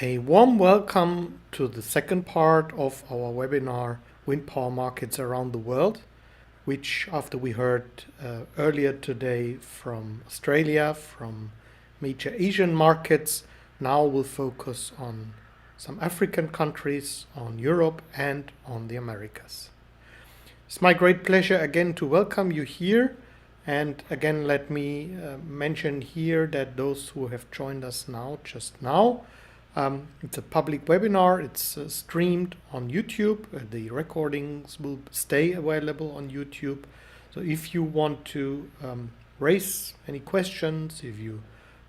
A warm welcome to the second part of our webinar, Wind Power Markets Around the World, which after we heard earlier today from Australia, from major Asian markets, now will focus on some African countries, on Europe and on the Americas. It's my great pleasure again to welcome you here. And again, let me mention here that those who have joined us just now, it's a public webinar. It's streamed on YouTube. The recordings will stay available on YouTube. So if you want to raise any questions, if you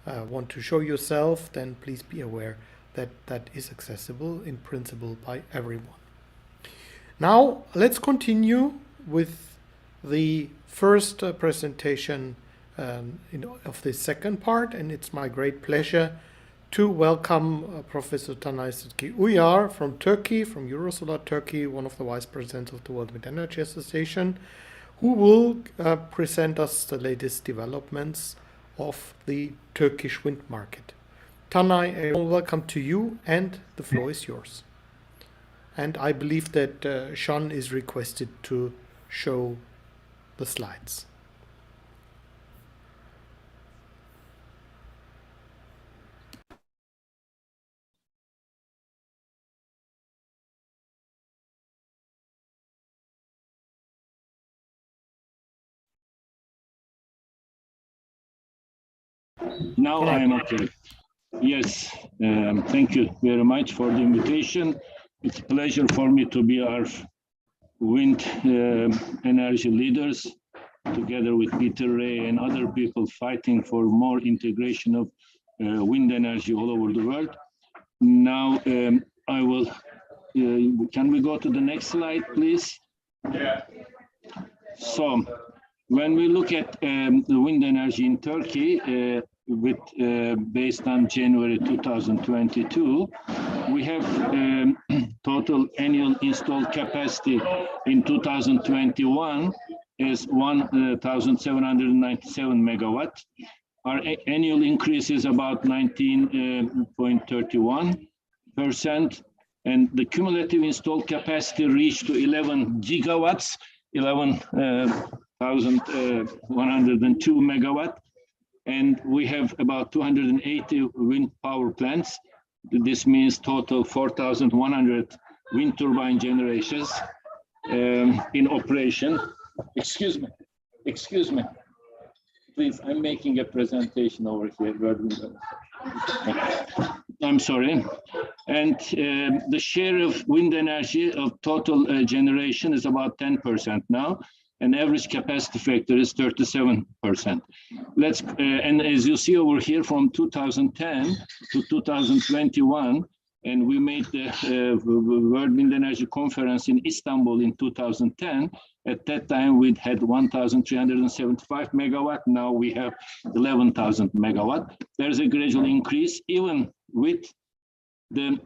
want to show yourself, then please be aware that that is accessible in principle by everyone. Now let's continue with the first presentation of the second part, and it's my great pleasure to welcome Professor Tanay Uyar from Turkey, from Eurosolar Turkey, one of the vice presidents of the World Wind Energy Association, who will present us the latest developments of the Turkish wind market. Tanay, a welcome to you, and the floor is yours. And I believe that Sean is requested to show the slides. Now I am okay. Yes, thank you very much for the invitation. It's a pleasure for me to be our wind energy leaders, together with Peter Ray and other people fighting for more integration of wind energy all over the world. Now I will, can we go to the next slide, please? Yeah. So when we look at the wind energy in Turkey, based on January 2022, we have total annual installed capacity in 2021 is 1,797 megawatt. Our annual increase is about 19.31%, and the cumulative installed capacity reached to 11 gigawatts, 11,102 megawatt. And we have about 280 wind power plants. This means total 4,100 wind turbine generations in operation. Excuse me. Please, I'm making a presentation over here. I'm sorry. And the share of wind energy of total generation is about 10% now. And average capacity factor is 37%. And as you see over here, from 2010 to 2021, and we made the World Wind Energy Conference in Istanbul in 2010. At that time, we had 1,375 megawatt. Now we have 11,000 megawatt. There's a gradual increase, even with the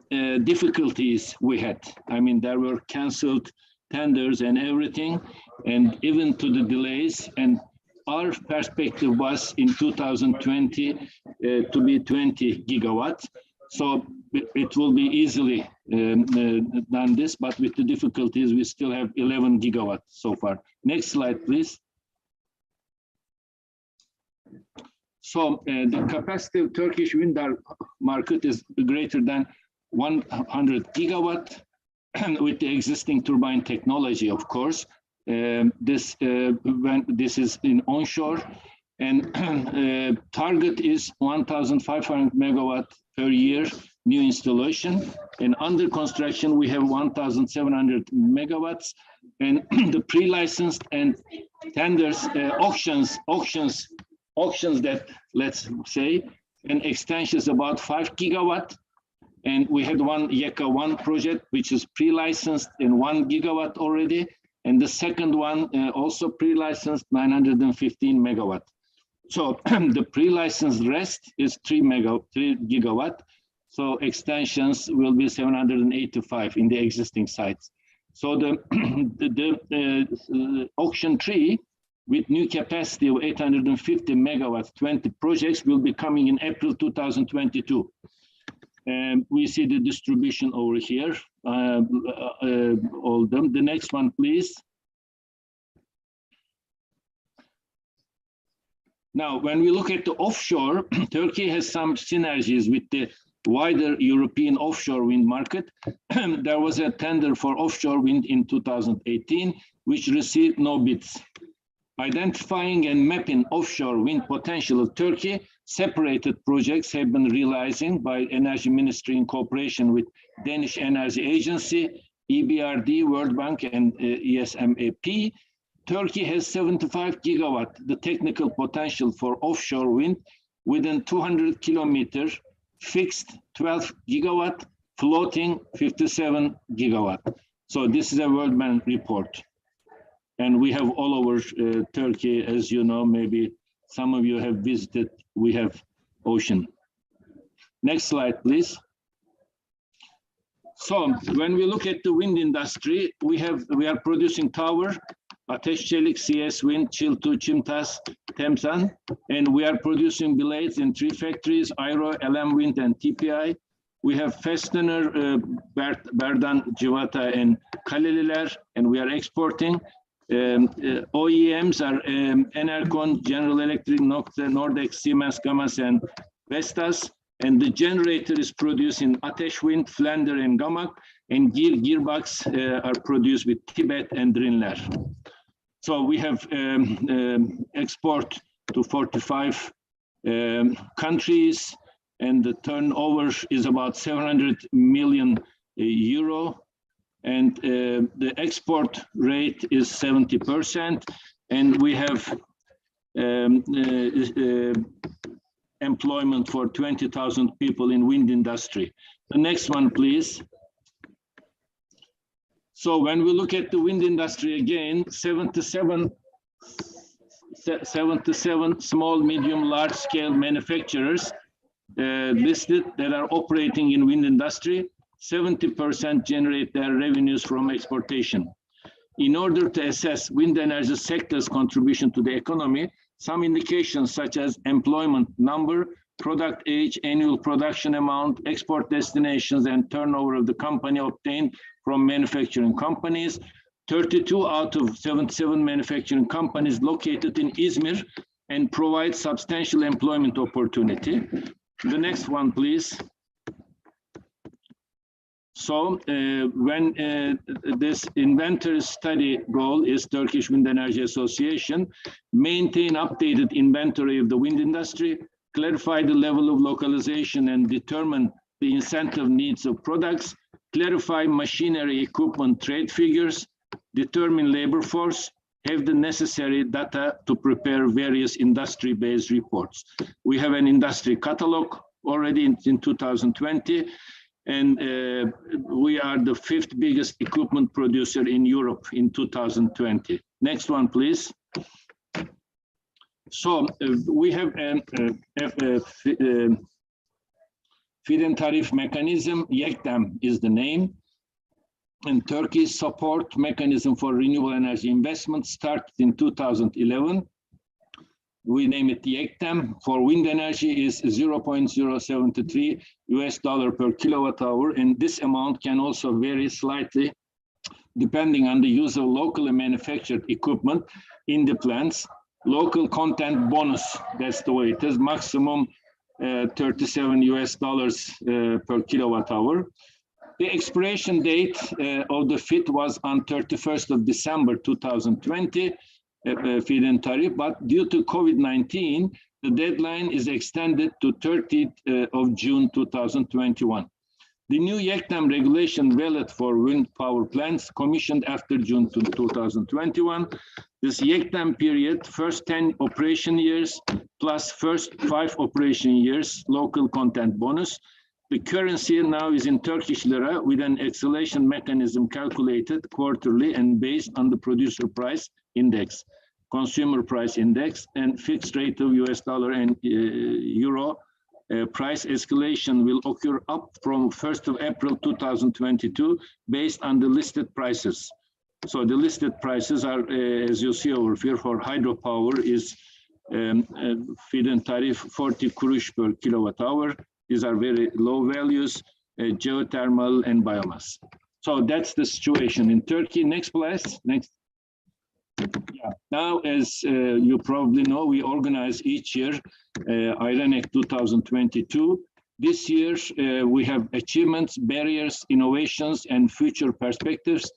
difficulties we had. I mean, there were canceled tenders and everything, and even to the delays. And our perspective was in 2020 to be 20 gigawatts. So it will be easily done this, but with the difficulties, we still have 11 gigawatts so far. Next slide, please. So the capacity of Turkish wind market is greater than 100 gigawatt with the existing turbine technology, of course. This is in onshore, and target is 1,500 megawatt per year new installation. And under construction, we have 1,700 megawatts. And the pre-licensed and tenders, auctions that, let's say, and extensions about 5 gigawatt. And we had one YECA 1 project, which is pre-licensed in 1 gigawatt already. And the second one also pre-licensed 915 megawatt. So the pre-licensed rest is 3 gigawatt. So extensions will be 785 in the existing sites. So the auction 3 with new capacity of 850 megawatts, 20 projects will be coming in April 2022. We see the distribution over here, all of them. The next one, please. Now, when we look at the offshore, Turkey has some synergies with the wider European offshore wind market. There was a tender for offshore wind in 2018, which received no bids. Identifying and mapping offshore wind potential of Turkey, separated projects have been realizing by Energy Ministry in cooperation with Danish Energy Agency, EBRD, World Bank, and ESMAP. Turkey has 75 gigawatt, the technical potential for offshore wind within 200 kilometers, fixed 12 gigawatt, floating 57 gigawatt. So this is a World Bank report. And we have all over Turkey, as you know, maybe some of you have visited, we have ocean. Next slide, please. So when we look at the wind industry, we are producing tower, Ateş Çelik, CS Wind, Çiltu, Çimtas, Temsan, and we are producing blades in 3 factories, Aero, LM Wind, and TPI. We have Fastener, Berdan, Civata, and Kaleliler, and we are exporting. OEMs are Enercon, General Electric, Nordex, Siemens, Gamma, and Vestas. And the generator is produced in Ateş Wind, Flander, and Gamak, and gearbox are produced with Tibet and Drinler. So we have export to 45 countries, and the turnover is about 700 million euro. And the export rate is 70%, and we have employment for 20,000 people in wind industry. The next one, please. So when we look at the wind industry again, 77 small, medium, large scale manufacturers listed that are operating in wind industry. 70% generate their revenues from exportation. In order to assess wind energy sector's contribution to the economy, some indications such as employment number, product age, annual production amount, export destinations, and turnover of the company obtained from manufacturing companies. 32 out of 77 manufacturing companies located in Izmir and provide substantial employment opportunity. The next one, please. So when this inventory study goal is Turkish Wind Energy Association, maintain updated inventory of the wind industry, clarify the level of localization and determine the incentive needs of products, clarify machinery, equipment, trade figures, determine labor force, have the necessary data to prepare various industry-based reports. We have an industry catalog already in 2020. And we are the 5th biggest equipment producer in Europe in 2020. Next one, please. So we have a feed-in tariff mechanism. YEKDEM is the name. And Turkey's support mechanism for renewable energy investment started in 2011. We name it YEKDEM. For wind energy is $0.073 per kilowatt hour, and this amount can also vary slightly depending on the use of locally manufactured equipment in the plants. Local content bonus, that's the way it is, maximum $37 per kilowatt hour. The expiration date of the FIT was on 31st of December 2020. Feed-in tariff, but due to COVID-19, the deadline is extended to 30th of June 2021. The new YEKDEM regulation valid for wind power plants commissioned after June 2021. This YEKDEM period, first 10 operation years plus first 5 operation years, local content bonus. The currency now is in Turkish lira with an acceleration mechanism calculated quarterly and based on the producer price index, consumer price index, and fixed rate of US dollar and euro. Price escalation will occur up from 1st of April 2022 based on the listed prices. So the listed prices are, as you see over here, for hydropower is feed-in tariff 40 kurush per kilowatt hour, These are very low values, geothermal and biomass. So that's the situation in Turkey. Next, please. Next. Yeah. Now, as you probably know, we organize each year Ironic 2022. This year, we have achievements, barriers, innovations, and future perspectives.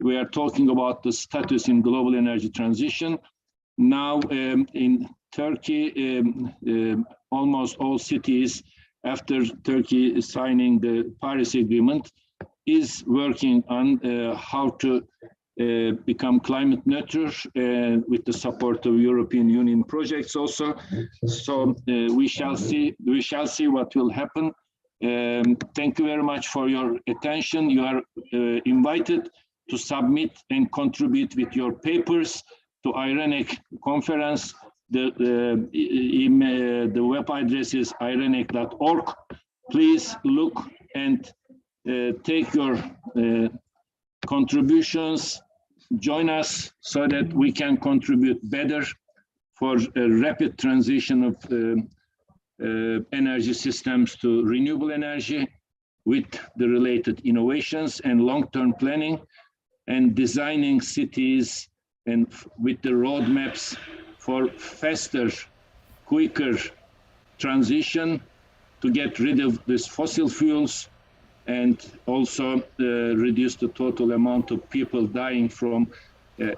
We are talking about the status in global energy transition. Now, in Turkey, almost all cities, after Turkey signing the Paris Agreement, is working on how to become climate neutral with the support of European Union projects also. So we shall see what will happen. Thank you very much for your attention. You are invited to submit and contribute with your papers to Ironic conference. The web address is ironic.org. Please look and take your contributions, join us so that we can contribute better for a rapid transition of energy systems to renewable energy with the related innovations and long-term planning and designing cities and with the roadmaps for faster, quicker transition to get rid of these fossil fuels and also reduce the total amount of people dying from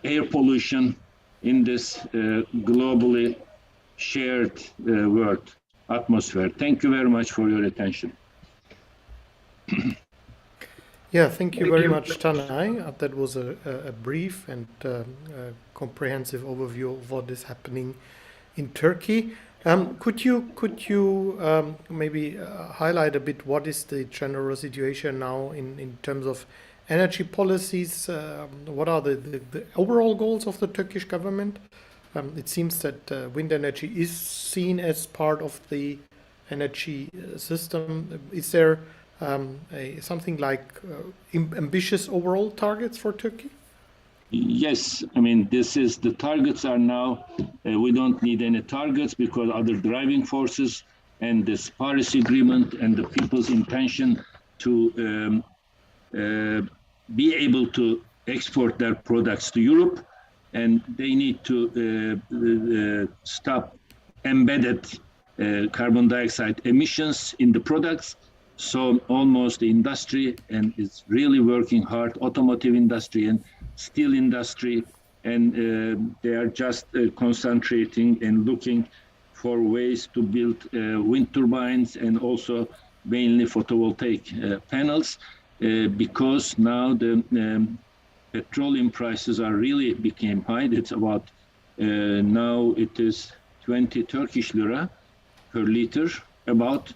air pollution in this globally shared world atmosphere. Thank you very much for your attention. Yeah, thank you very much, Tanay. That was a brief and comprehensive overview of what is happening in Turkey. Could you maybe highlight a bit what is the general situation now in terms of energy policies? What are the overall goals of the Turkish government? It seems that wind energy is seen as part of the energy system. Is there something like ambitious overall targets for Turkey? Yes, I mean, the targets are now, we don't need any targets because other driving forces and this Paris Agreement and the people's intention to be able to export their products to Europe, and they need to stop embedded carbon dioxide emissions in the products. So almost the industry and is really working hard, automotive industry and steel industry, and they are just concentrating and looking for ways to build wind turbines and also mainly photovoltaic panels because now the petroleum prices are really became high. It's about now it is 20 Turkish lira per liter, about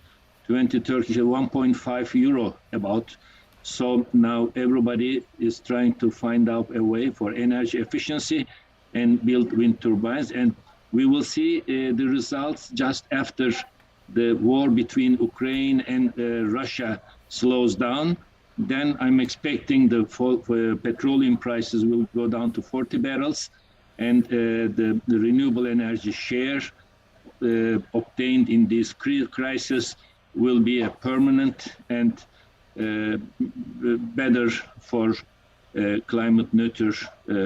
20 Turkish, 1.5 euro about. So now everybody is trying to find out a way for energy efficiency and build wind turbines. And we will see the results just after the war between Ukraine and Russia slows down. Then I'm expecting the petroleum prices will go down to 40 barrels and the renewable energy share obtained in this crisis will be a permanent and better for climate neutral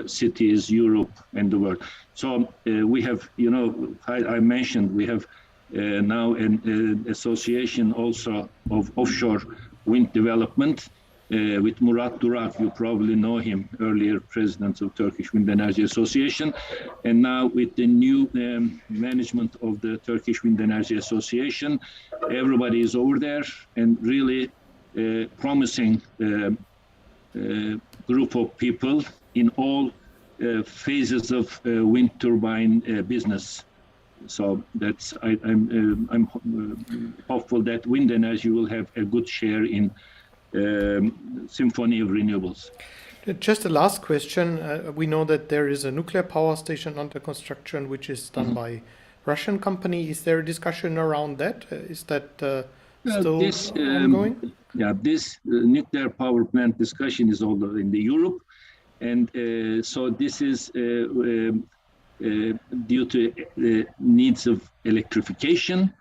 cities, Europe and the world. So we have, you know, I mentioned we have now an association also of offshore wind development with Murat Durak. You probably know him, earlier president of Turkish Wind Energy Association. And now with the new management of the Turkish Wind Energy Association, everybody is over there and really promising group of people in all phases of wind turbine business. So that's I'm hopeful that wind energy will have a good share in symphony of renewables. Just a last question. We know that there is a nuclear power station under construction, which is done by Russian company. Is there a discussion around that? Is that still ongoing? Yeah, this nuclear power plant discussion is also in the Europe, and so this is due to the needs of electrification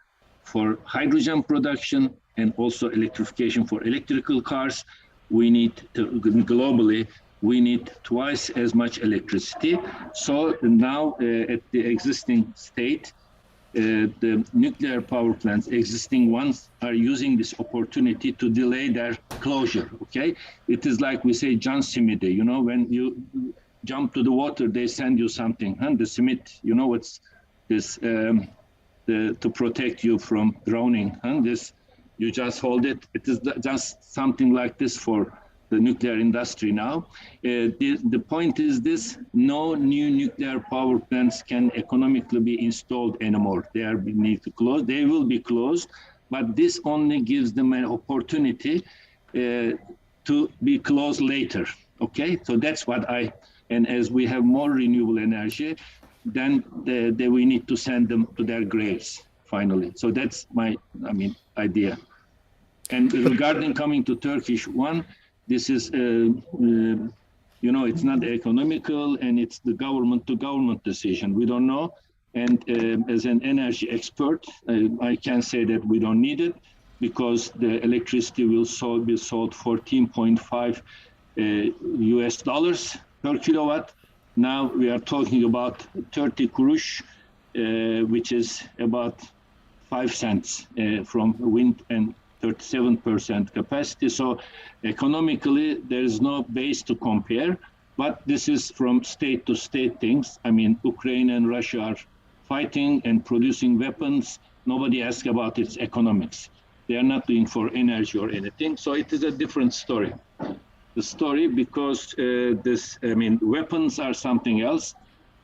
for hydrogen production and also electrification for electrical cars, we need to, globally, we need twice as much electricity. So now at the existing state, the nuclear power plants, existing ones, are using this opportunity to delay their closure, okay? It is like we say, John Smithey, you know, when you jump to the water, they send you something, huh? The Smith, you know, it's this, to protect you from drowning, huh? This, you just hold it. It is just something like this for the nuclear industry now. The point is this: no new nuclear power plants can economically be installed anymore. They are need to close. They will be closed, but this only gives them an opportunity to be closed later. Okay, so that's what I. And as we have more renewable energy, then we need to send them to their graves finally. So that's my, idea. And regarding coming to Turkish one. This is, it's not economical, and it's the government-to-government decision. We don't know. And as an energy expert, I can say that we don't need it because the electricity will be sold 14.5 US dollars per kilowatt. Now we are talking about 30 kurush, which is about 5 cents from wind and 37% capacity. So economically, there is no base to compare, but this is from state to state things. I mean, Ukraine and Russia are fighting and producing weapons. Nobody asks about its economics. They are not doing for energy or anything. So it is a different story. The story, because weapons are something else,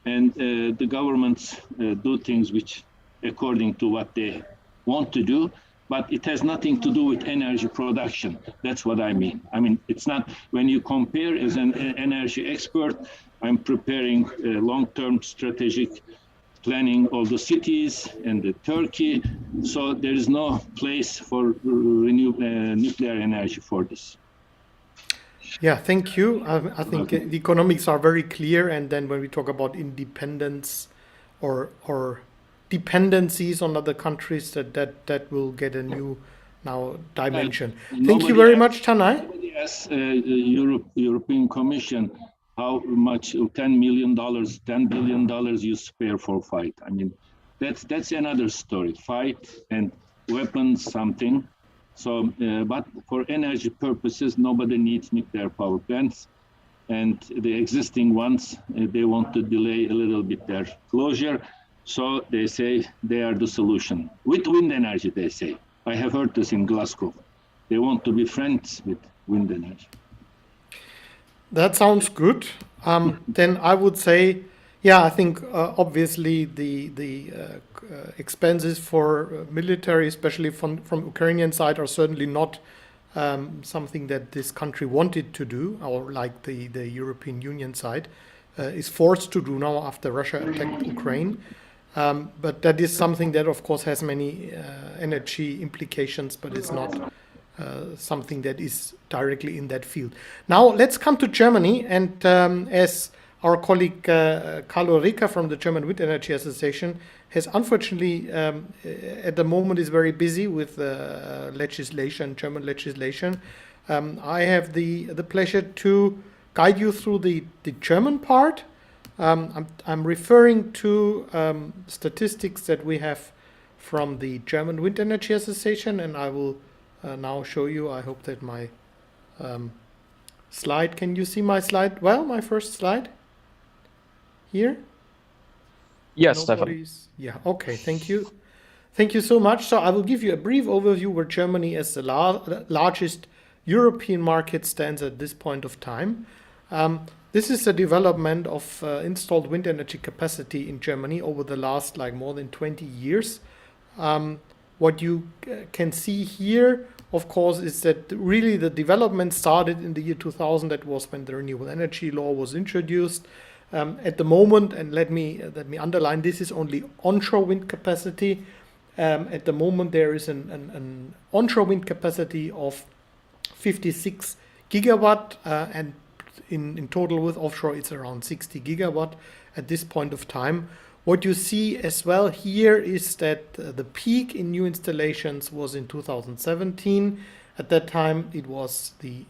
and the governments do things which according to what they want to do. But it has nothing to do with energy production. That's what I mean. I mean, it's not, when you compare as an energy expert, I'm preparing long-term strategic planning of the cities and the Turkey. So there is no place for nuclear energy for this. Yeah, thank you. I think the economics are very clear. And then when we talk about independence or dependencies on other countries, that will get a new now dimension. Thank you very much, Tanay. Nobody asks European Commission how much $10 billion you spare for fight. I mean, that's another story. Fight and weapons, something. So, but for energy purposes, nobody needs nuclear power plants. And the existing ones, they want to delay a little bit their closure. So they say they are the solution. With wind energy, they say. I have heard this in Glasgow. They want to be friends with wind energy. That sounds good. Then I would say, I think obviously the expenses for military, especially from Ukrainian side, are certainly not something that this country wanted to do, or like the European Union side is forced to do now after Russia attacked Ukraine. But that is something that, of course, has many energy implications, but it's not something that is directly in that field. Now, let's come to Germany. And as our colleague Carlo Rica from the German Wind Energy Association has unfortunately at the moment is very busy with legislation, German legislation, I have the pleasure to guide you through the German part. I'm referring to statistics that we have from the German Wind Energy Association, and I will now show you. I hope that my slide, can you see my slide? Well, my first slide here? Yes, Stefan. Yeah, okay, thank you. Thank you so much. So I will give you a brief overview where Germany as the largest European market stands at this point of time. This is the development of installed wind energy capacity in Germany over the last more than 20 years. What you can see here, of course, is that really the development started in the year 2000. That was when the renewable energy law was introduced. At the moment, and let me underline, this is only onshore wind capacity. At the moment, there is an onshore wind capacity of 56 gigawatt, and in total with offshore, it's around 60 gigawatt at this point of time. What you see as well here is that the peak in new installations was in 2017. At that time, it was the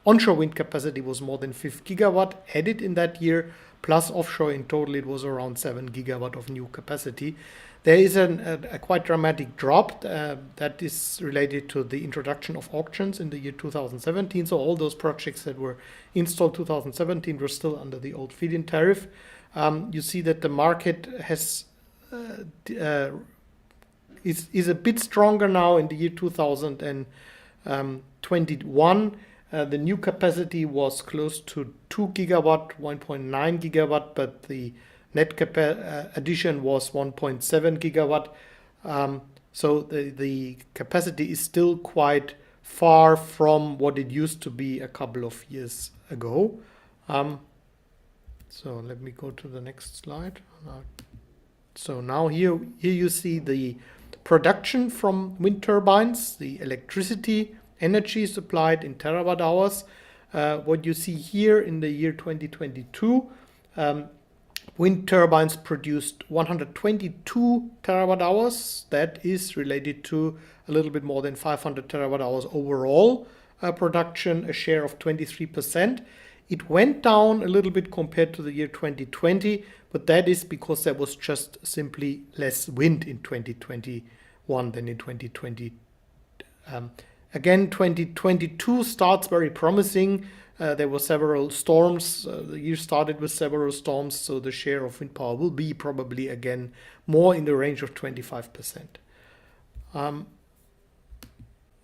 onshore wind capacity was more than 5 gigawatt added in that year, plus offshore in total it was around 7 gigawatt of new capacity. There is a quite dramatic drop that is related to the introduction of auctions in the year 2017. So all those projects that were installed 2017 were still under the old feed-in tariff. You see that the market has is a bit stronger now in the year 2021. The new capacity was close to 2 gigawatt, 1.9 gigawatt, but the net addition was 1.7 gigawatt. So the capacity is still quite far from what it used to be a couple of years ago. So let me go to the next slide. So now here you see the production from wind turbines, the electricity energy supplied in terawatt hours. What you see here in the year 2022, wind turbines produced 122 terawatt hours. That is related to a little bit more than 500 terawatt hours overall production, a share of 23%. It went down a little bit compared to the year 2020, but that is because there was just simply less wind in 2021 than in 2020. Again, 2022 starts very promising. There were several storms. The year started with several storms, so the share of wind power will be probably again more in the range of 25%.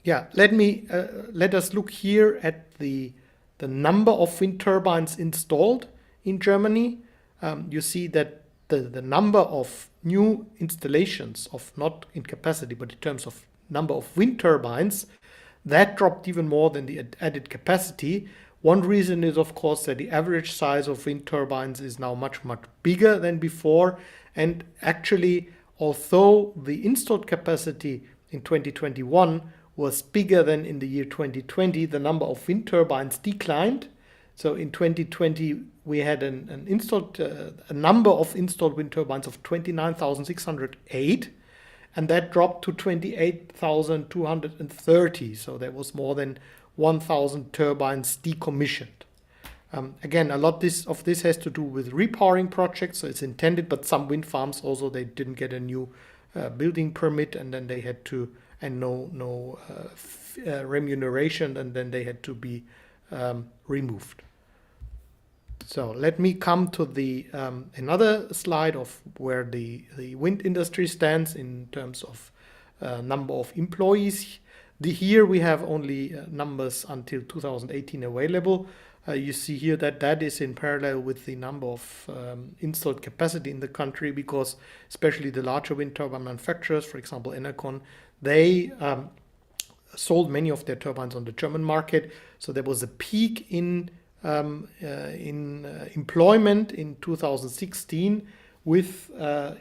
Let us look here at the number of wind turbines installed in Germany. You see that the number of new installations of not in capacity, but in terms of number of wind turbines, that dropped even more than the added capacity. One reason is, of course, that the average size of wind turbines is now much, much bigger than before. And actually, although the installed capacity in 2021 was bigger than in the year 2020, the number of wind turbines declined. So in 2020, we had a number of installed wind turbines of 29,608. And that dropped to 28,230. So there was more than 1,000 turbines decommissioned. Again, a lot of this has to do with repowering projects. So it's intended, but some wind farms also, they didn't get a new building permit, and then they had to, and no remuneration, and then they had to be removed. So let me come to the another slide of where the wind industry stands in terms of number of employees. Here we have only numbers until 2018 available. You see here that is in parallel with the number of installed capacity in the country, because especially the larger wind turbine manufacturers, for example Enercon, they sold many of their turbines on the German market. So there was a peak in employment in 2016 with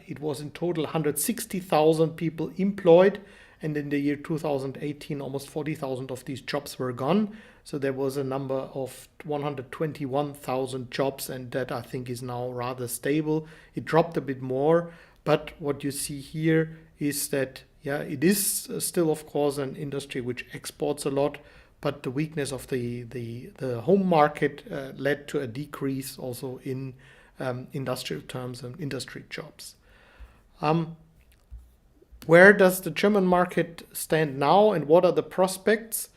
it was in total 160,000 people employed, and in the year 2018 almost 40,000 of these jobs were gone. So there was a number of 121,000 jobs, and that I think is now rather stable. It dropped a bit more, but what you see here is that it is still of course an industry which exports a lot, but the weakness of the home market led to a decrease also in industrial terms and industry jobs. Where does the German market stand now, and what are the prospects?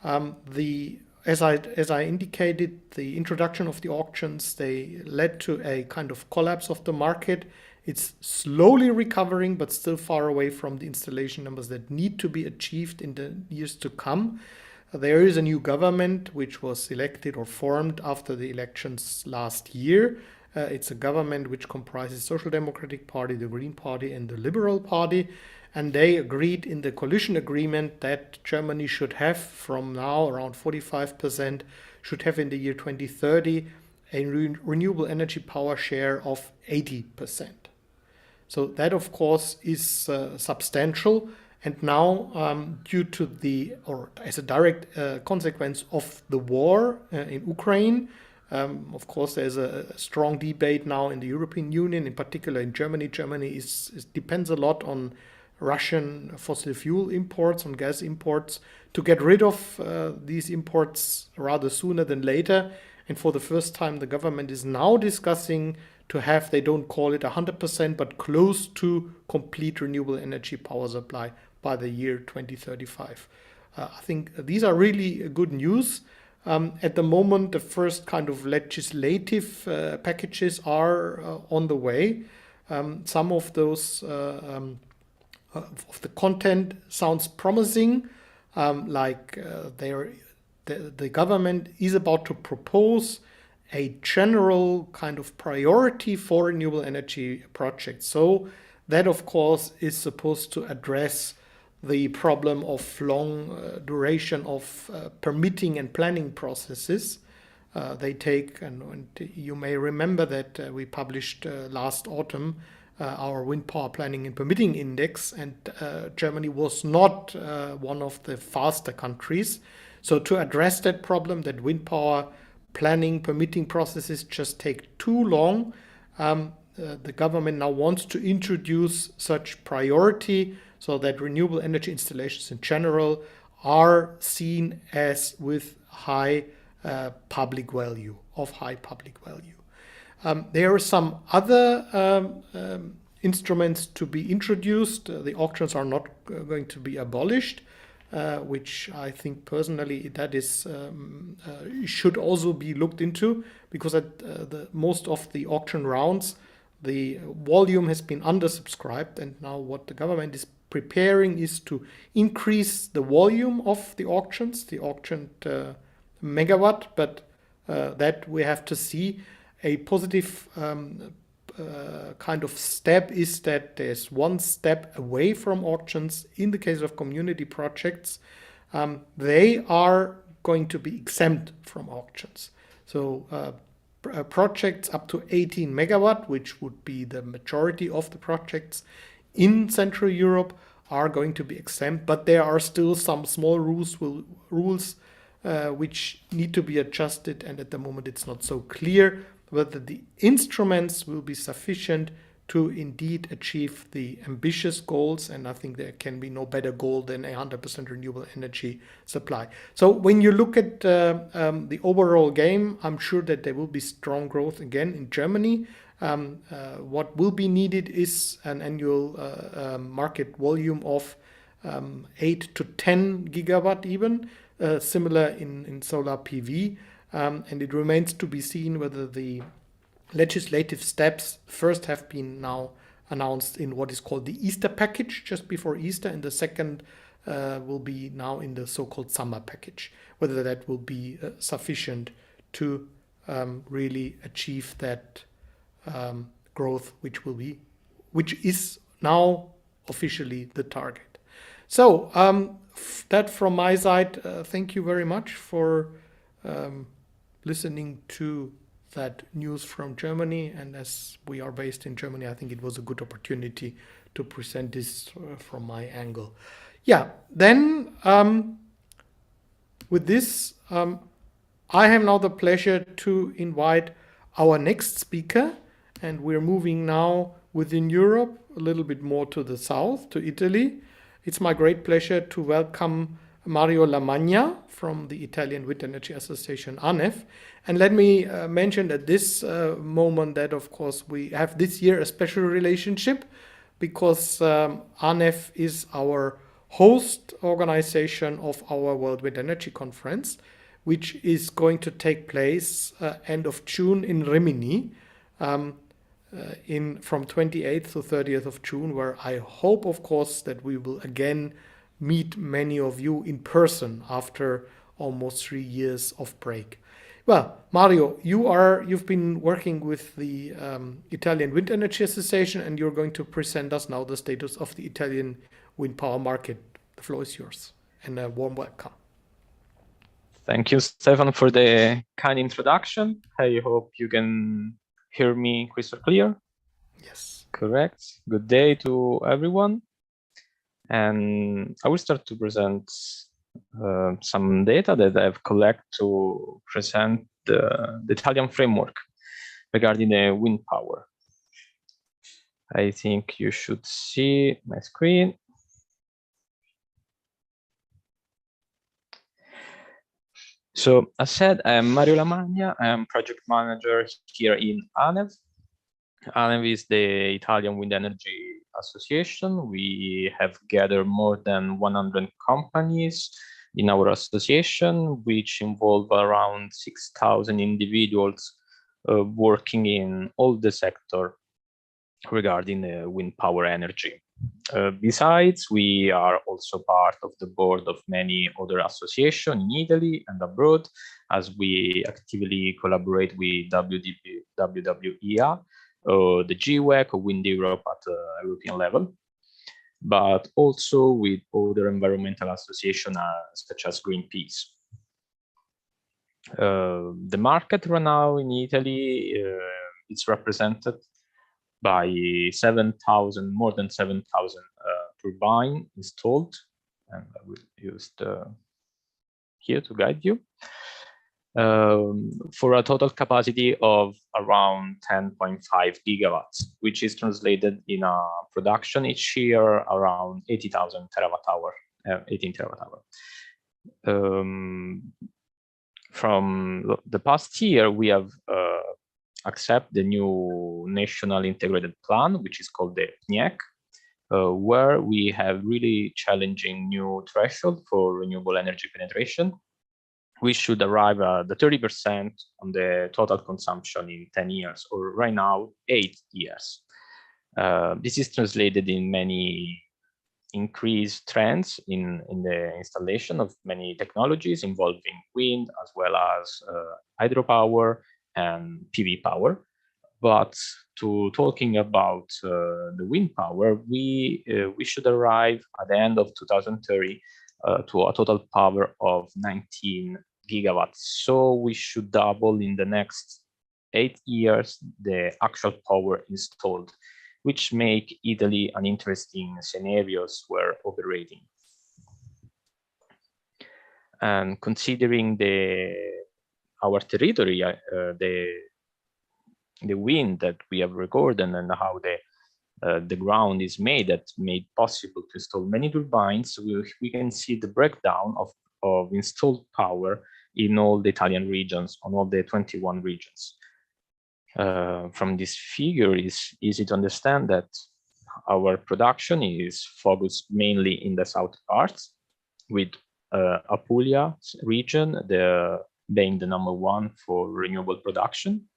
As I indicated, the introduction of the auctions, they led to a kind of collapse of the market. It's slowly recovering, but still far away from the installation numbers that need to be achieved in the years to come. There is a new government which was elected or formed after the elections last year. It's a government which comprises Social Democratic Party, the Green Party, and the Liberal Party. And they agreed in the coalition agreement that Germany should have, from now around 45%, should have in the year 2030 a renewable energy power share of 80%. So that, of course, is substantial. And now, due to as a direct consequence of the war in Ukraine, Of course, there's a strong debate now in the European Union, in particular in Germany. Germany depends a lot on Russian fossil fuel imports, on gas imports, to get rid of these imports rather sooner than later. And for the first time, the government is now discussing to have, they don't call it 100%, but close to complete renewable energy power supply by the year 2035. I think these are really good news. At the moment, the first kind of legislative packages are on the way. Some of those of the content sounds promising, like the government is about to propose a general kind of priority for renewable energy projects. So that, of course, is supposed to address the problem of long duration of permitting and planning processes. They take, and you may remember that we published last autumn our wind power planning and permitting index, and Germany was not one of the faster countries. So to address that problem, that wind power planning, permitting processes just take too long, the government now wants to introduce such priority so that renewable energy installations in general are seen as with high public value, of high public value. There are some other instruments to be introduced. The auctions are not going to be abolished, which I think personally that is should also be looked into, because at most of the auction rounds the volume has been undersubscribed, and now what the government is preparing is to increase the volume of the auctions, the auctioned megawatt, but that we have to see. A positive kind of step is that there's one step away from auctions. In the case of community projects, they are going to be exempt from auctions. So projects up to 18 megawatt, which would be the majority of the projects in Central Europe, are going to be exempt, but there are still some small rules which need to be adjusted, and at the moment it's not so clear whether the instruments will be sufficient to indeed achieve the ambitious goals, and I think there can be no better goal than 100% renewable energy supply. So when you look at the overall game, I'm sure that there will be strong growth again in Germany. What will be needed is an annual market volume of 8 to 10 gigawatt even, similar in solar PV. And it remains to be seen whether the legislative steps first have been now announced in what is called the Easter package just before Easter, and the second will be now in the so-called summer package, whether that will be sufficient to really achieve that growth, which is now officially the target. So that from my side, thank you very much for listening to that news from Germany, and as we are based in Germany, I think it was a good opportunity to present this from my angle. Yeah, then with this, I have now the pleasure to invite our next speaker, and we're moving now within Europe a little bit more to the south, to Italy. It's my great pleasure to welcome Mario Lamagna from the Italian Wind Energy Association, ANEF. And let me mention at this moment that, of course, we have this year a special relationship, because ANEF is our host organization of our World Wind Energy Conference, which is going to take place end of June in Rimini, from 28th to 30th of June, where I hope, of course, that we will again meet many of you in person after almost 3 years of break. Well, Mario, you've been working with the Italian Wind Energy Association, and you're going to present us now the status of the Italian wind power market. The floor is yours, and a warm welcome. Thank you, Stefan, for the kind introduction. I hope you can hear me crystal clear. Yes. Correct. Good day to everyone. And I will start to present some data that I've collected to present the Italian framework regarding the wind power. I think you should see my screen. So as said, I'm Mario Lamagna. I'm project manager here in ANEV. ANEV is the Italian Wind Energy Association. We have gathered more than 100 companies in our association, which involve around 6,000 individuals working in all the sector regarding wind power energy. Besides, we are also part of the board of many other associations in Italy and abroad, as we actively collaborate with WWEA, the GWEC, or Wind Europe at European level, but also with other environmental associations such as Greenpeace. The market right now in Italy is represented by more than 7,000 turbines installed, and I will use here to guide you, for a total capacity of around 10.5 gigawatts, which is translated in a production each year around 80,000 terawatt-hour, 18 terawatt-hour. From the past year, we have accept the new national integrated plan, which is called the PNIEC, where we have really challenging new threshold for renewable energy penetration. We should arrive at the 30% on the total consumption in 10 years, or right now, 8 years. This is translated in many increased trends in the installation of many technologies involving wind as well as hydropower and PV power. But to talking about the wind power, we should arrive at the end of 2030 to a total power of 19 gigawatts. So we should double in the next 8 years the actual power installed, which make Italy an interesting scenarios we're operating. And considering our territory, the wind that we have recorded and how the ground is made, that's made possible to install many turbines, we can see the breakdown of installed power in all the Italian regions, on all the 21 regions. From this figure, it's easy to understand that our production is focused mainly in the south parts, with Apulia region being the #1 for renewable production.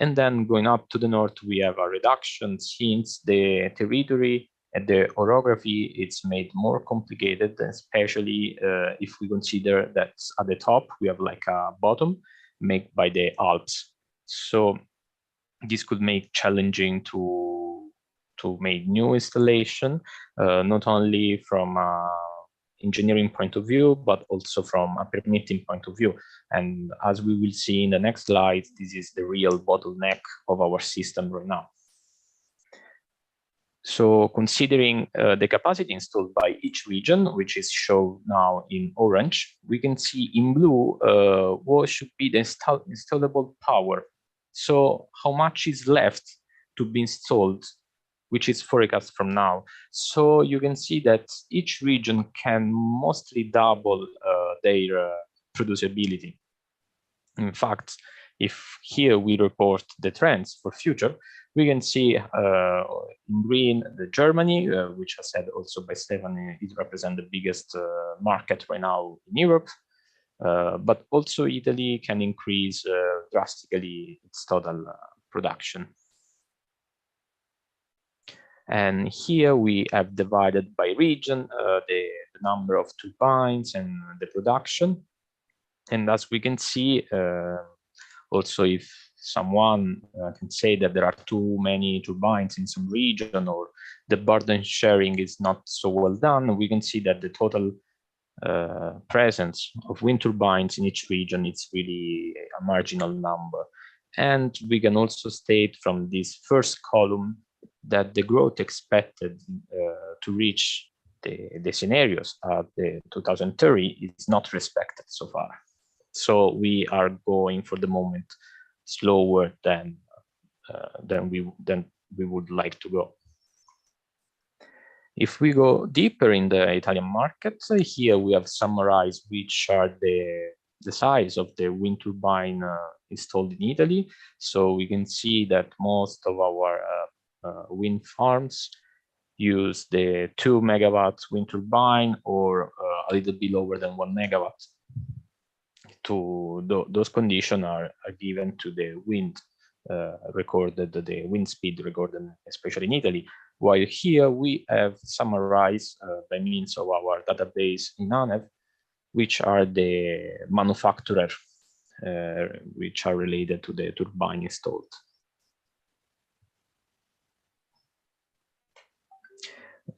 And then going up to the north, we have a reduction since the territory and the orography it's made more complicated, especially if we consider that at the top we have like a bottom made by the Alps. So this could make challenging to make new installation, not only from engineering point of view, but also from a permitting point of view. And as we will see in the next slide, this is the real bottleneck of our system right now. So considering the capacity installed by each region, which is shown now in orange, we can see in blue what should be the installable power. So how much is left to be installed, which is forecast from now. So you can see that each region can mostly double their producibility. In fact, if here we report the trends for future, we can see in green the Germany, which as said also by Stefan, it represents the biggest market right now in Europe. But also Italy can increase drastically its total production. And here we have divided by region the number of turbines and the production. And as we can see, also if someone can say that there are too many turbines in some region or the burden sharing is not so well done, we can see that the total presence of wind turbines in each region is really a marginal number. And we can also state from this first column that the growth expected to reach the scenarios at the 2030 is not respected so far. So we are going for the moment slower than we would like to go. If we go deeper in the Italian market, here we have summarized which are the size of the wind turbine installed in Italy. So we can see that most of our wind farms use the 2 megawatts wind turbine or a little bit lower than 1 megawatt. Those conditions are given to the wind recorded, the wind speed recorded, especially in Italy. While here we have summarized by means of our database in ANEV, which are the manufacturers which are related to the turbine installed.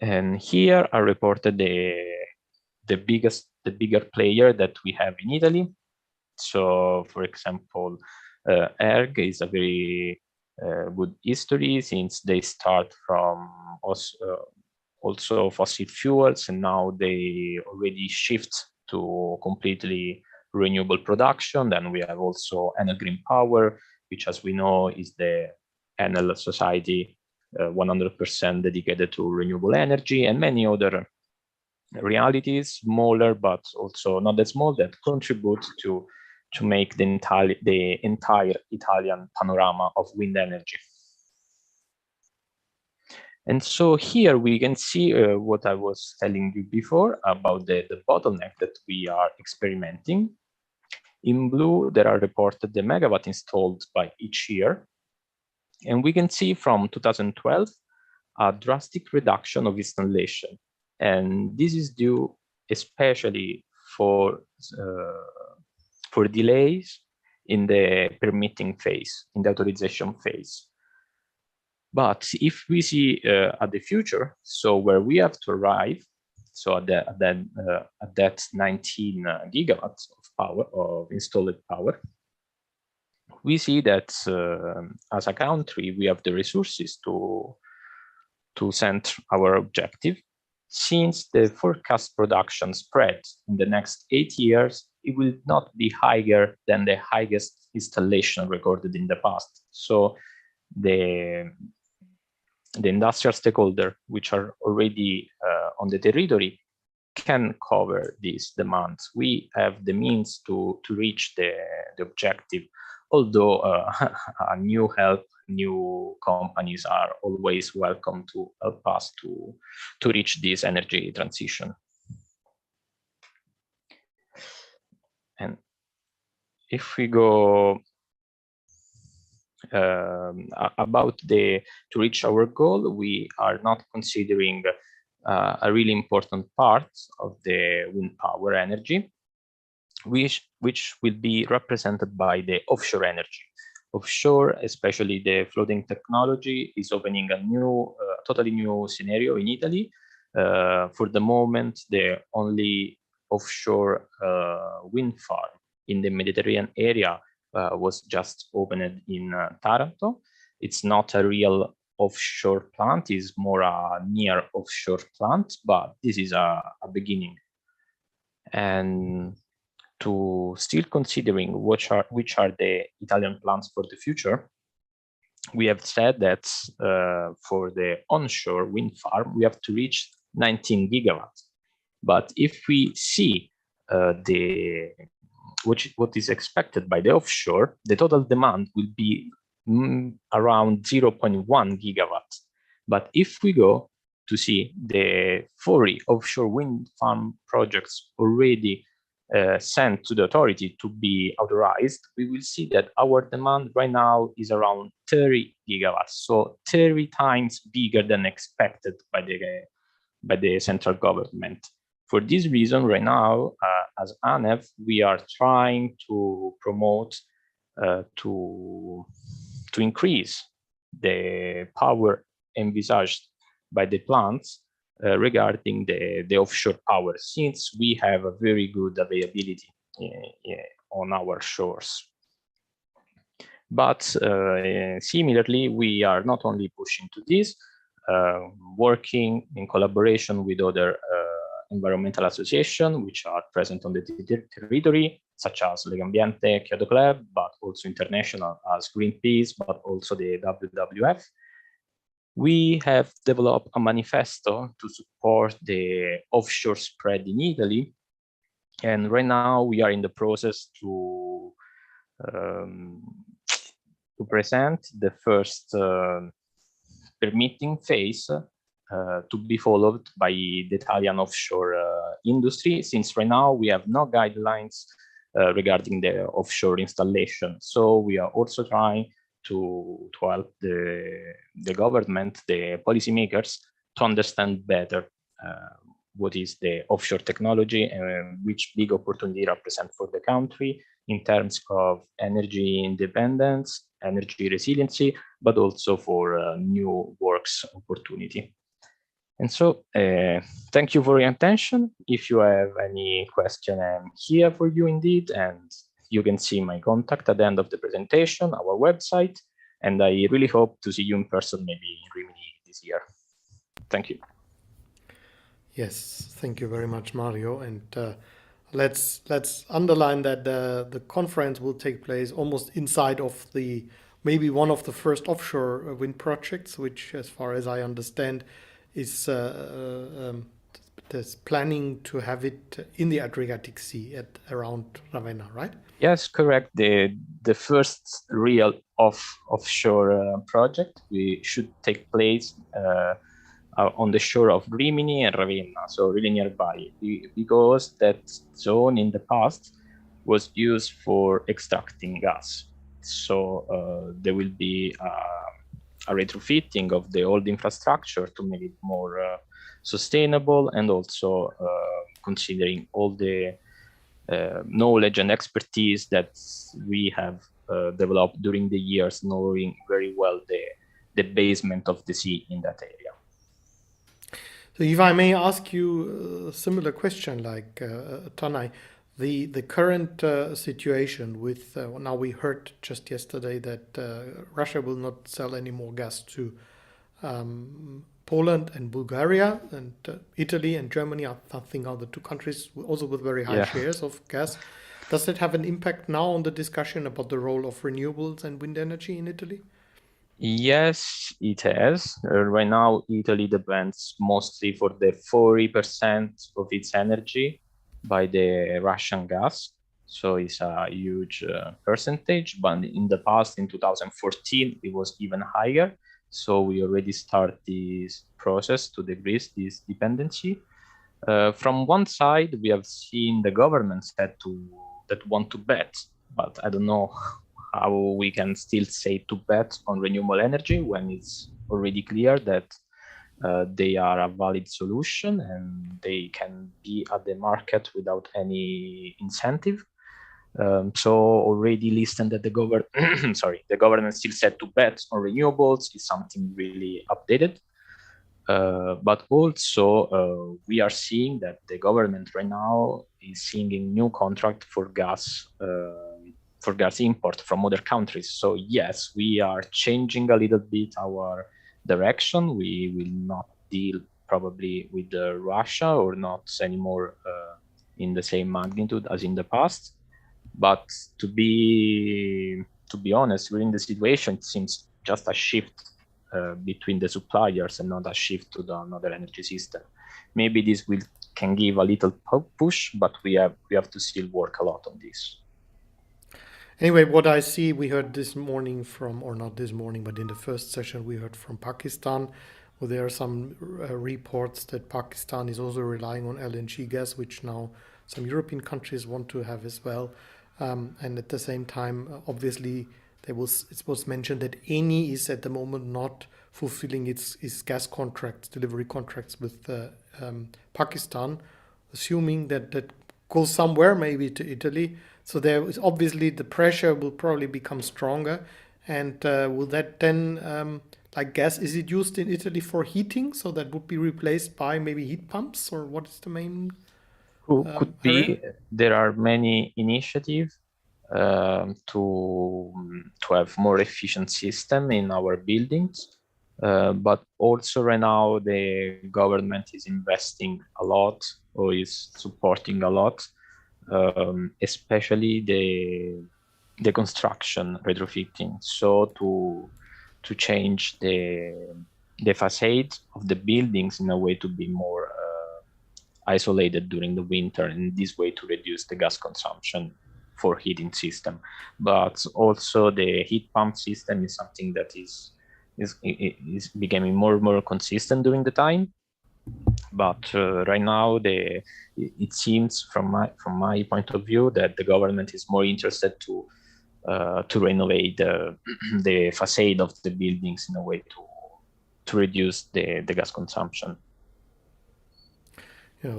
And here are reported the bigger player that we have in Italy. So, for example, ERG is a very good history, since they start from also fossil fuels, and now they already shift to completely renewable production. Then we have also Enel Green Power, which, as we know, is the Enel society 100% dedicated to renewable energy, and many other realities, smaller but also not that small, that contribute to make the entire Italian panorama of wind energy. And so here we can see what I was telling you before about the bottleneck that we are experimenting. In blue, there are reported the megawatt installed by each year. And we can see from 2012 a drastic reduction of installation. And this is due especially for delays in the permitting phase, in the authorization phase. But if we see at the future, so where we have to arrive, so at that 19 gigawatts of power, of installed power, we see that as a country, we have the resources to send our objective. Since the forecast production spread in the next 8 years, it will not be higher than the highest installation recorded in the past. So the industrial stakeholders, which are already on the territory, can cover these demands. We have the means to reach the objective, although a new companies are always welcome to help us to reach this energy transition. And if we go about to reach our goal, we are not considering a really important part of the wind power energy, which will be represented by the offshore energy. Offshore, especially the floating technology, is opening a new, totally new scenario in Italy. For the moment, the only offshore wind farm in the Mediterranean area was just opened in Taranto. It's not a real offshore plant, it's more a near offshore plant, but this is a beginning. And to still considering which are the Italian plans for the future, we have said that for the onshore wind farm, we have to reach 19 gigawatts. But if we see what is expected by the offshore, the total demand will be around 0.1 gigawatts. But if we go to see the 40 offshore wind farm projects already sent to the authority to be authorized, we will see that our demand right now is around 30 gigawatts, so 30 times bigger than expected by the central government. For this reason, right now, as ANEV, we are trying to promote to increase the power envisaged by the plants regarding the offshore power, since we have a very good availability on our shores. But similarly, we are not only pushing to this, working in collaboration with other environmental associations which are present on the territory, such as Legambiente, Kyoto Club, but also international as Greenpeace, but also the WWF. We have developed a manifesto to support the offshore spread in Italy. And right now we are in the process to present the first permitting phase to be followed by the Italian offshore industry, since right now we have no guidelines regarding the offshore installation. So we are also trying to help the government, the policymakers, to understand better what is the offshore technology and which big opportunity represent for the country in terms of energy independence, energy resiliency, but also for new works opportunity. And so thank you for your attention. If you have any question, I'm here for you indeed. And you can see my contact at the end of the presentation, our website. And I really hope to see you in person maybe in Rimini this year. Thank you. Yes, thank you very much, Mario. And let's underline that the conference will take place almost inside of the maybe one of the first offshore wind projects, which, as far as I understand, is there's planning to have it in the Adriatic Sea at around Ravenna, right? Yes, correct. The first real offshore project should take place on the shore of Rimini and Ravenna, so really nearby, because that zone in the past was used for extracting gas. So there will be a retrofitting of the old infrastructure to make it more sustainable, and also considering all the knowledge and expertise that we have developed during the years, knowing very well the basement of the sea in that area. So if I may ask you a similar question like Tanay, the current situation with, now we heard just yesterday that Russia will not sell any more gas to Poland and Bulgaria, and Italy and Germany, I think, are the two countries also with very high shares of gas. Does that have an impact now on the discussion about the role of renewables and wind energy in Italy? Yes, it has. Right now, Italy depends mostly for the 40% of its energy by the Russian gas. So it's a huge percentage, but in the past, in 2014, it was even higher. So we already start this process to decrease this dependency. From one side, we have seen the governments that want to bet, but I don't know how we can still say to bet on renewable energy when it's already clear that they are a valid solution and they can be at the market without any incentive. So already listened that the government still said to bet on renewables is something really updated. But also we are seeing that the government right now is seeing a new contract for gas import from other countries. So yes, we are changing a little bit our direction. We will not deal probably with Russia, or not anymore in the same magnitude as in the past. But to be honest, we're in the situation, it seems just a shift between the suppliers and not a shift to another energy system. Maybe this can give a little push, but we have to still work a lot on this. Anyway, what I see, we heard this morning from, or not this morning, but in the first session, we heard from Pakistan, where there are some reports that Pakistan is also relying on LNG gas, which now some European countries want to have as well. And at the same time, obviously, it was mentioned that Eni is at the moment not fulfilling its gas contracts, delivery contracts with Pakistan, assuming that goes somewhere, maybe to Italy. So there is obviously the pressure will probably become stronger. And will that then, like gas, is it used in Italy for heating? So that would be replaced by maybe heat pumps, or what is the main? Could be. There are many initiatives to have more efficient system in our buildings. But also right now the government is investing a lot, or is supporting a lot especially the construction retrofitting. So to change the facade of the buildings in a way to be more isolated during the winter, and this way to reduce the gas consumption for heating system. But also the heat pump system is something that is becoming more and more consistent during the time. But right now, it seems from my point of view that the government is more interested to renovate the facade of the buildings in a way to reduce the gas consumption.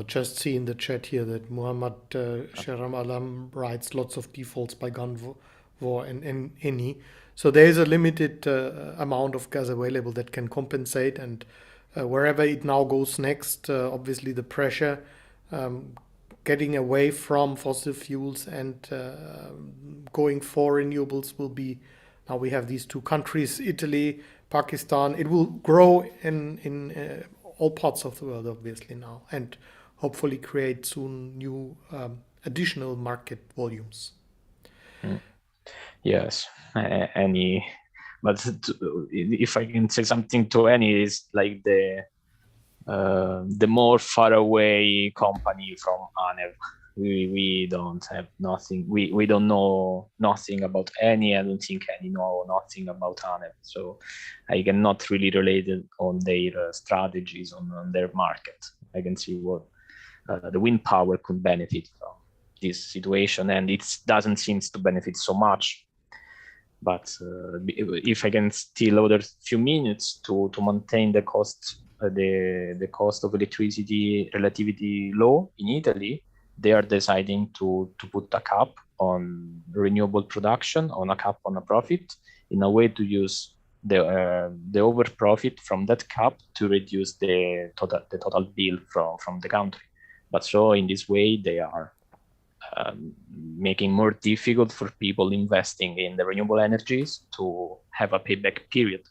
Just see in the chat here that Muhammad Sharam Alam writes lots of defaults by Gunvor and Eni. So there is a limited amount of gas available that can compensate, and wherever it now goes next, obviously the pressure getting away from fossil fuels and going for renewables will be, now we have these two countries, Italy, Pakistan. It will grow in all parts of the world, obviously now, and hopefully create soon new additional market volumes. Yes, Eni, but if I can say something to Eni, is like the more far away company from ANEV. We don't have nothing. We don't know nothing about Eni. I don't think Eni know nothing about ANEV. So I cannot really relate it on their strategies on their market. I can see what the wind power could benefit from this situation, and it doesn't seem to benefit so much. But if I can still order a few minutes to maintain the cost, the cost of electricity relatively low in Italy, they are deciding to put a cap on renewable production, on a cap on a profit, in a way to use the over profit from that cap to reduce the total bill from the country. But so in this way, they are making more difficult for people investing in the renewable energies to have a payback period,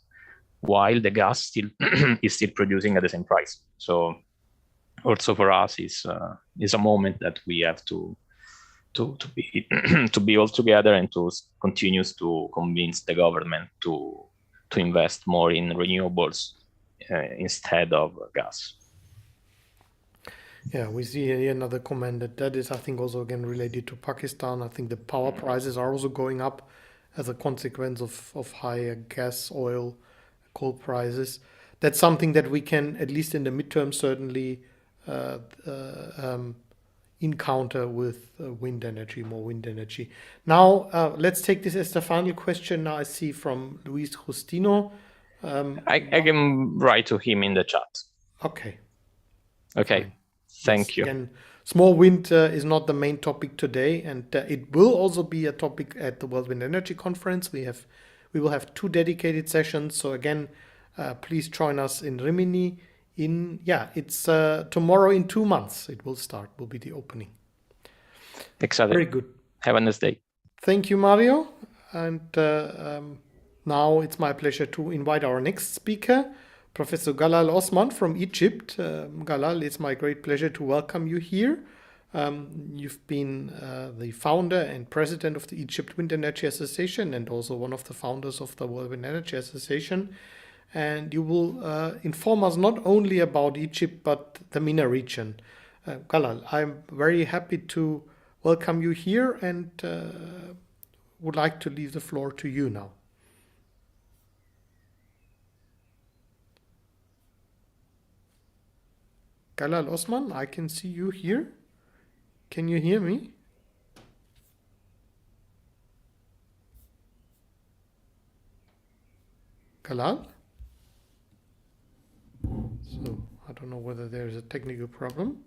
while the gas still is still producing at the same price. So also for us is a moment that we have to be to be all together and to continue to convince the government to invest more in renewables instead of gas. Yeah, we see here another comment that is, I think, also again related to Pakistan. I think the power prices are also going up as a consequence of higher gas, oil, coal prices. That's something that we can, at least in the midterm, certainly encounter with wind energy, more wind energy. Now, let's take this as the final question. Now I see from Luis Justino. I can write to him in the chat. Okay. Okay. Fine. Thank you. Again, small wind is not the main topic today, and it will also be a topic at the World Wind Energy Conference. We will have 2 dedicated sessions. So again, please join us in Rimini. It's tomorrow in 2 months. It will start. Will be the opening. Exactly. Very good. Have a nice day. Thank you, Mario. And now it's my pleasure to invite our next speaker, Professor Galal Osman from Egypt. Galal, it's my great pleasure to welcome you here. You've been the founder and president of the Egypt Wind Energy Association and also one of the founders of the World Wind Energy Association. And you will inform us not only about Egypt, but the MENA region. Galal, I'm very happy to welcome you here and would like to leave the floor to you now. Galal Osman, I can see you here. Can you hear me? Galal? So I don't know whether there is a technical problem.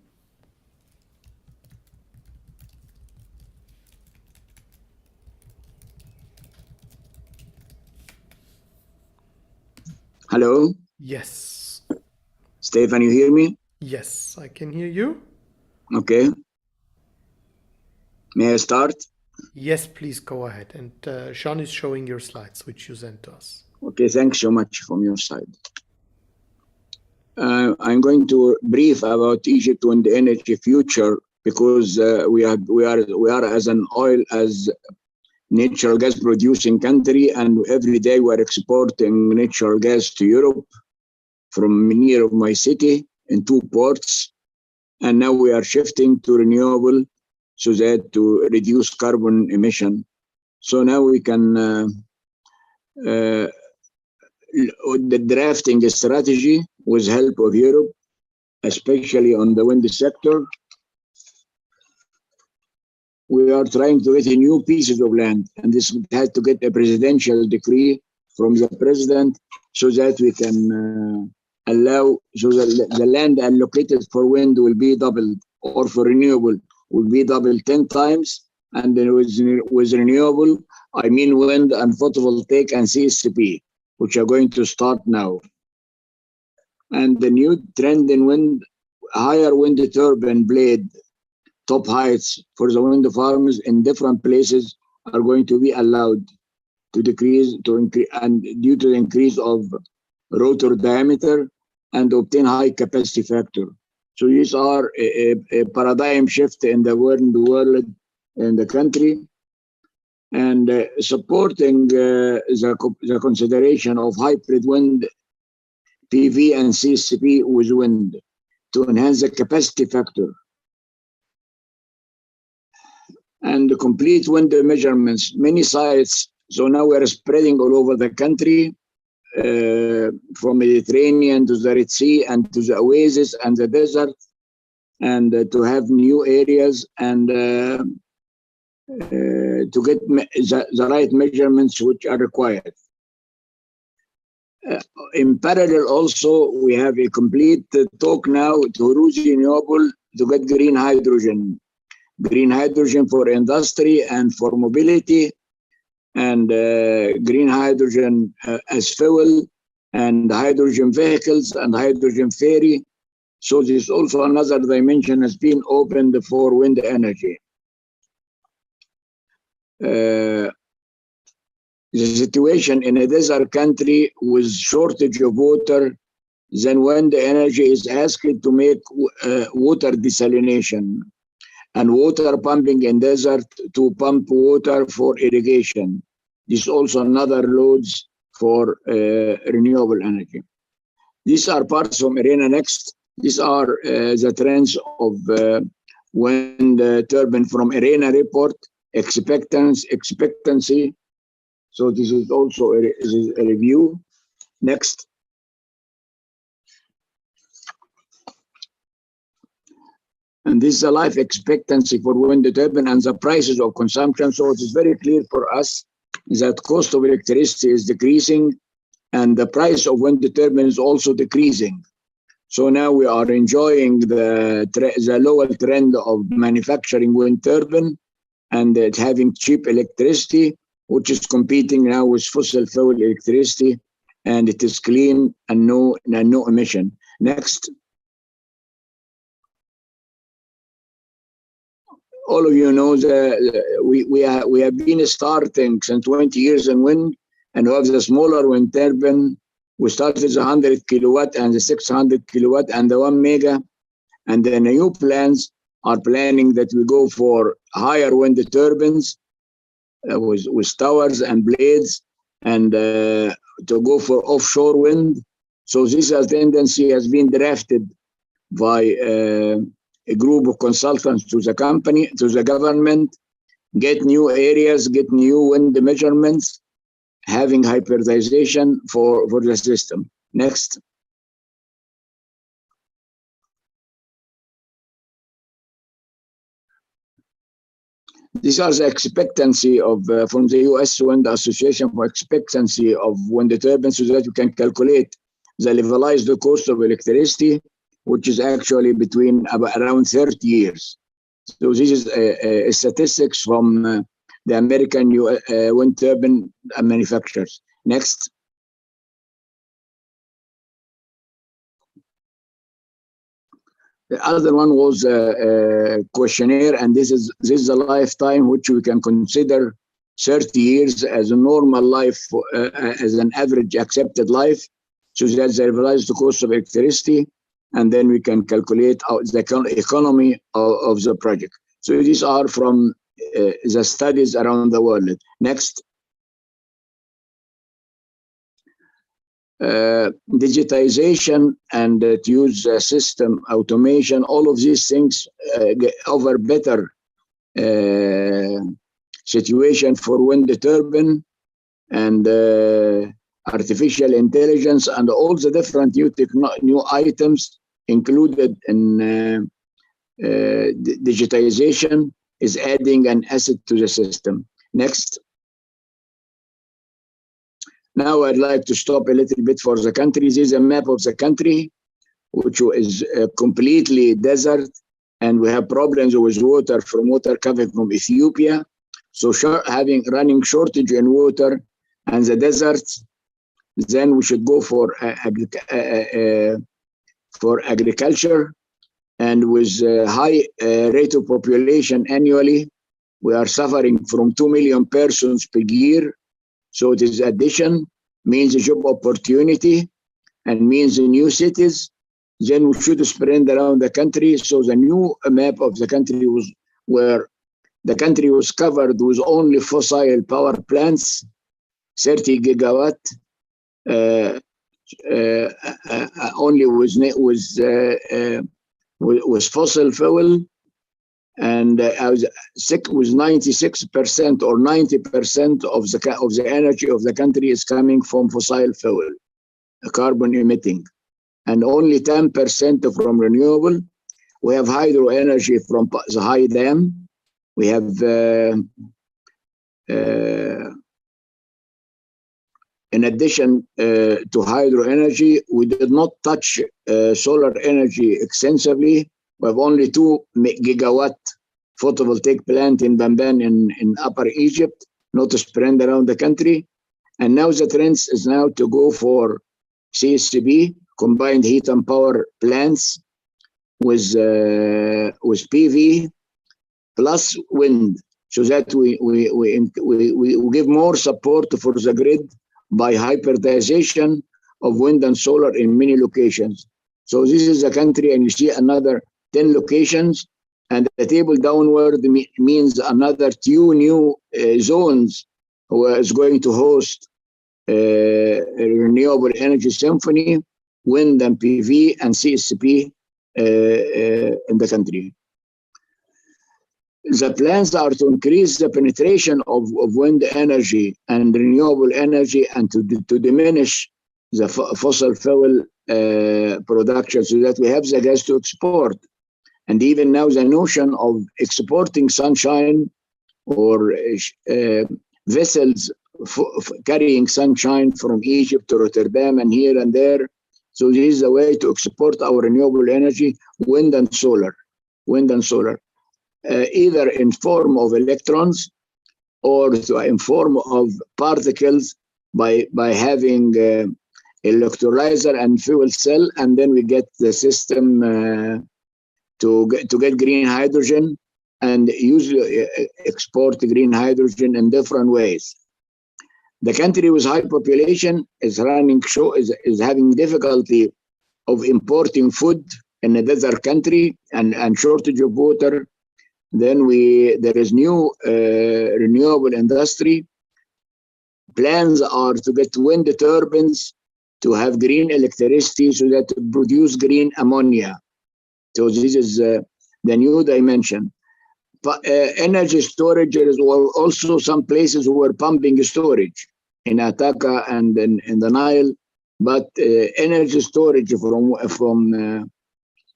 Hello? Yes. Stefan, you hear me? Yes, I can hear you. Okay. May I start? Yes, please go ahead. And Sean is showing your slides, which you sent to us. Okay, thanks so much from your side. I'm going to brief about Egypt wind energy future because we are as natural gas producing country, and every day we are exporting natural gas to Europe from near of my city in 2 ports, and now we are shifting to renewable so that to reduce carbon emission. So now we can the drafting a strategy with help of Europe, especially on the wind sector. We are trying to get a new pieces of land, and this has to get a presidential decree from the president so that we can allow, so that the land allocated for wind will be doubled, or for renewable will be doubled 10 times. And then with renewable, I mean wind and photovoltaic and CSP, which are going to start now. And the new trend in wind, higher wind turbine blade top heights for the wind farms in different places are going to be allowed to decrease, to increase, and due to the increase of rotor diameter and obtain high capacity factor. So these are a paradigm shift in the world, in the country, and supporting the consideration of hybrid wind, PV and CSP with wind to enhance the capacity factor. And the complete wind measurements, many sites. So now we are spreading all over the country, from Mediterranean to the Red Sea and to the oasis and the desert, and to have new areas and to get the right measurements which are required. In parallel also, we have a complete talk now to use renewable to get green hydrogen for industry and for mobility, and green hydrogen as fuel, and hydrogen vehicles and hydrogen ferry. So this also another dimension has been opened for wind energy. The situation in a desert country with shortage of water, then wind energy is asked to make water desalination and water pumping in desert to pump water for irrigation. This is also another loads for renewable energy. These are parts from ARENA Next. These are the trends of wind turbine from ARENA report, expectancy. So this is also a review. Next. And this is the life expectancy for wind turbine and the prices of consumption. So it is very clear for us that cost of electricity is decreasing and the price of wind turbine is also decreasing. So now we are enjoying the lower trend of manufacturing wind turbine and having cheap electricity, which is competing now with fossil fuel electricity, and it is clean and no emission. Next. All of you know that we have been starting since 20 years in wind, and we have the smaller wind turbine. We started the 100 kilowatt and the 600 kilowatt and the 1 mega, and the new plans are planning that we go for higher wind turbines with towers and blades, and to go for offshore wind. So this tendency has been drafted by a group of consultants to the company, to the government, get new areas, get new wind measurements, having hybridization for the system. Next. These are the expectancy of from the US Wind Association for expectancy of wind turbines, so that you can calculate the levelized cost of electricity, which is actually between around 30 years. So this is statistics from the American wind turbine manufacturers. Next. The other one was a questionnaire, and this is a lifetime which we can consider 30 years as a normal life, as an average accepted life. So that's the realized cost of electricity. and then we can calculate out the economy of the project. So these are from the studies around the world. Next. Digitization and to use system automation, all of these things offer better situation for wind turbine and artificial intelligence and all the different new items included in digitization is adding an asset to the system. Next. Now I'd like to stop a little bit for the country. This is a map of the country, which is completely desert, and we have problems with water coming from Ethiopia. So running shortage in water and the deserts, then we should go for agriculture. And with high rate of population annually, we are suffering from 2 million persons per year. So it is addition, means a job opportunity, and means new cities. Then we should spread around the country. So the new map of the country was where the country was covered with only fossil power plants, 30 gigawatt, only was fossil fuel. And I was sick with 96% or 90% of the energy of the country is coming from fossil fuel, carbon emitting, and only 10% from renewable. We have hydro energy from the high dam. We have in addition to hydro energy, we did not touch solar energy extensively. We have only 2 gigawatt photovoltaic plant in Bamban in Upper Egypt, not spread around the country. And now the trend is now to go for CSCP, combined heat and power plants, with PV plus wind, so that we give more support for the grid by hybridization of wind and solar in many locations. So this is the country, and you see another 10 locations, and the table downward means another 2 new zones where is going to host a renewable energy symphony, wind and PV and CSCP in the country. The plans are to increase the penetration of wind energy and renewable energy, and to diminish the fossil fuel production, so that we have the gas to export. And even now the notion of exporting sunshine or vessels carrying sunshine from Egypt to Rotterdam and here and there. So this is a way to export our renewable energy, wind and solar, either in form of electrons or in form of particles by having electrolyzer and fuel cell, and then we get the system to get green hydrogen and usually export green hydrogen in different ways. The country with high population is having difficulty of importing food in a desert country and shortage of water. Then there is new renewable industry. Plans are to get wind turbines to have green electricity, so that to produce green ammonia. So this is the new dimension. But energy storage is also some places who are pumping storage in Ataka and in the Nile, but energy storage from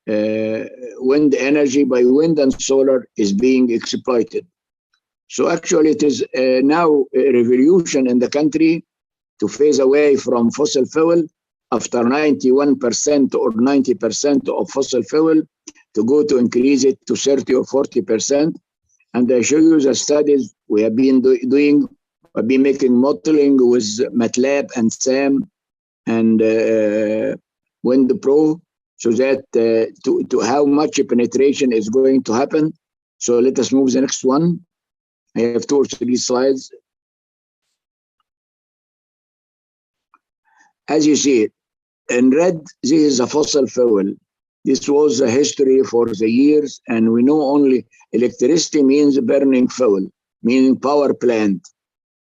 wind energy by wind and solar is being exploited. So actually it is now a revolution in the country to phase away from fossil fuel after 91% or 90% of fossil fuel, to go to increase it to 30 or 40%. And I show you the studies we have been doing. I've been making modeling with MATLAB and SAM and Wind Pro, so that to how much penetration is going to happen. So let us move the next one. I have 2 or 3 slides. As you see, in red, this is a fossil fuel. This was the history for the years, and we know only electricity means burning fuel, meaning power plant.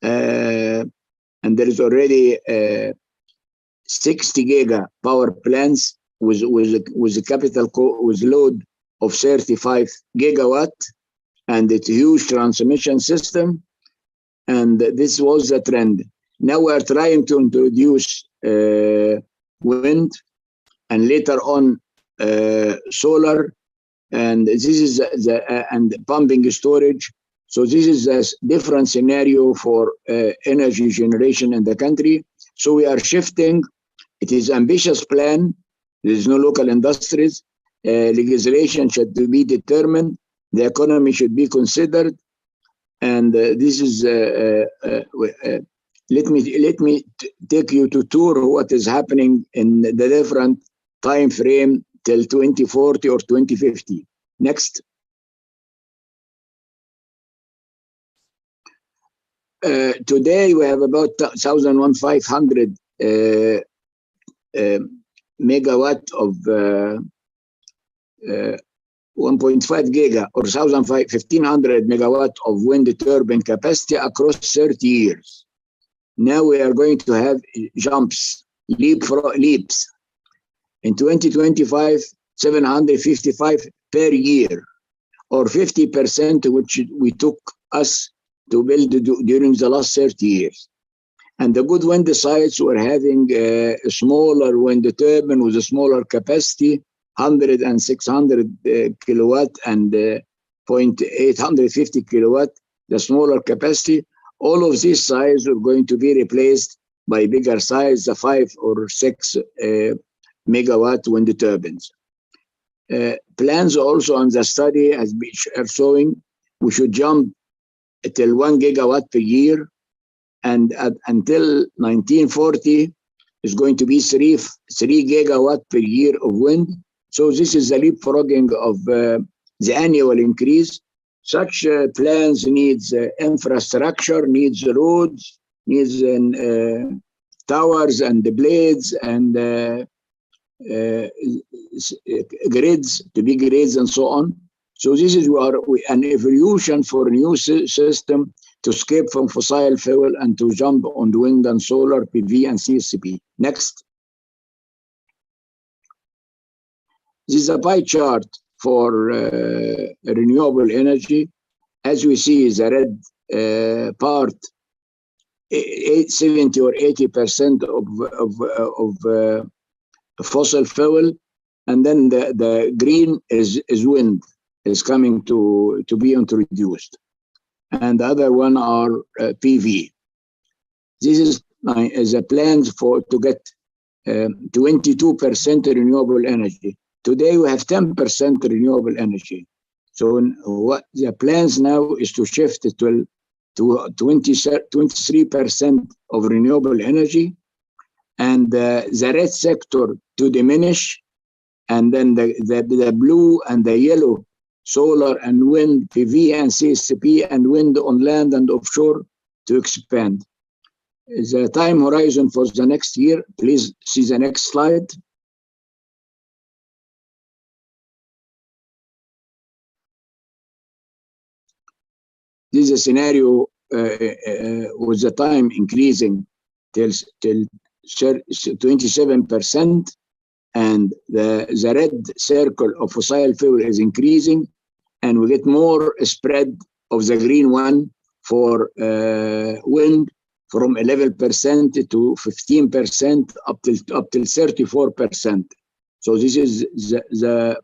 And there is already 60 giga power plants with a capital with load of 35 gigawatt, and it's a huge transmission system. And this was the trend. Now we are trying to introduce wind, and later on solar, and this is and pumping storage. So this is a different scenario for energy generation in the country. So we are shifting. It is ambitious plan. There is no local industries. Legislation should be determined. The economy should be considered. And this is let me take you to tour what is happening in the different time frame till 2040 or 2050. Next. Today we have about 1,500 megawatt of 1.5 giga or 1,500 megawatt of wind turbine capacity across 30 years. Now we are going to have jumps, leaps. In 2025, 755 per year, or 50%, which we took us to build during the last 30 years. And the good wind sites were having a smaller wind turbine with a smaller capacity, 100 and 600 kilowatt and 0.850 kilowatt, the smaller capacity. All of these sites are going to be replaced by bigger size, the 5 or 6 megawatt wind turbines. Plans also on the study as are showing we should jump till 1 gigawatt per year, and until 1940 is going to be 3 gigawatt per year of wind. So this is the leapfrogging of the annual increase. Such plans needs infrastructure, needs roads, needs towers and the blades and grids, to be grids and so on. So this is an evolution for a new system to escape from fossil fuel and to jump on the wind and solar, PV and CSP. Next. This is a pie chart for renewable energy. As we see, the red part, 70 or 80% of fossil fuel, and then the green is wind, is coming to be introduced, and the other one are PV. This is a plan to get 22% renewable energy. Today we have 10% renewable energy. So what the plans now is to shift it to 23% of renewable energy, and the red sector to diminish, and then the blue and the yellow, solar and wind, PV and CSP, and wind on land and offshore to expand. The time horizon for the next year, please see the next slide. This is a scenario with the time increasing till 27%, and the red circle of fossil fuel is increasing, and we get more spread of the green one for wind from 11% to 15% up till 34%. So this is the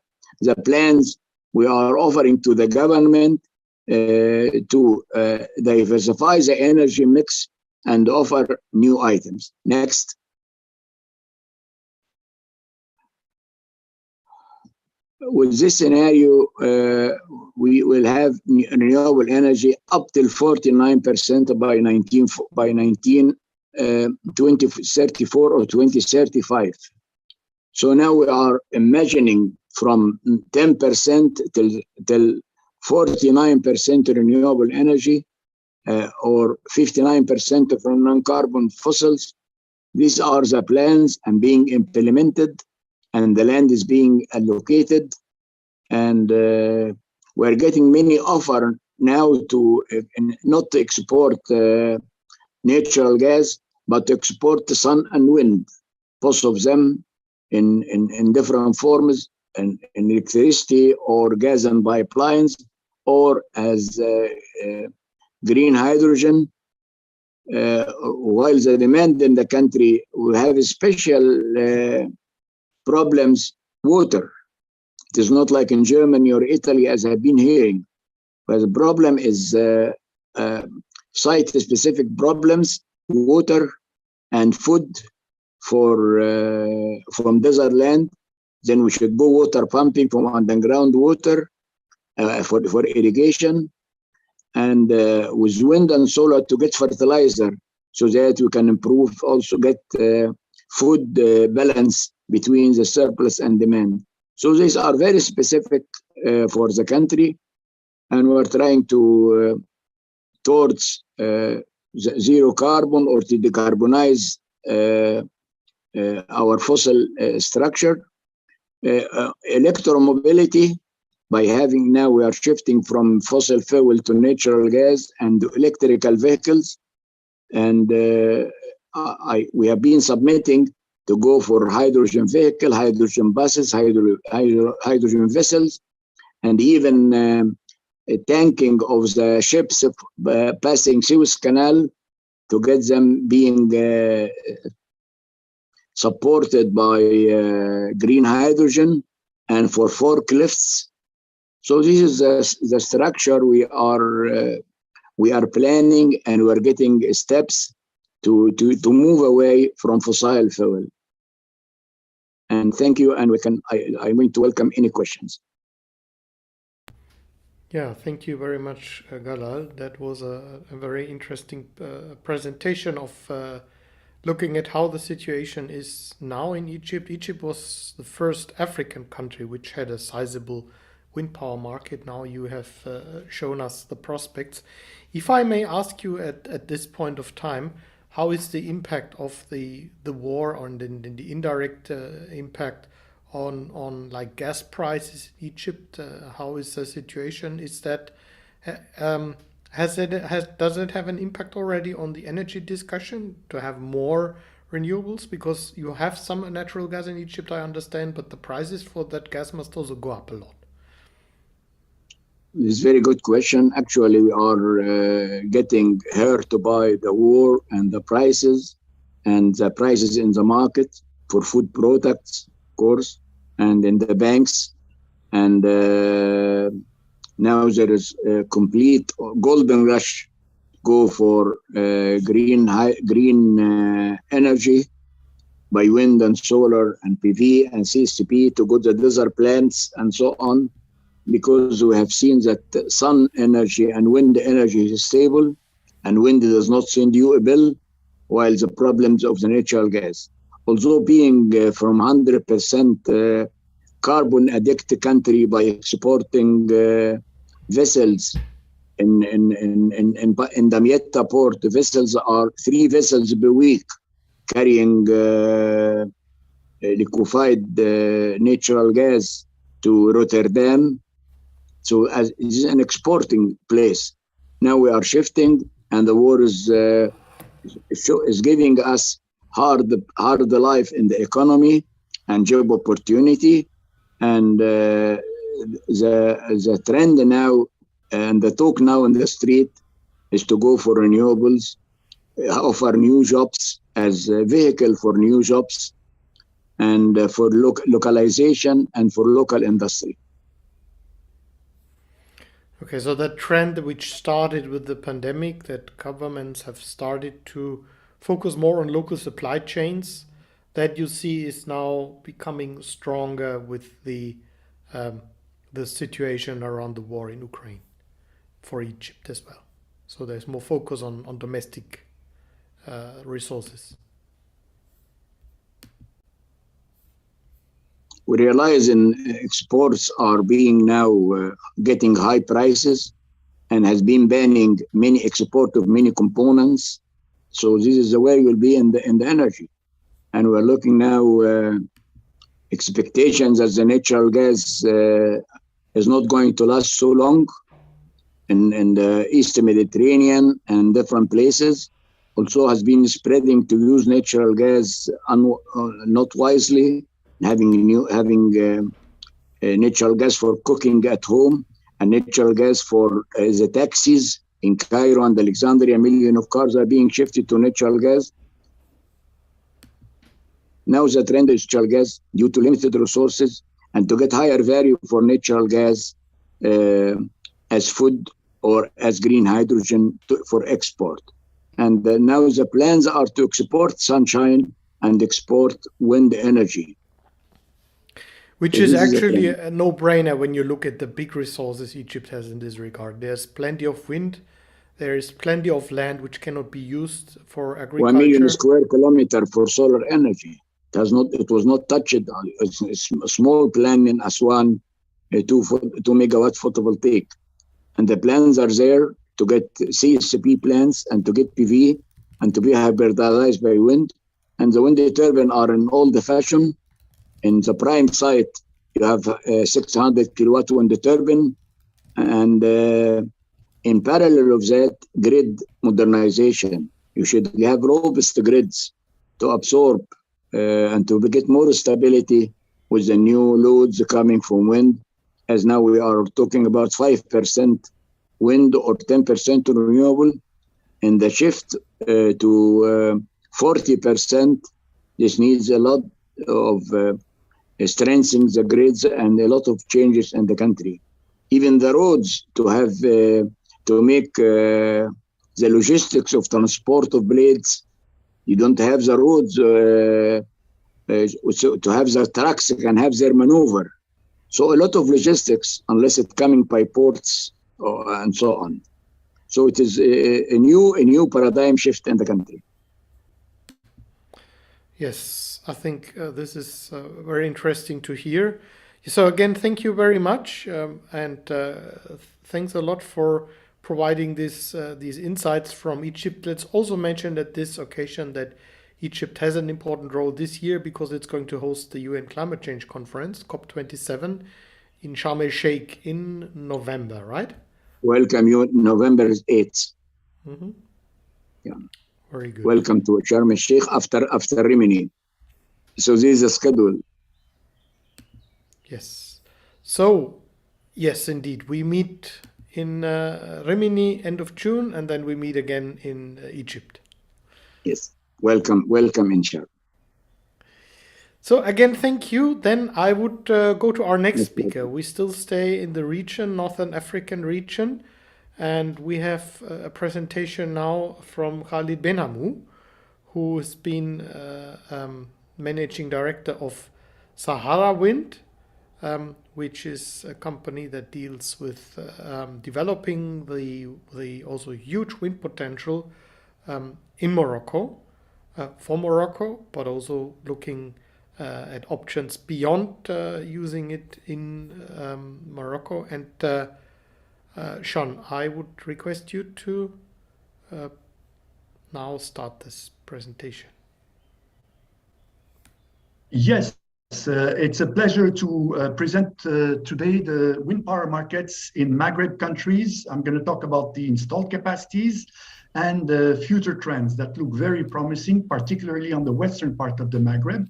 plans we are offering to the government to diversify the energy mix and offer new items. Next. With this scenario, we will have renewable energy up till 49% by 2034 or 2035. So now we are imagining from 10% till 49% renewable energy, or 59% from non-carbon fossils. These are the plans and being implemented. and the land is being allocated, and we're getting many offers now to not to export natural gas, but to export the sun and wind, both of them in different forms, and electricity or gas and pipelines, or as green hydrogen. While the demand in the country will have special problems, water. It is not like in Germany or Italy, as I've been hearing. But the problem is site-specific problems, water and food from desert land. Then we should go water pumping from underground water for irrigation, and with wind and solar to get fertilizer, so that we can improve, also get food balance between the surplus and demand. So these are very specific for the country, and we're trying to towards zero carbon, or to decarbonize our fossil structure. Electromobility, by having now, we are shifting from fossil fuel to natural gas and electrical vehicles, and we have been submitting to go for hydrogen vehicle, hydrogen buses, hydrogen vessels, and even tanking of the ships passing Suez Canal, to get them being supported by green hydrogen, and for forklifts. So this is the structure we are planning, and we are getting steps to move away from fossil fuel. And thank you, and I'm going to welcome any questions. Yeah, thank you very much, Galal. That was a very interesting presentation of looking at how the situation is now in Egypt. Egypt was the first African country which had a sizable wind power market. Now you have shown us the prospects. If I may ask you at this point of time, how is the impact of the war on the indirect impact on like gas prices in Egypt? How is the situation? Is that does it have an impact already on the energy discussion to have more renewables? Because you have some natural gas in Egypt, I understand, but the prices for that gas must also go up a lot. It's a very good question. Actually, we are getting hurt by the war and the prices in the market for food products, of course, and in the banks. And now there is a complete golden rush, go for green energy by wind and solar and PV and CSP, to go to the desert plants and so on, because we have seen that sun energy and wind energy is stable, and wind does not send you a bill, while the problems of the natural gas, although being from 100% carbon addicted country, by exporting vessels in Damietta port, the vessels are 3 vessels per week carrying liquefied natural gas to Rotterdam. So as it is an exporting place. Now we are shifting, and the war is giving us hard life in the economy and job opportunity. And the trend now and the talk now in the street is to go for renewables, offer new jobs as a vehicle for new jobs, and for localization and for local industry. Okay, so that trend which started with the pandemic, that governments have started to focus more on local supply chains, that you see is now becoming stronger with the situation around the war in Ukraine for Egypt as well. So there's more focus on domestic resources. We realize exports are being now getting high prices, and has been banning many export of many components. So this is the way we'll be in the energy. And we're looking now expectations that the natural gas is not going to last so long in the East Mediterranean and different places. Also has been spreading to use natural gas not wisely, having natural gas for cooking at home and natural gas for the taxis in Cairo and Alexandria. Millions of cars are being shifted to natural gas. Now the trend is natural gas due to limited resources and to get higher value for natural gas as food or as green hydrogen for export. And now the plans are to export sunshine and export wind energy. Which is actually a no-brainer when you look at the big resources Egypt has in this regard. There's plenty of wind. There is plenty of land which cannot be used for agriculture. 1 million square kilometer for solar energy. It was not touched. It's a small plan in Aswan, 2 megawatt photovoltaic. And the plans are there to get CSP plants and to get PV and to be hybridized by wind. And the wind turbine are in old fashion. In the prime site, you have 600 kilowatt wind turbine. And in parallel of that, grid modernization. You should have robust grids to absorb and to get more stability with the new loads coming from wind. As now we are talking about 5% wind or 10% renewable. And the shift to 40%, this needs a lot of strengthening the grids and a lot of changes in the country. Even the roads to have to make the logistics of transport of blades. You don't have the roads to have the trucks can have their maneuver. So a lot of logistics, unless it's coming by ports and so on. So it is a new paradigm shift in the country. Yes, I think this is very interesting to hear. So again, thank you very much, and thanks a lot for providing these insights from Egypt. Let's also mention at this occasion that Egypt has an important role this year because it's going to host the UN Climate Change Conference, COP27, in Sharm el-Sheikh in November, right? Welcome you, November 8th. Mm-hmm. Yeah. Very good. Welcome to Sharm el-Sheikh after Rimini. So this is a schedule. Yes. So, yes, indeed. We meet in Rimini end of June, and then we meet again in Egypt. Yes. Welcome in Sharm. So again, thank you. Then I would go to our next speaker. We still stay in the region, Northern African region, and we have a presentation now from Khalid Benhamou, who has been managing director of Sahara Wind, which is a company that deals with developing the also huge wind potential in Morocco, for Morocco, but also looking at options beyond using it in Morocco. And Sean, I would request you to now start this presentation. Yes, it's a pleasure to present today the wind power markets in Maghreb countries. I'm going to talk about the installed capacities and future trends that look very promising, particularly on the western part of the Maghreb.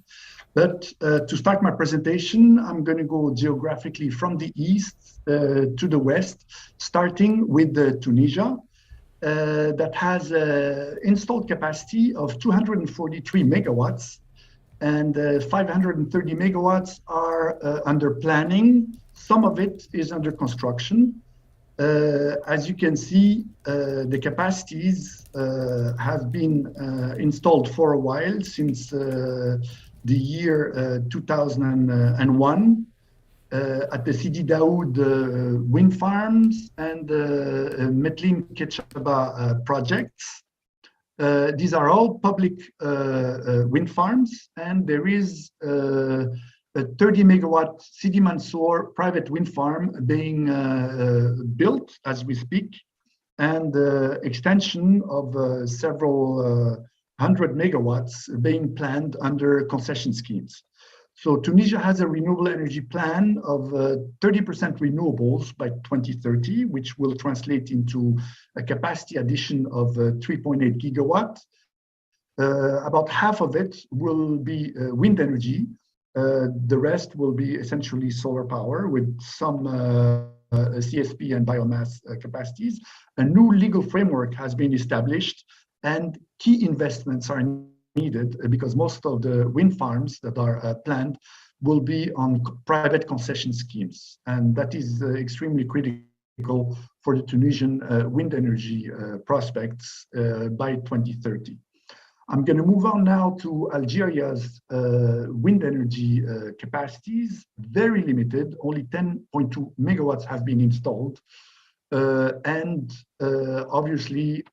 But to start my presentation, I'm going to go geographically from the east to the west, starting with Tunisia, that has an installed capacity of 243 megawatts, and 530 megawatts are under planning. Some of it is under construction. As you can see, the capacities have been installed for a while, since the year 2001 at the Sidi Daoud wind farms and Metlin Ketchaba projects. These are all public wind farms, and there is a 30 megawatt Sidi Mansour private wind farm being built as we speak, and extension of several 100 megawatts being planned under concession schemes. So Tunisia has a renewable energy plan of 30% renewables by 2030, which will translate into a capacity addition of 3.8 gigawatt. About half of it will be wind energy. The rest will be essentially solar power with some CSP and biomass capacities. A new legal framework has been established, and key investments are needed because most of the wind farms that are planned will be on private concession schemes. And that is extremely critical for the Tunisian wind energy prospects by 2030. I'm going to move on now to Algeria's wind energy capacities, very limited, only 10.2 megawatts have been installed. Obviously,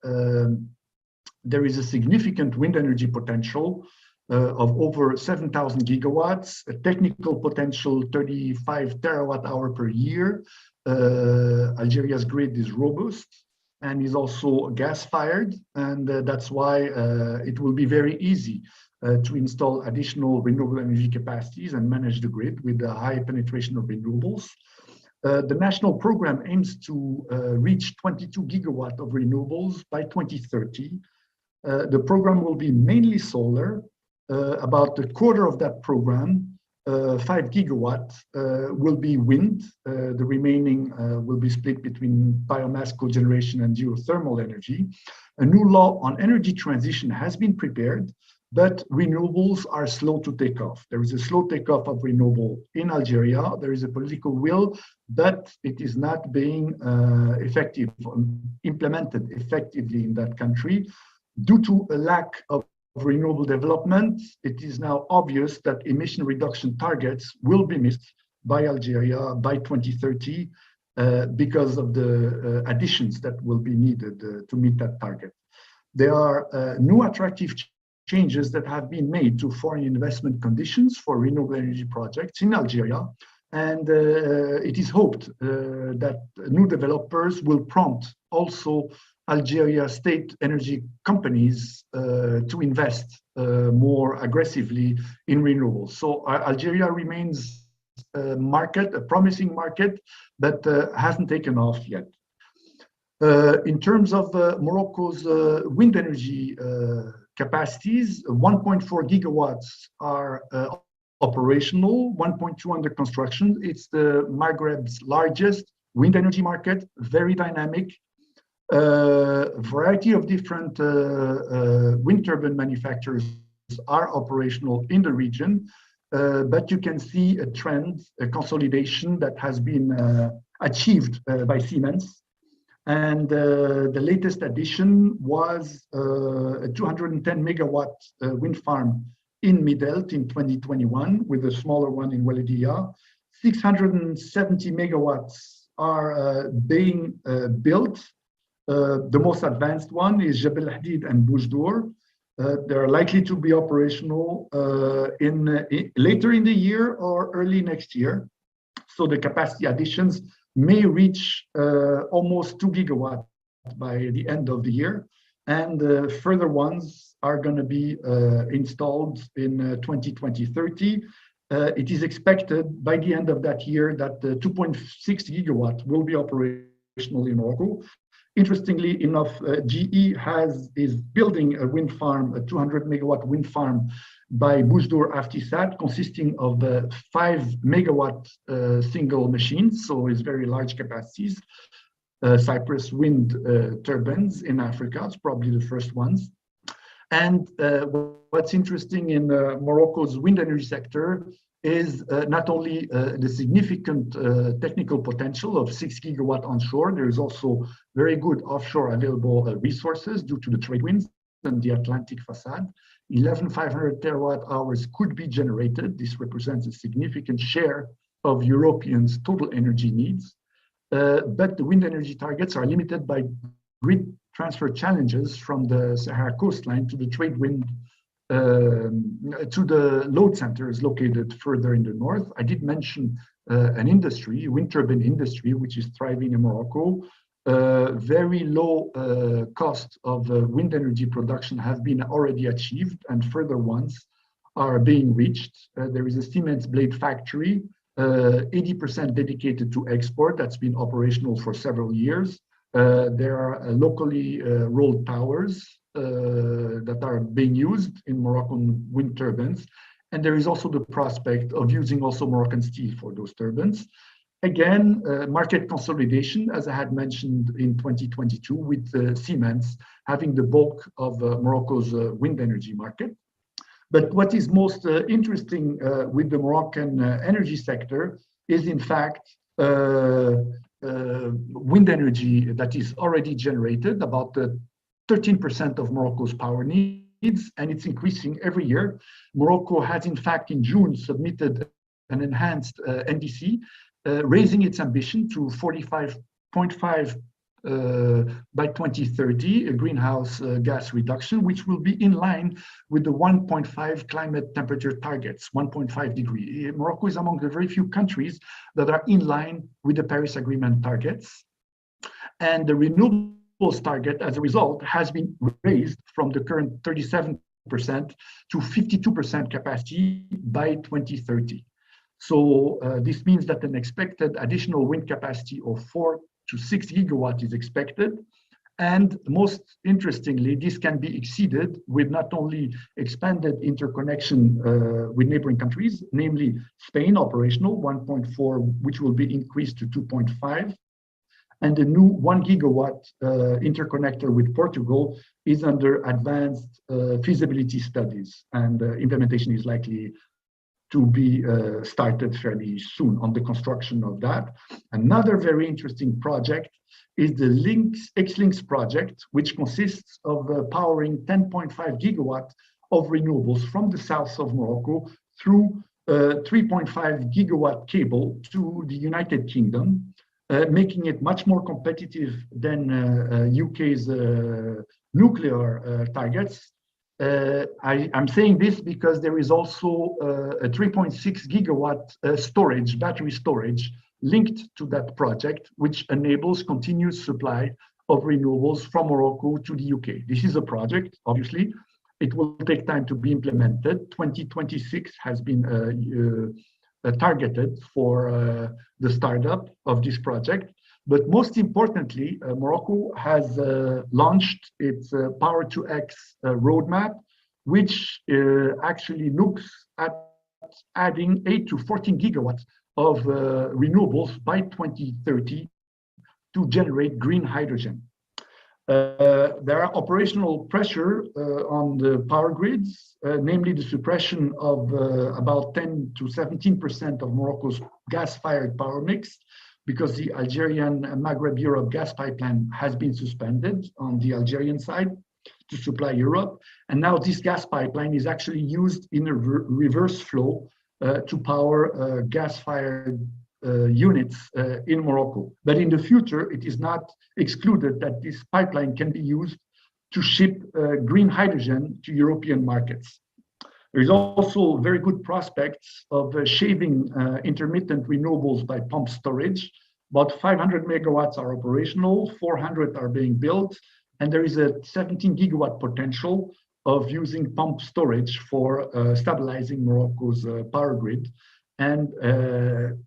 there is a significant wind energy potential of over 7,000 gigawatts, a technical potential 35 terawatt hour per year. Algeria's grid is robust and is also gas-fired, and that's why it will be very easy to install additional renewable energy capacities and manage the grid with a high penetration of renewables. The national program aims to reach 22 gigawatt of renewables by 2030. The program will be mainly solar. About a quarter of that program, 5 gigawatt, will be wind. The remaining will be split between biomass cogeneration and geothermal energy. A new law on energy transition has been prepared, but renewables are slow to take off. There is a slow takeoff of renewable in Algeria. There is a political will, but it is not being implemented effectively in that country. Due to a lack of renewable development, it is now obvious that emission reduction targets will be missed by Algeria by 2030 because of the additions that will be needed to meet that target. There are new attractive changes that have been made to foreign investment conditions for renewable energy projects in Algeria, and it is hoped that new developers will prompt also Algeria state energy companies to invest more aggressively in renewables. So Algeria remains a promising market, but hasn't taken off yet. In terms of Morocco's wind energy capacities, 1.4 gigawatts are operational, 1.2 under construction. It's the Maghreb's largest wind energy market, very dynamic. Variety of different wind turbine manufacturers are operational in the region, but you can see a trend, a consolidation that has been achieved by Siemens. And the latest addition was a 210 megawatt wind farm in Midelt in 2021, with a smaller one in Walidia. 670 megawatts are being built. The most advanced one is Jebel Hadid and Boujdour. They're likely to be operational later in the year or early next year. So the capacity additions may reach almost 2 gigawatts by the end of the year. And further ones are going to be installed in 2020-30. It is expected by the end of that year that 2.6 gigawatt will be operational in Morocco. Interestingly enough, GE is building a wind farm, a 200 megawatt wind farm by Boujdour Aftisat, consisting of 5 megawatt single machines, so it's very large capacities. Cyprus Wind Turbines in Africa, it's probably the first ones. And what's interesting in Morocco's wind energy sector is not only the significant technical potential of 6 gigawatt onshore, there is also very good offshore available resources due to the trade winds and the Atlantic facade. 11,500 terawatt hours could be generated. This represents a significant share of Europeans' total energy needs. But the wind energy targets are limited by grid transfer challenges from the Sahara coastline to the trade wind to the load centers located further in the north. I did mention an industry, wind turbine industry, which is thriving in Morocco. Very low cost of wind energy production have been already achieved, and further ones are being reached. There is a cement blade factory, 80% dedicated to export, that's been operational for several years. There are locally rolled towers that are being used in Moroccan wind turbines. And there is also the prospect of using also Moroccan steel for those turbines. Again, market consolidation, as I had mentioned in 2022, with Siemens having the bulk of Morocco's wind energy market. But what is most interesting with the Moroccan energy sector is, in fact, wind energy that is already generated, about 13% of Morocco's power needs, and it's increasing every year. Morocco has, in fact, in June, submitted an enhanced NDC, raising its ambition to 45.5 by 2030, a greenhouse gas reduction, which will be in line with the 1.5 climate temperature targets, 1.5 degree. Morocco is among the very few countries that are in line with the Paris Agreement targets. And the renewables target, as a result, has been raised from the current 37% to 52% capacity by 2030. So this means that an expected additional wind capacity of 4 to 6 gigawatts is expected. And most interestingly, this can be exceeded with not only expanded interconnection with neighboring countries, namely Spain operational 1.4, which will be increased to 2.5. And the new 1 gigawatt interconnector with Portugal is under advanced feasibility studies, and implementation is likely to be started fairly soon on the construction of that. Another very interesting project is the Linx project, which consists of powering 10.5 gigawatts of renewables from the south of Morocco through a 3.5 gigawatt cable to the United Kingdom, making it much more competitive than UK's nuclear targets. I'm saying this because there is also a 3.6 gigawatt battery storage linked to that project, which enables continuous supply of renewables from Morocco to the UK. This is a project, obviously. It will take time to be implemented. 2026 has been targeted for the startup of this project. But most importantly, Morocco has launched its Power to X roadmap, which actually looks at adding 8 to 14 gigawatts of renewables by 2030 to generate green hydrogen. There are operational pressure on the power grids, namely the suppression of about 10 to 17% of Morocco's gas-fired power mix, because the Algerian Maghreb Europe gas pipeline has been suspended on the Algerian side to supply Europe. And now this gas pipeline is actually used in a reverse flow to power gas-fired units in Morocco. But in the future, it is not excluded that this pipeline can be used to ship green hydrogen to European markets. There is also very good prospects of shaving intermittent renewables by pump storage. About 500 megawatts are operational, 400 are being built, and there is a 17 gigawatt potential of using pump storage for stabilizing Morocco's power grid. And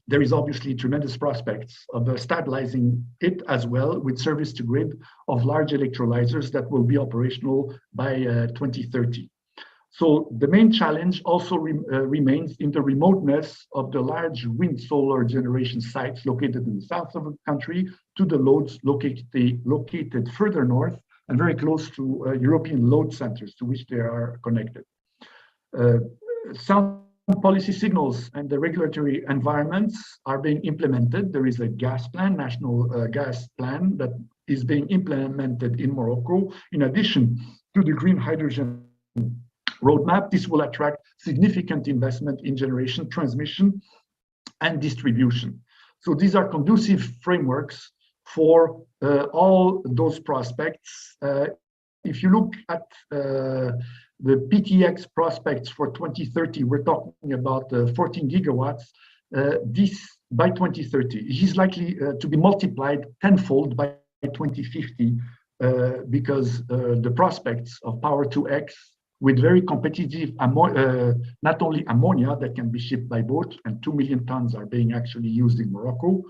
there is obviously tremendous prospects of stabilizing it as well with service to grid of large electrolyzers that will be operational by 2030. So the main challenge also remains in the remoteness of the large wind solar generation sites located in the south of the country to the loads located further north and very close to European load centers to which they are connected. Sound policy signals and the regulatory environments are being implemented. There is a gas plan, national gas plan, that is being implemented in Morocco. In addition to the green hydrogen roadmap, this will attract significant investment in generation, transmission, and distribution. So these are conducive frameworks for all those prospects. If you look at the PTX prospects for 2030, we're talking about 14 gigawatts. This by 2030 is likely to be multiplied tenfold by 2050 because the prospects of Power to X with very competitive, not only ammonia that can be shipped by boat, and 2 million tons are being actually used in Morocco,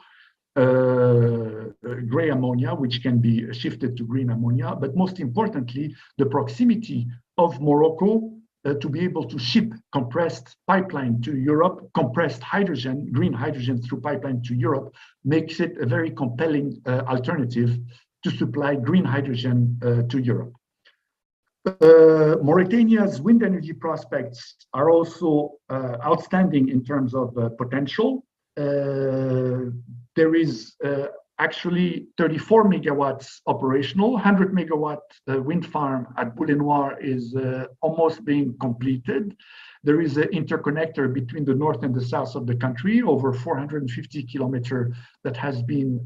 gray ammonia, which can be shifted to green ammonia, but most importantly, the proximity of Morocco to be able to ship compressed pipeline to Europe, compressed hydrogen, green hydrogen through pipeline to Europe, makes it a very compelling alternative to supply green hydrogen to Europe. Mauritania's wind energy prospects are also outstanding in terms of potential. There is actually 34 megawatts operational, 100 megawatt wind farm at Boulenoir is almost being completed. There is an interconnector between the north and the south of the country, over 450 kilometers, that has been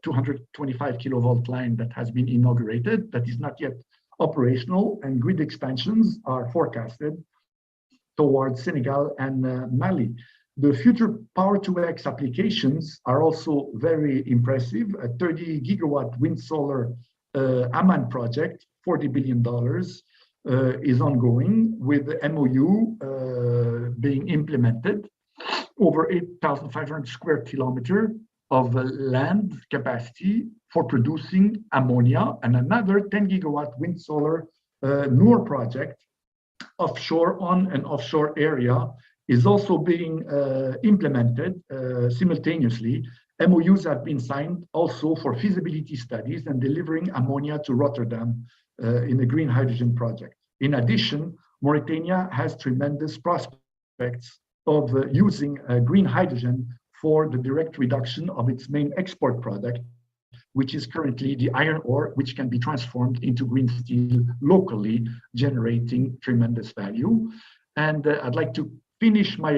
225 kilovolt line that has been inaugurated, that is not yet operational, and grid expansions are forecasted towards Senegal and Mali. The future Power-to-X applications are also very impressive. A 30 gigawatt wind solar Amman project, $40 billion, is ongoing, with the MOU being implemented. Over 8,500 square kilometers of land capacity for producing ammonia, and another 10 gigawatt wind solar Noor project, offshore on an offshore area, is also being implemented simultaneously. MOUs have been signed also for feasibility studies and delivering ammonia to Rotterdam in the green hydrogen project. In addition, Mauritania has tremendous prospects of using green hydrogen for the direct reduction of its main export product, which is currently the iron ore, which can be transformed into green steel locally, generating tremendous value. And I'd like to finish my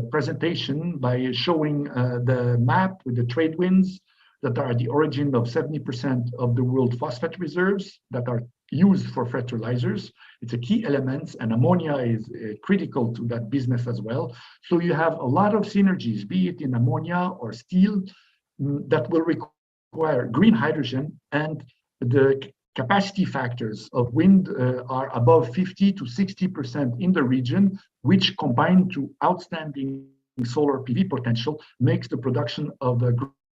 presentation by showing the map with the trade winds that are the origin of 70% of the world phosphate reserves that are used for fertilizers. It's a key element, and ammonia is critical to that business as well. So you have a lot of synergies, be it in ammonia or steel, that will require green hydrogen, and the capacity factors of wind are above 50 to 60% in the region, which combined to outstanding solar PV potential makes the production of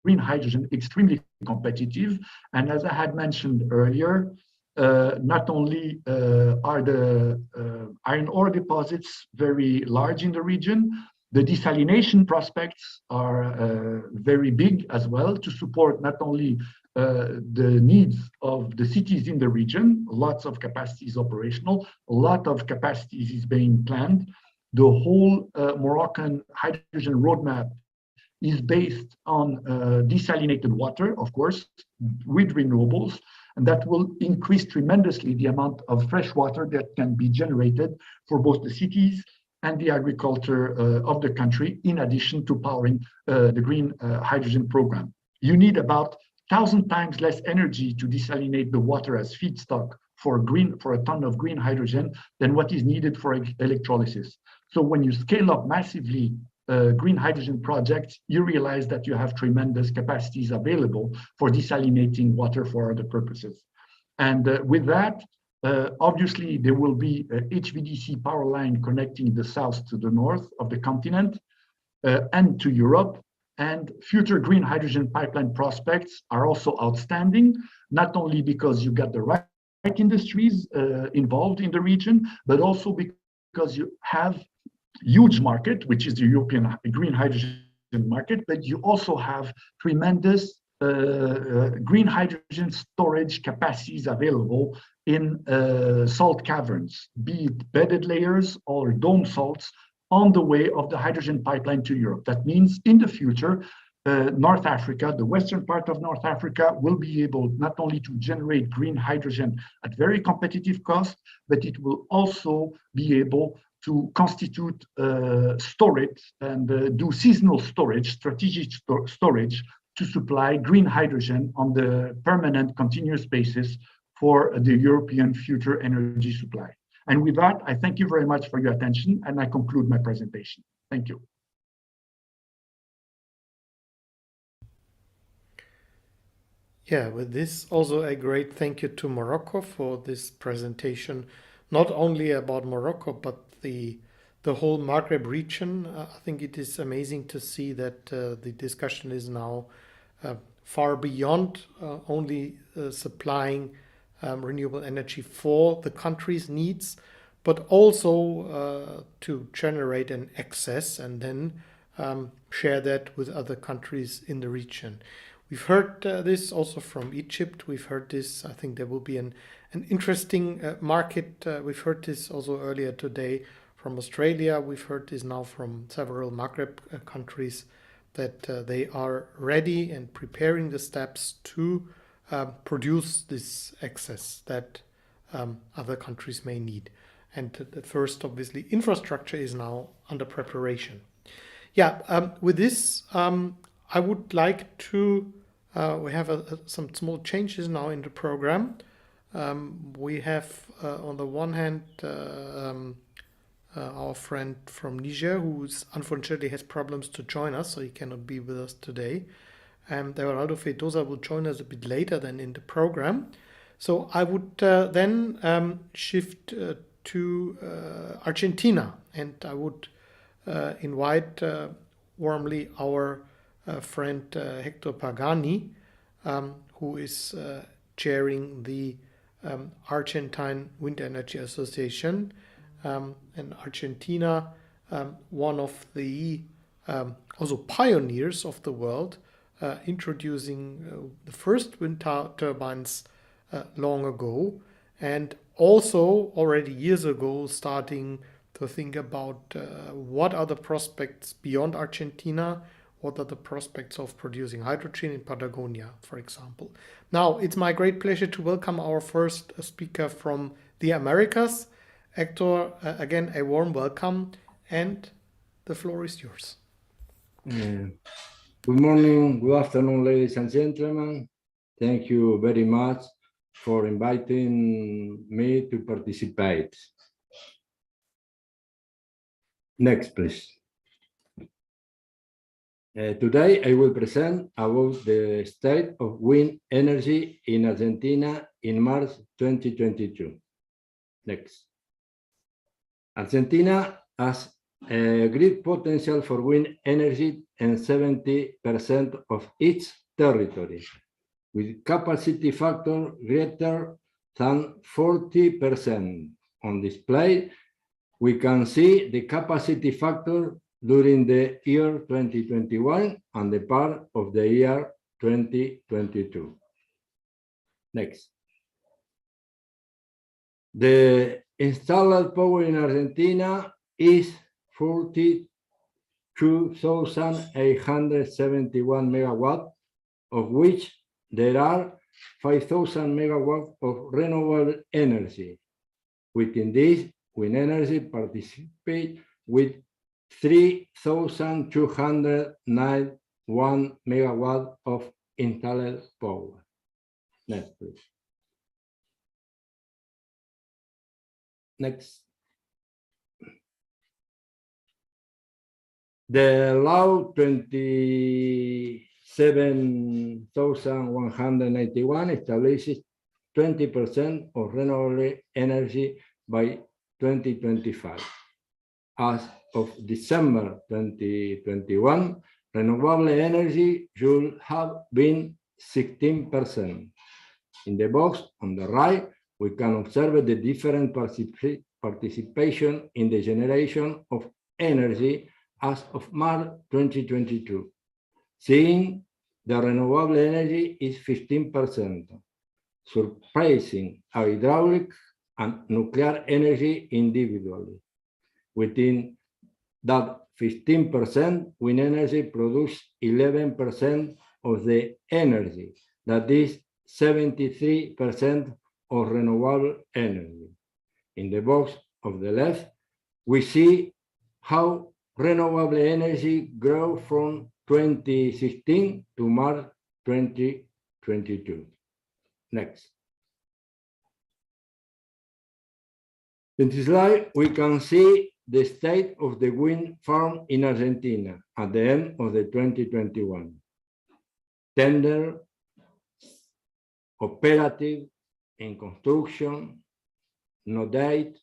green hydrogen extremely competitive. And as I had mentioned earlier, not only are the iron ore deposits very large in the region, the desalination prospects are very big as well to support not only the needs of the cities in the region. Lots of capacity is operational, a lot of capacity is being planned. The whole Moroccan hydrogen roadmap is based on desalinated water, of course, with renewables, and that will increase tremendously the amount of fresh water that can be generated for both the cities and the agriculture of the country, in addition to powering the green hydrogen program. You need about 1,000 times less energy to desalinate the water as feedstock for a ton of green hydrogen than what is needed for electrolysis. So when you scale up massively green hydrogen projects, you realize that you have tremendous capacities available for desalinating water for other purposes. And with that, obviously, there will be a HVDC power line connecting the south to the north of the continent and to Europe. And future green hydrogen pipeline prospects are also outstanding, not only because you got the right industries involved in the region, but also because you have huge market, which is the European green hydrogen market, but you also have tremendous green hydrogen storage capacities available in salt caverns, be it bedded layers or dome salts on the way of the hydrogen pipeline to Europe. That means in the future, North Africa, the western part of North Africa, will be able not only to generate green hydrogen at very competitive cost, but it will also be able to constitute storage and do seasonal storage, strategic storage, to supply green hydrogen on the permanent continuous basis for the European future energy supply. And with that, I thank you very much for your attention, and I conclude my presentation. Thank you. Yeah, with this, also a great thank you to Morocco for this presentation not only about Morocco, but the whole Maghreb region. I think it is amazing to see that the discussion is now far beyond only supplying renewable energy for the country's needs, but also to generate an excess and then share that with other countries in the region. We've heard this also from Egypt. We've heard this. I think there will be an interesting market. We've heard this also earlier today from Australia. We've heard this now from several Maghreb countries that they are ready and preparing the steps to produce this excess that other countries may need. And the first, obviously, infrastructure is now under preparation. Yeah, with this, I would like to, we have some small changes now in the program. We have, on the one hand, our friend from Niger, who unfortunately has problems to join us, so he cannot be with us today. Aerodynamics Feitosa will join us a bit later than in the program. So I would then shift to Argentina, and I would invite warmly our friend Hector Pagani, who is chairing the Argentine Wind Energy Association. And Argentina, one of the also pioneers of the world, introducing the first wind turbines long ago, and also already years ago starting to think about what are the prospects beyond Argentina, what are the prospects of producing hydrogen in Patagonia, for example. Now, it's my great pleasure to welcome our first speaker from the Americas. Hector, again, a warm welcome, and the floor is yours. Good morning, good afternoon, ladies and gentlemen. Thank you very much for inviting me to participate. Next, please. Today, I will present about the state of wind energy in Argentina in March 2022. Next. Argentina has a great potential for wind energy in 70% of its territory, with capacity factor greater than 40%. On display, we can see the capacity factor during the year 2021 and the part of the year 2022. Next. The installed power in Argentina is 42,871 megawatts, of which there are 5,000 megawatts of renewable energy. Within this, wind energy participates with 3,291 megawatts of installed power. Next, please. Next. The law 27,181 establishes 20% of renewable energy by 2025. As of December 2021, renewable energy should have been 16%. In the box on the right, we can observe the different participation in the generation of energy as of March 2022. Seeing the renewable energy is 15%, surpassing hydraulic and nuclear energy individually. Within that 15%, wind energy produces 11% of the energy, that is 73% of renewable energy. In the box of the left, we see how renewable energy grew from 2016 to March 2022. Next. In this slide, we can see the state of the wind farm in Argentina at the end of the 2021. Tender, operative, in construction, no date,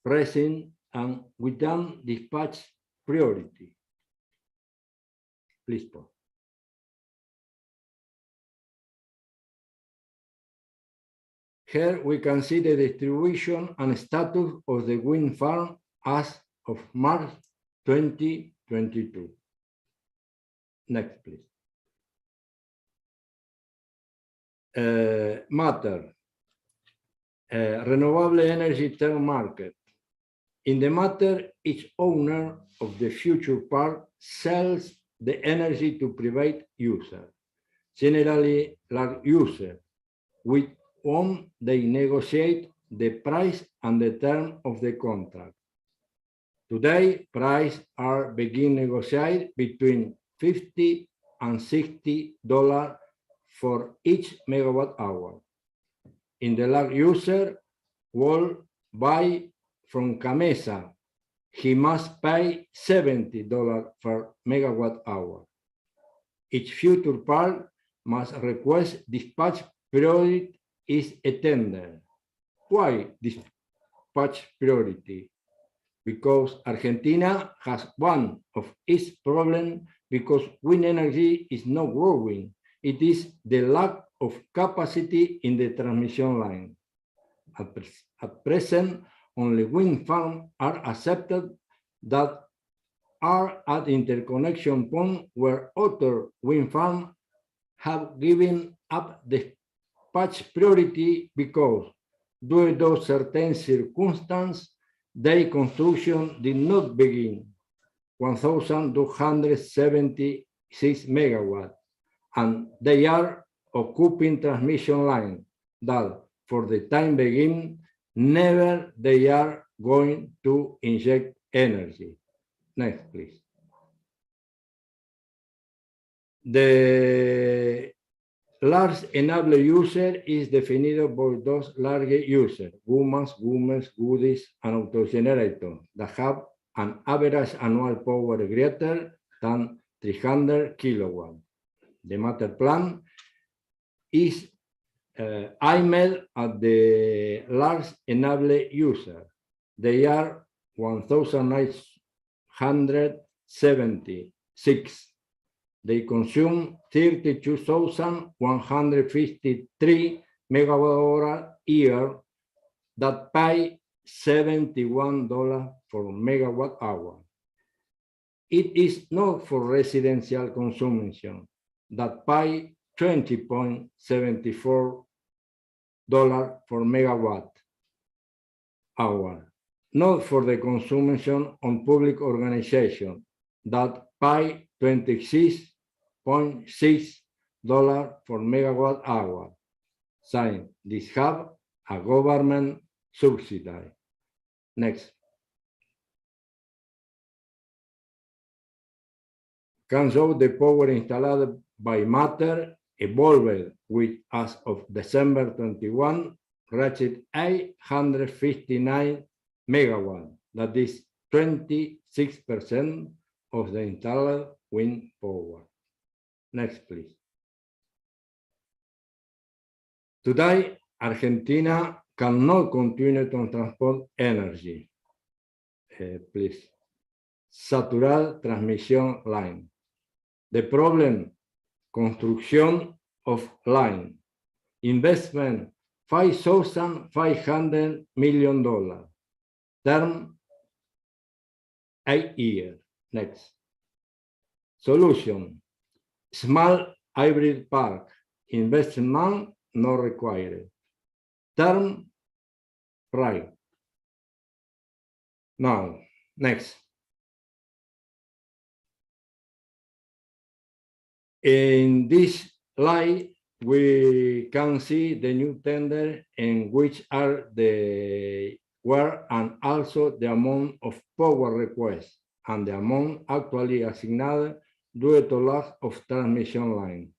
present, and without dispatch priority. Please pause. Here we can see the distribution and status of the wind farm as of March 2022. Next, please. Matter. Renewable energy term market. In the matter, each owner of the future park sells the energy to private users, generally large users, with whom they negotiate the price and the term of the contract. Today, prices are being negotiated between $50 and $60 for each megawatt hour. In the large user will buy from Camesa, he must pay $70 per megawatt hour. Each future park must request dispatch priority is a tender. Why dispatch priority? Because Argentina has one of its problems because wind energy is not growing. It is the lack of capacity in the transmission line. At present, only wind farms are accepted that are at interconnection point where other wind farms have given up the dispatch priority because due to certain circumstances, their construction did not begin 1,276 megawatts, and they are occupying transmission line that for the time being, never they are going to inject energy. Next, please. The large enabler user is defined by those large users, women, goodies, and auto-generators that have an average annual power greater than 300 kilowatts. The matter plan is aimed at the large enabler user. They are 1,976. They consume 32,153 megawatt-hour a year that pay $71 for megawatt hour. It is not for residential consumption that pay $20.74 for megawatt hour, not for the consumption on public organization that pay $26.6 for megawatt hour. Sign, this have a government subsidy. Next. Can show the power installed by matter evolved, which as of December 21 reached 859 megawatts. That is 26% of the installed wind power. Next, please. Today, Argentina cannot continue to transport energy. Please. Saturar transmission line. The problem, construction of line. Investment, $5,500 million. Term, 8 years. Next. Solution, small hybrid park. Investment not required. Term, right. Now, next. In this slide, we can see the new tender in which are the where and also the amount of power requests and the amount actually assigned due to lack of transmission line.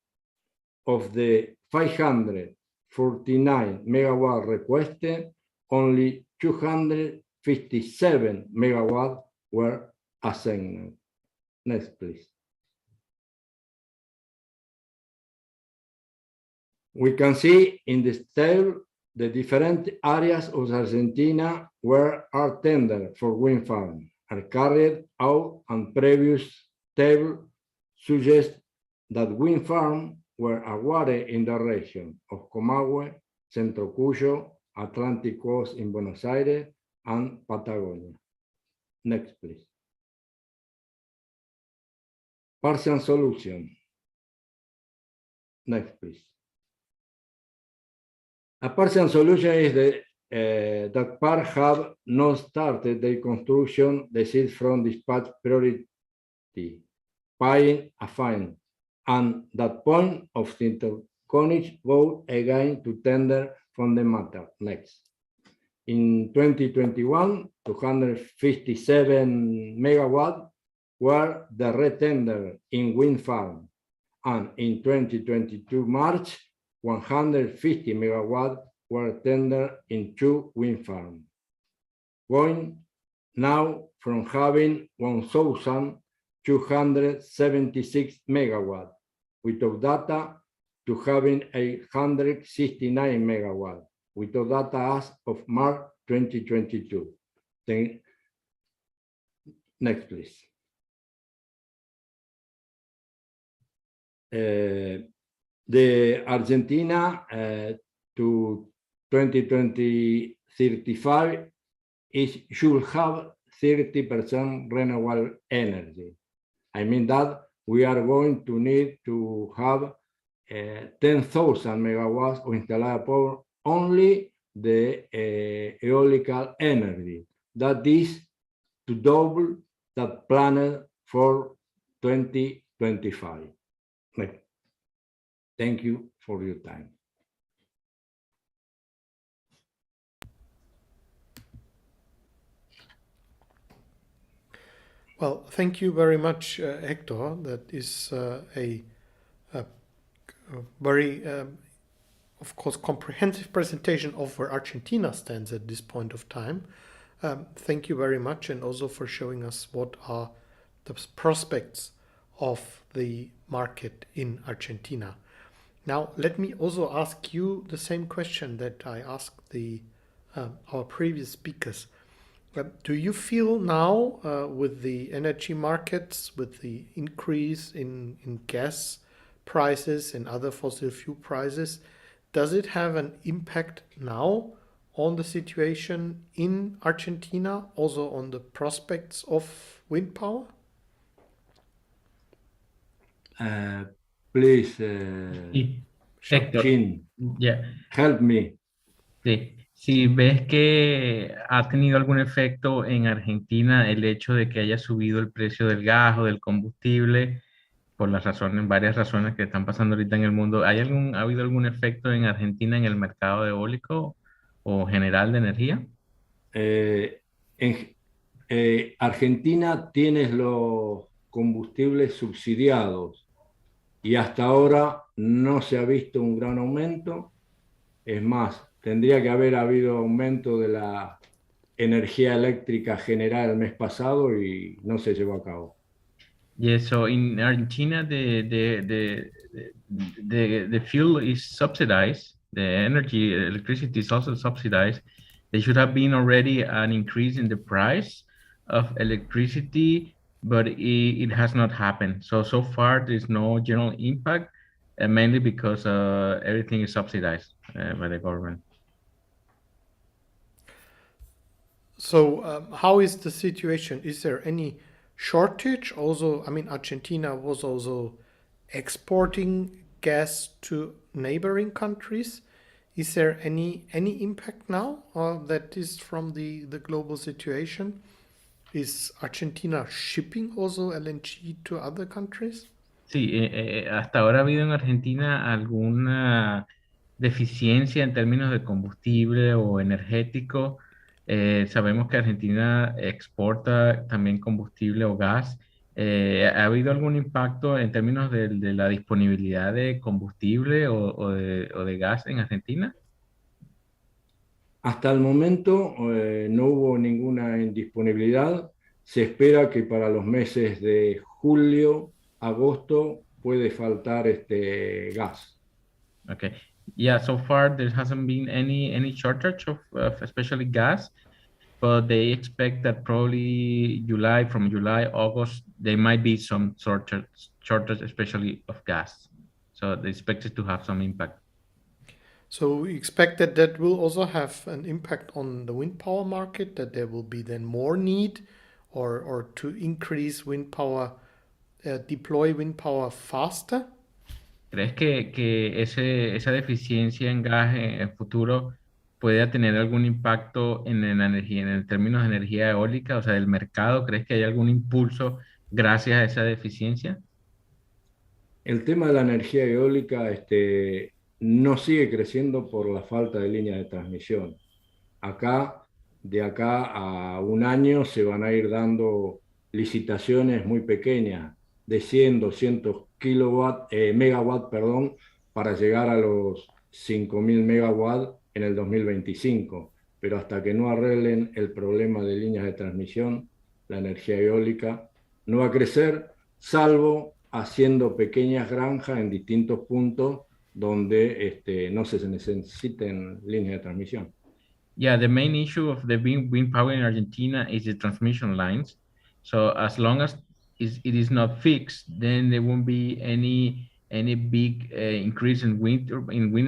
Of the 549 megawatt requested, only 257 megawatts were assigned. Next, please. We can see in this table the different areas of Argentina where are tender for wind farm are carried out, and previous table suggests that wind farms were awarded in the region of Comahue, Centro Cuyo, Atlantic Coast in Buenos Aires, and Patagonia. Next, please. Partial solution. Next, please. A partial solution is that part have not started the construction received from dispatch priority, paying a fine, and that point of interconnect go again to tender from the matter. Next. In 2021, 257 megawatts were the retender in wind farm, and in 2022 March, 150 megawatts were tendered in 2 wind farms, going now from having 1,276 megawatts without data to having 869 megawatts without data as of March 2022. Then, next, please. The Argentina to 2035 should have 30% renewable energy. I mean that we are going to need to have 10,000 megawatts of installed power, only the eolical energy. That is to double that planet for 2025. Thank you for your time. Well, thank you very much, Hector. That is a very, of course, comprehensive presentation of where Argentina stands at this point of time. Thank you very much, and also for showing us what are the prospects of the market in Argentina. Now, let me also ask you the same question that I asked our previous speakers. Do you feel now with the energy markets, with the increase in gas prices and other fossil fuel prices, does it have an impact now on the situation in Argentina, also on the prospects of wind power? Please, Héctor, Chin, ya, help me. sí. Si ves que ha tenido algún efecto en Argentina el hecho de que haya subido el precio del gas o del combustible por las razones, varias razones que están pasando ahorita en el mundo, ¿ha habido algún efecto en Argentina en el mercado eólico o general de energía? Argentina tiene los combustibles subsidiados y hasta ahora no se ha visto un gran aumento. Es más, tendría que haber habido aumento de la energía eléctrica generada el mes pasado y no se llevó a cabo. Yes, so in Argentina, the fuel is subsidized. The electricity is also subsidized. There should have been already an increase in the price of electricity, but it has not happened. So far, there's no general impact, mainly because everything is subsidized by the government. So how is the situation? Is there any shortage? Also, I mean, Argentina was also exporting gas to neighboring countries. Is there any impact now that is from the global situation? Is Argentina shipping also LNG to other countries? Sí, hasta ahora ha habido en Argentina alguna deficiencia en términos de combustible o energético. Sabemos que Argentina exporta también combustible o gas. ¿Ha habido algún impacto en términos de la disponibilidad de combustible o de gas en Argentina? Hasta el momento no hubo ninguna indisponibilidad. Se espera que para los meses de julio, agosto, puede faltar gas. Okay. Yeah, so far there hasn't been any shortage of especially gas, but they expect that probably from July, August, there might be some shortage, especially of gas. So they expect it to have some impact. So we expect that that will also have an impact on the wind power market, that there will be then more need or to increase wind power, deploy wind power faster. ¿Crees que esa deficiencia en gas en el futuro pueda tener algún impacto en la energía, en términos de energía eólica, o sea, del mercado? ¿Crees que hay algún impulso gracias a esa deficiencia? El tema de la energía eólica no sigue creciendo por la falta de líneas de transmisión. De acá a un año se van a ir dando licitaciones muy pequeñas, de 100, 200 megawatt, perdón, para llegar a los 5.000 megawatts en el 2025. Pero hasta que no arreglen el problema de líneas de transmisión, la energía eólica no va a crecer, salvo haciendo pequeñas granjas en distintos puntos donde no se necesiten líneas de transmisión. Yeah, the main issue of the wind power in Argentina is the transmission lines. So as long as it is not fixed, then there won't be any big increase in wind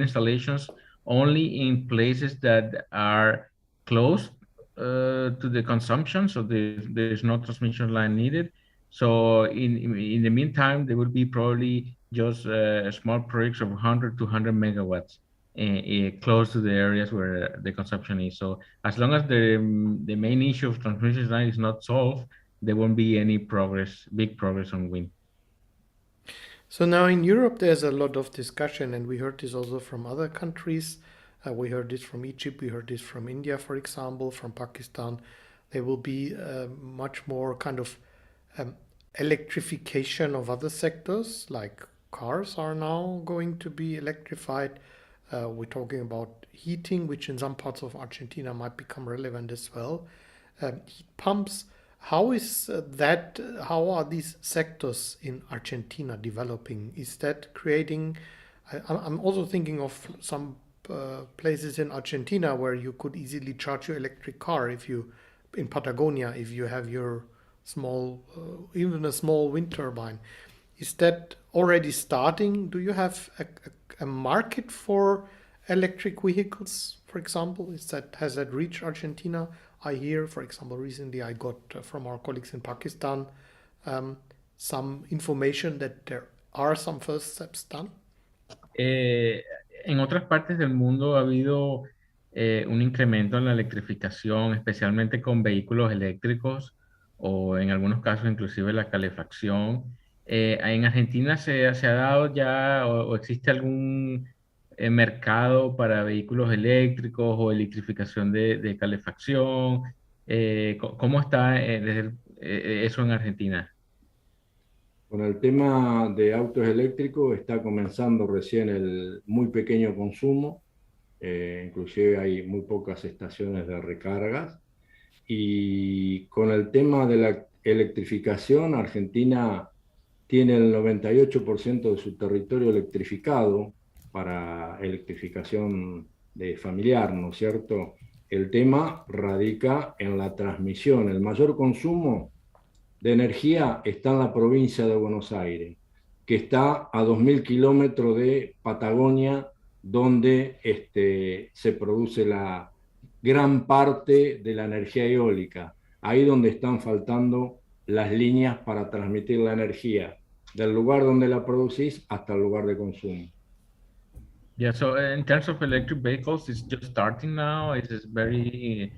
installations. Only in places that are close to the consumption, so there's no transmission line needed. So in the meantime, there will be probably just small projects of 100 to 100 megawatts close to the areas where the consumption is. So as long as the main issue of transmission line is not solved, there won't be any big progress on wind. So now in Europe, there's a lot of discussion, and we heard this also from other countries. We heard this from Egypt, we heard this from India, for example, from Pakistan. There will be much more kind of electrification of other sectors, like cars are now going to be electrified. We're talking about heating, which in some parts of Argentina might become relevant as well. Heat pumps. How is that? How are these sectors in Argentina developing? Is that creating? I'm also thinking of some places in Argentina where you could easily charge your electric car in Patagonia, if you have your small, even a small wind turbine. Is that already starting? Do you have a market for electric vehicles, for example? Has that reached Argentina? I hear, for example, recently I got from our colleagues in Pakistan some information that there are some first steps done. En otras partes del mundo ha habido un incremento en la electrificación, especialmente con vehículos eléctricos o en algunos casos inclusive la calefacción. En Argentina se ha dado ya o existe algún mercado para vehículos eléctricos o electrificación de calefacción. ¿Cómo está eso en Argentina? Con el tema de autos eléctricos está comenzando recién el muy pequeño consumo, inclusive hay muy pocas estaciones de recargas. Y con el tema de la electrificación, Argentina tiene el 98% de su territorio electrificado para electrificación de familiar, ¿no es cierto? El tema radica en la transmisión. El mayor consumo de energía está en la provincia de Buenos Aires, que está a 2.000 kilómetros de Patagonia, donde se produce la gran parte de la energía eólica. Ahí donde están faltando las líneas para transmitir la energía del lugar donde la producís hasta el lugar de consumo. Yeah, so in terms of electric vehicles, it's just starting now. It is very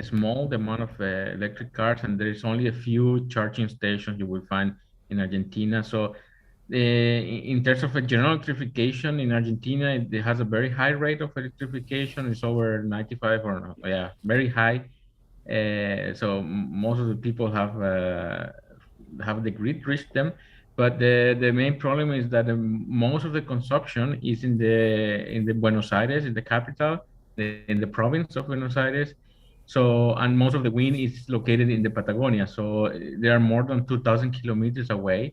small, the amount of electric cars, and there is only a few charging stations you will find in Argentina. So in terms of a general electrification in Argentina, it has a very high rate of electrification. It's over 95 or yeah, very high. So most of the people have the grid reached them. But the main problem is that most of the consumption is in the Buenos Aires, in the capital, in the province of Buenos Aires. So, and most of the wind is located in the Patagonia. So there are more than 2,000 kilometers away.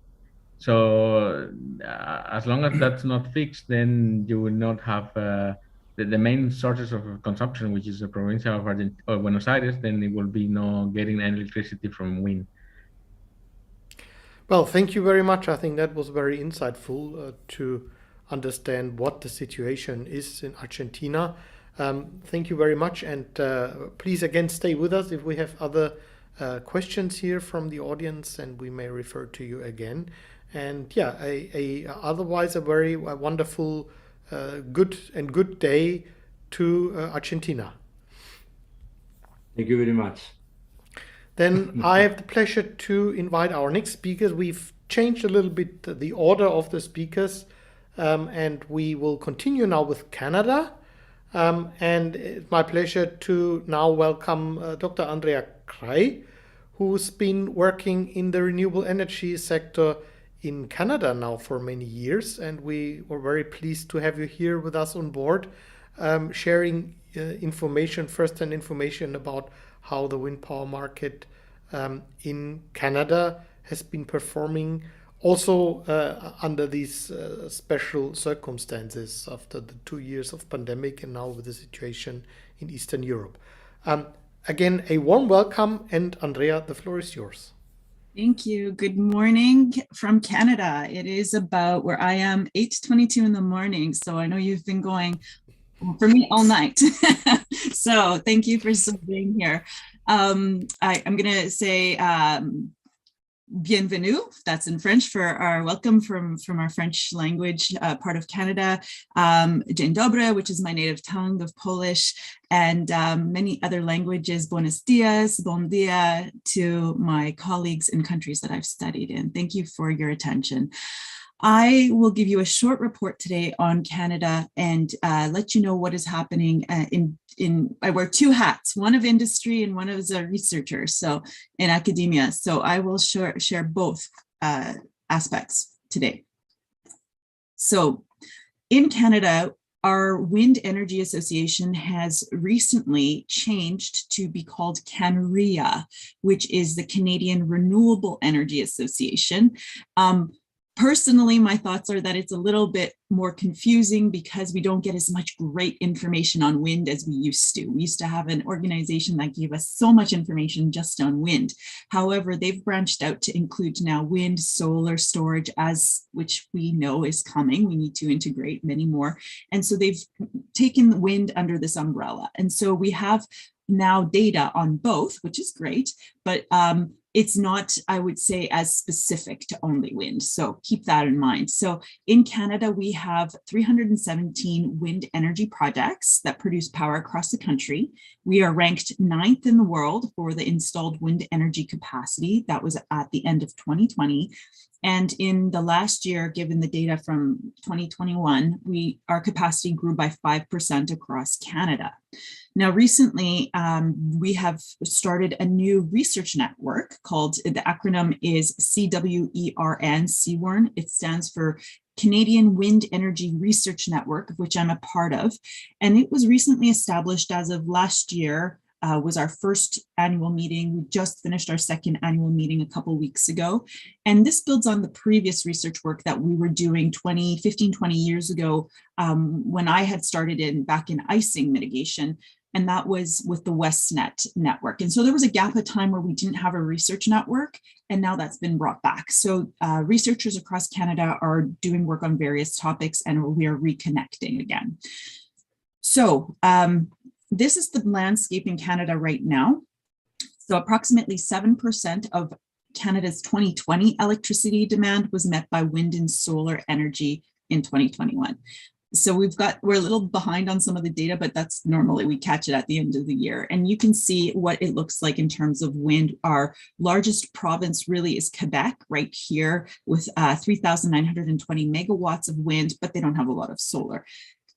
So as long as that's not fixed, then you will not have the main sources of consumption, which is the province of Buenos Aires, then it will be no getting any electricity from wind. Well, thank you very much. I think that was very insightful to understand what the situation is in Argentina. Thank you very much. And please again stay with us if we have other questions here from the audience, and we may refer to you again. And yeah, otherwise a very wonderful, good day to Argentina. Thank you very much. Then I have the pleasure to invite our next speakers. We've changed a little bit the order of the speakers, and we will continue now with Canada. And it's my pleasure to now welcome Dr. Andrea Krey, who's been working in the renewable energy sector in Canada now for many years. And we were very pleased to have you here with us on board, sharing first-hand information about how the wind power market in Canada has been performing, also under these special circumstances after the 2 years of pandemic and now with the situation in Eastern Europe. Again, a warm welcome, and Andrea, the floor is yours. Thank you. Good morning from Canada. It is about where I am 8:22 in the morning. So I know you've been going for me all night. So thank you for still being here. I'm going to say bienvenue, that's in French, for our welcome from our French language part of Canada. Dzień dobry, which is my native tongue of Polish, and many other languages. Buenos dias, bon dia, to my colleagues in countries that I've studied in. Thank you for your attention. I will give you a short report today on Canada and let you know what is happening I wear two hats, one of industry and one as a researcher, so in academia. So I will share both aspects today. So in Canada, our Wind Energy Association has recently changed to be called CANREA, which is the Canadian Renewable Energy Association. Personally, my thoughts are that it's a little bit more confusing because we don't get as much great information on wind as we used to. We used to have an organization that gave us so much information just on wind. However, they've branched out to include now wind, solar, storage, which we know is coming. We need to integrate many more. And so they've taken wind under this umbrella. And so we have now data on both, which is great, but it's not, I would say, as specific to only wind. So keep that in mind. So in Canada, we have 317 wind energy projects that produce power across the country. We are ranked 9th in the world for the installed wind energy capacity. That was at the end of 2020. And in the last year, given the data from 2021, our capacity grew by 5% across Canada. Now, recently, we have started a new research network called, the acronym is CWERN. It stands for Canadian Wind Energy Research Network, of which I'm a part of. And it was recently established as of last year, was our first annual meeting. We just finished our second annual meeting a couple weeks ago. And this builds on the previous research work that we were doing 15, 20 years ago when I had started back in icing mitigation. And that was with the WestNet network. And so there was a gap of time where we didn't have a research network, and now that's been brought back. So researchers across Canada are doing work on various topics, and we are reconnecting again. So this is the landscape in Canada right now. So approximately 7% of Canada's 2020 electricity demand was met by wind and solar energy in 2021. So we're a little behind on some of the data, but that's normally we catch it at the end of the year. And you can see what it looks like in terms of wind. Our largest province really is Quebec, right here, with 3,920 megawatts of wind, but they don't have a lot of solar.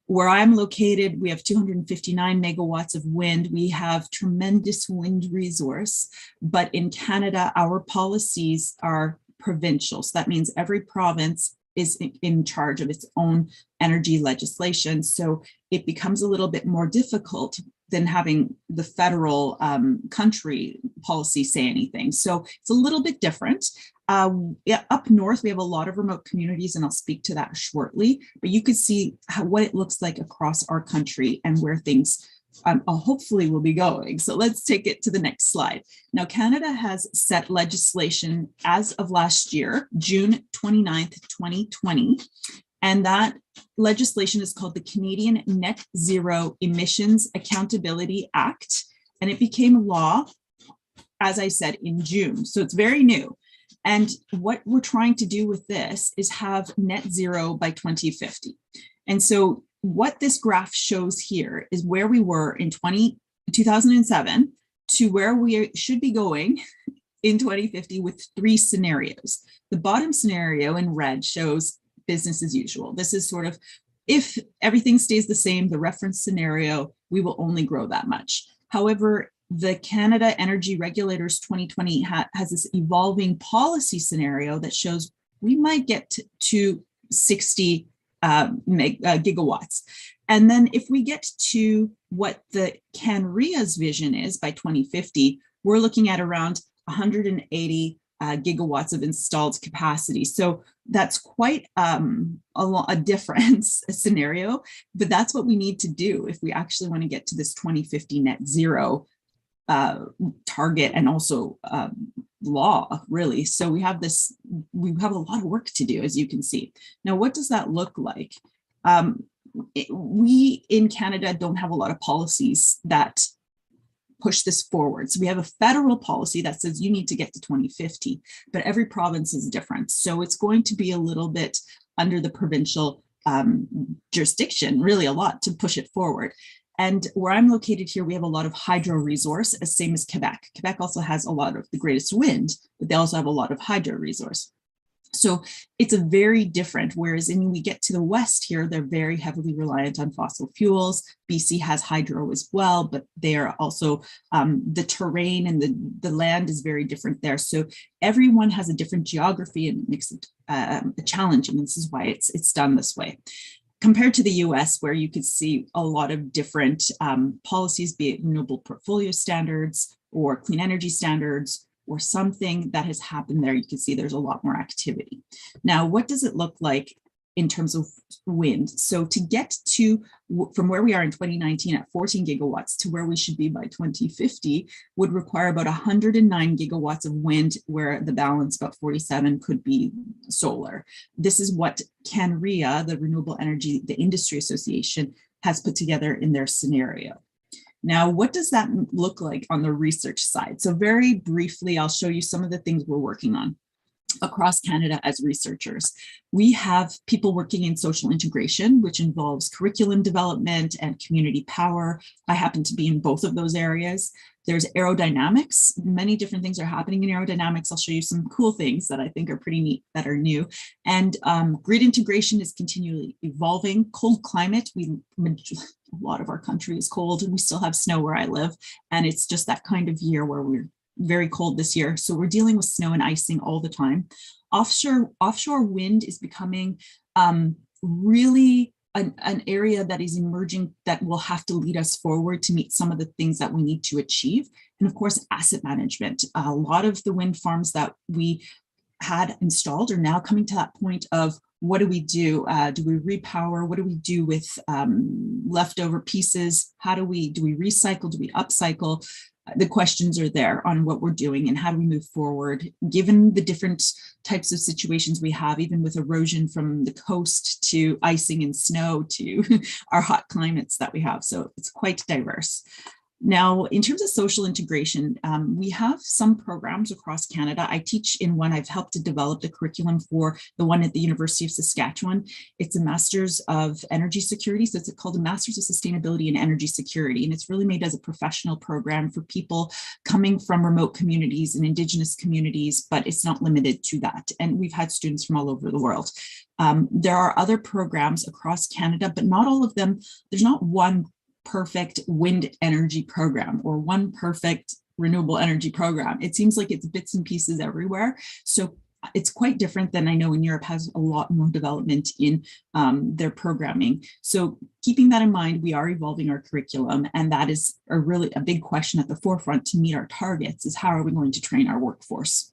Where I'm located, we have 259 megawatts of wind. We have tremendous wind resource, but in Canada, our policies are provincial. So that means every province is in charge of its own energy legislation. So it becomes a little bit more difficult than having the federal country policy say anything. So it's a little bit different. Yeah, up north, we have a lot of remote communities, and I'll speak to that shortly, but you could see what it looks like across our country and where things hopefully will be going. So let's take it to the next slide. Now, Canada has set legislation as of last year, June 29th, 2020, and that legislation is called the Canadian Net Zero Emissions Accountability Act, and it became law, as I said, in June. So it's very new. And what we're trying to do with this is have net zero by 2050. And so what this graph shows here is where we were in 2007 to where we should be going in 2050 with 3 scenarios. The bottom scenario in red shows business as usual. This is sort of, if everything stays the same, the reference scenario, we will only grow that much. However, the Canada Energy Regulators 2020 has this evolving policy scenario that shows we might get to 60 gigawatts. And then if we get to what the CanRIA's vision is by 2050, we're looking at around 180 gigawatts of installed capacity. So that's quite a difference scenario, but that's what we need to do if we actually want to get to this 2050 net zero target and also law, really. So we have a lot of work to do, as you can see. Now, what does that look like? We in Canada don't have a lot of policies that push this forward. So we have a federal policy that says you need to get to 2050, but every province is different. So it's going to be a little bit under the provincial jurisdiction, really a lot to push it forward. And where I'm located here, we have a lot of hydro resource, same as Quebec. Quebec also has a lot of the greatest wind, but they also have a lot of hydro resource. So it's a very different, whereas when we get to the west here, they're very heavily reliant on fossil fuels. BC has hydro as well, but they are also, the terrain and the land is very different there. So everyone has a different geography and it makes it challenging. This is why it's done this way. Compared to the US, where you could see a lot of different policies, be it renewable portfolio standards or clean energy standards, or something that has happened there, you can see there's a lot more activity. Now, what does it look like in terms of wind? So to get to, from where we are in 2019 at 14 gigawatts to where we should be by 2050 would require about 109 gigawatts of wind, where the balance, about 47, could be solar. This is what CanRIA, the Renewable Energy, the Industry Association, has put together in their scenario. Now, what does that look like on the research side? So very briefly, I'll show you some of the things we're working on across Canada as researchers. We have people working in social integration, which involves curriculum development and community power. I happen to be in both of those areas. There's aerodynamics. Many different things are happening in aerodynamics. I'll show you some cool things that I think are pretty neat that are new. And grid integration is continually evolving. Cold climate, a lot of our country is cold and we still have snow where I live. And it's just that kind of year where we're very cold this year. So we're dealing with snow and icing all the time. Offshore wind is becoming really an area that is emerging that will have to lead us forward to meet some of the things that we need to achieve. And of course, asset management. A lot of the wind farms that we had installed are now coming to that point of, what do we do? Do we repower? What do we do with leftover pieces? Do we recycle? Do we upcycle? The questions are there on what we're doing and how do we move forward, given the different types of situations we have, even with erosion from the coast to icing and snow to our hot climates that we have. So it's quite diverse. Now, in terms of social integration, we have some programs across Canada. I teach in one. I've helped to develop the curriculum for the one at the University of Saskatchewan. It's a Master's of Energy Security. So it's called a Master's of Sustainability and Energy Security. And it's really made as a professional program for people coming from remote communities and Indigenous communities, but it's not limited to that. And we've had students from all over the world. There are other programs across Canada, but not all of them. There's not one perfect wind energy program or one perfect renewable energy program. It seems like it's bits and pieces everywhere. So it's quite different than I know in Europe has a lot more development in their programming. So keeping that in mind, we are evolving our curriculum, and that is a really a big question at the forefront to meet our targets is how are we going to train our workforce?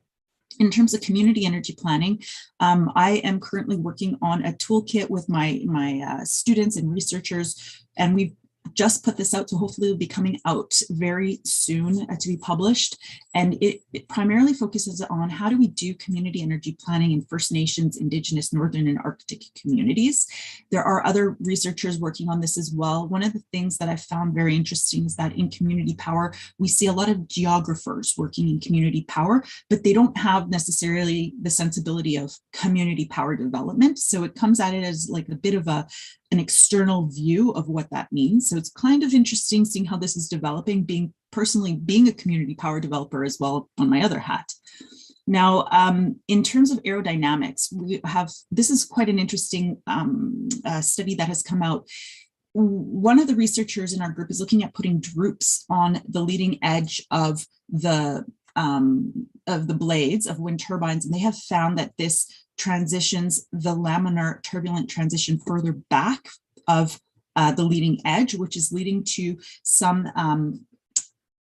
In terms of community energy planning, I am currently working on a toolkit with my students and researchers, and we've just put this out, so hopefully it'll be coming out very soon to be published. And it primarily focuses on how do we do community energy planning in First Nations, Indigenous, Northern and Arctic communities. There are other researchers working on this as well. One of the things that I found very interesting is that in community power, we see a lot of geographers working in community power, but they don't have necessarily the sensibility of community power development. So it comes at it as like a bit of an external view of what that means. So it's kind of interesting seeing how this is developing, personally being a community power developer as well on my other hat. Now, in terms of aerodynamics, this is quite an interesting study that has come out. One of the researchers in our group is looking at putting droops on the leading edge of the blades of wind turbines, and they have found that this transitions the laminar turbulent transition further back of the leading edge, which is leading to some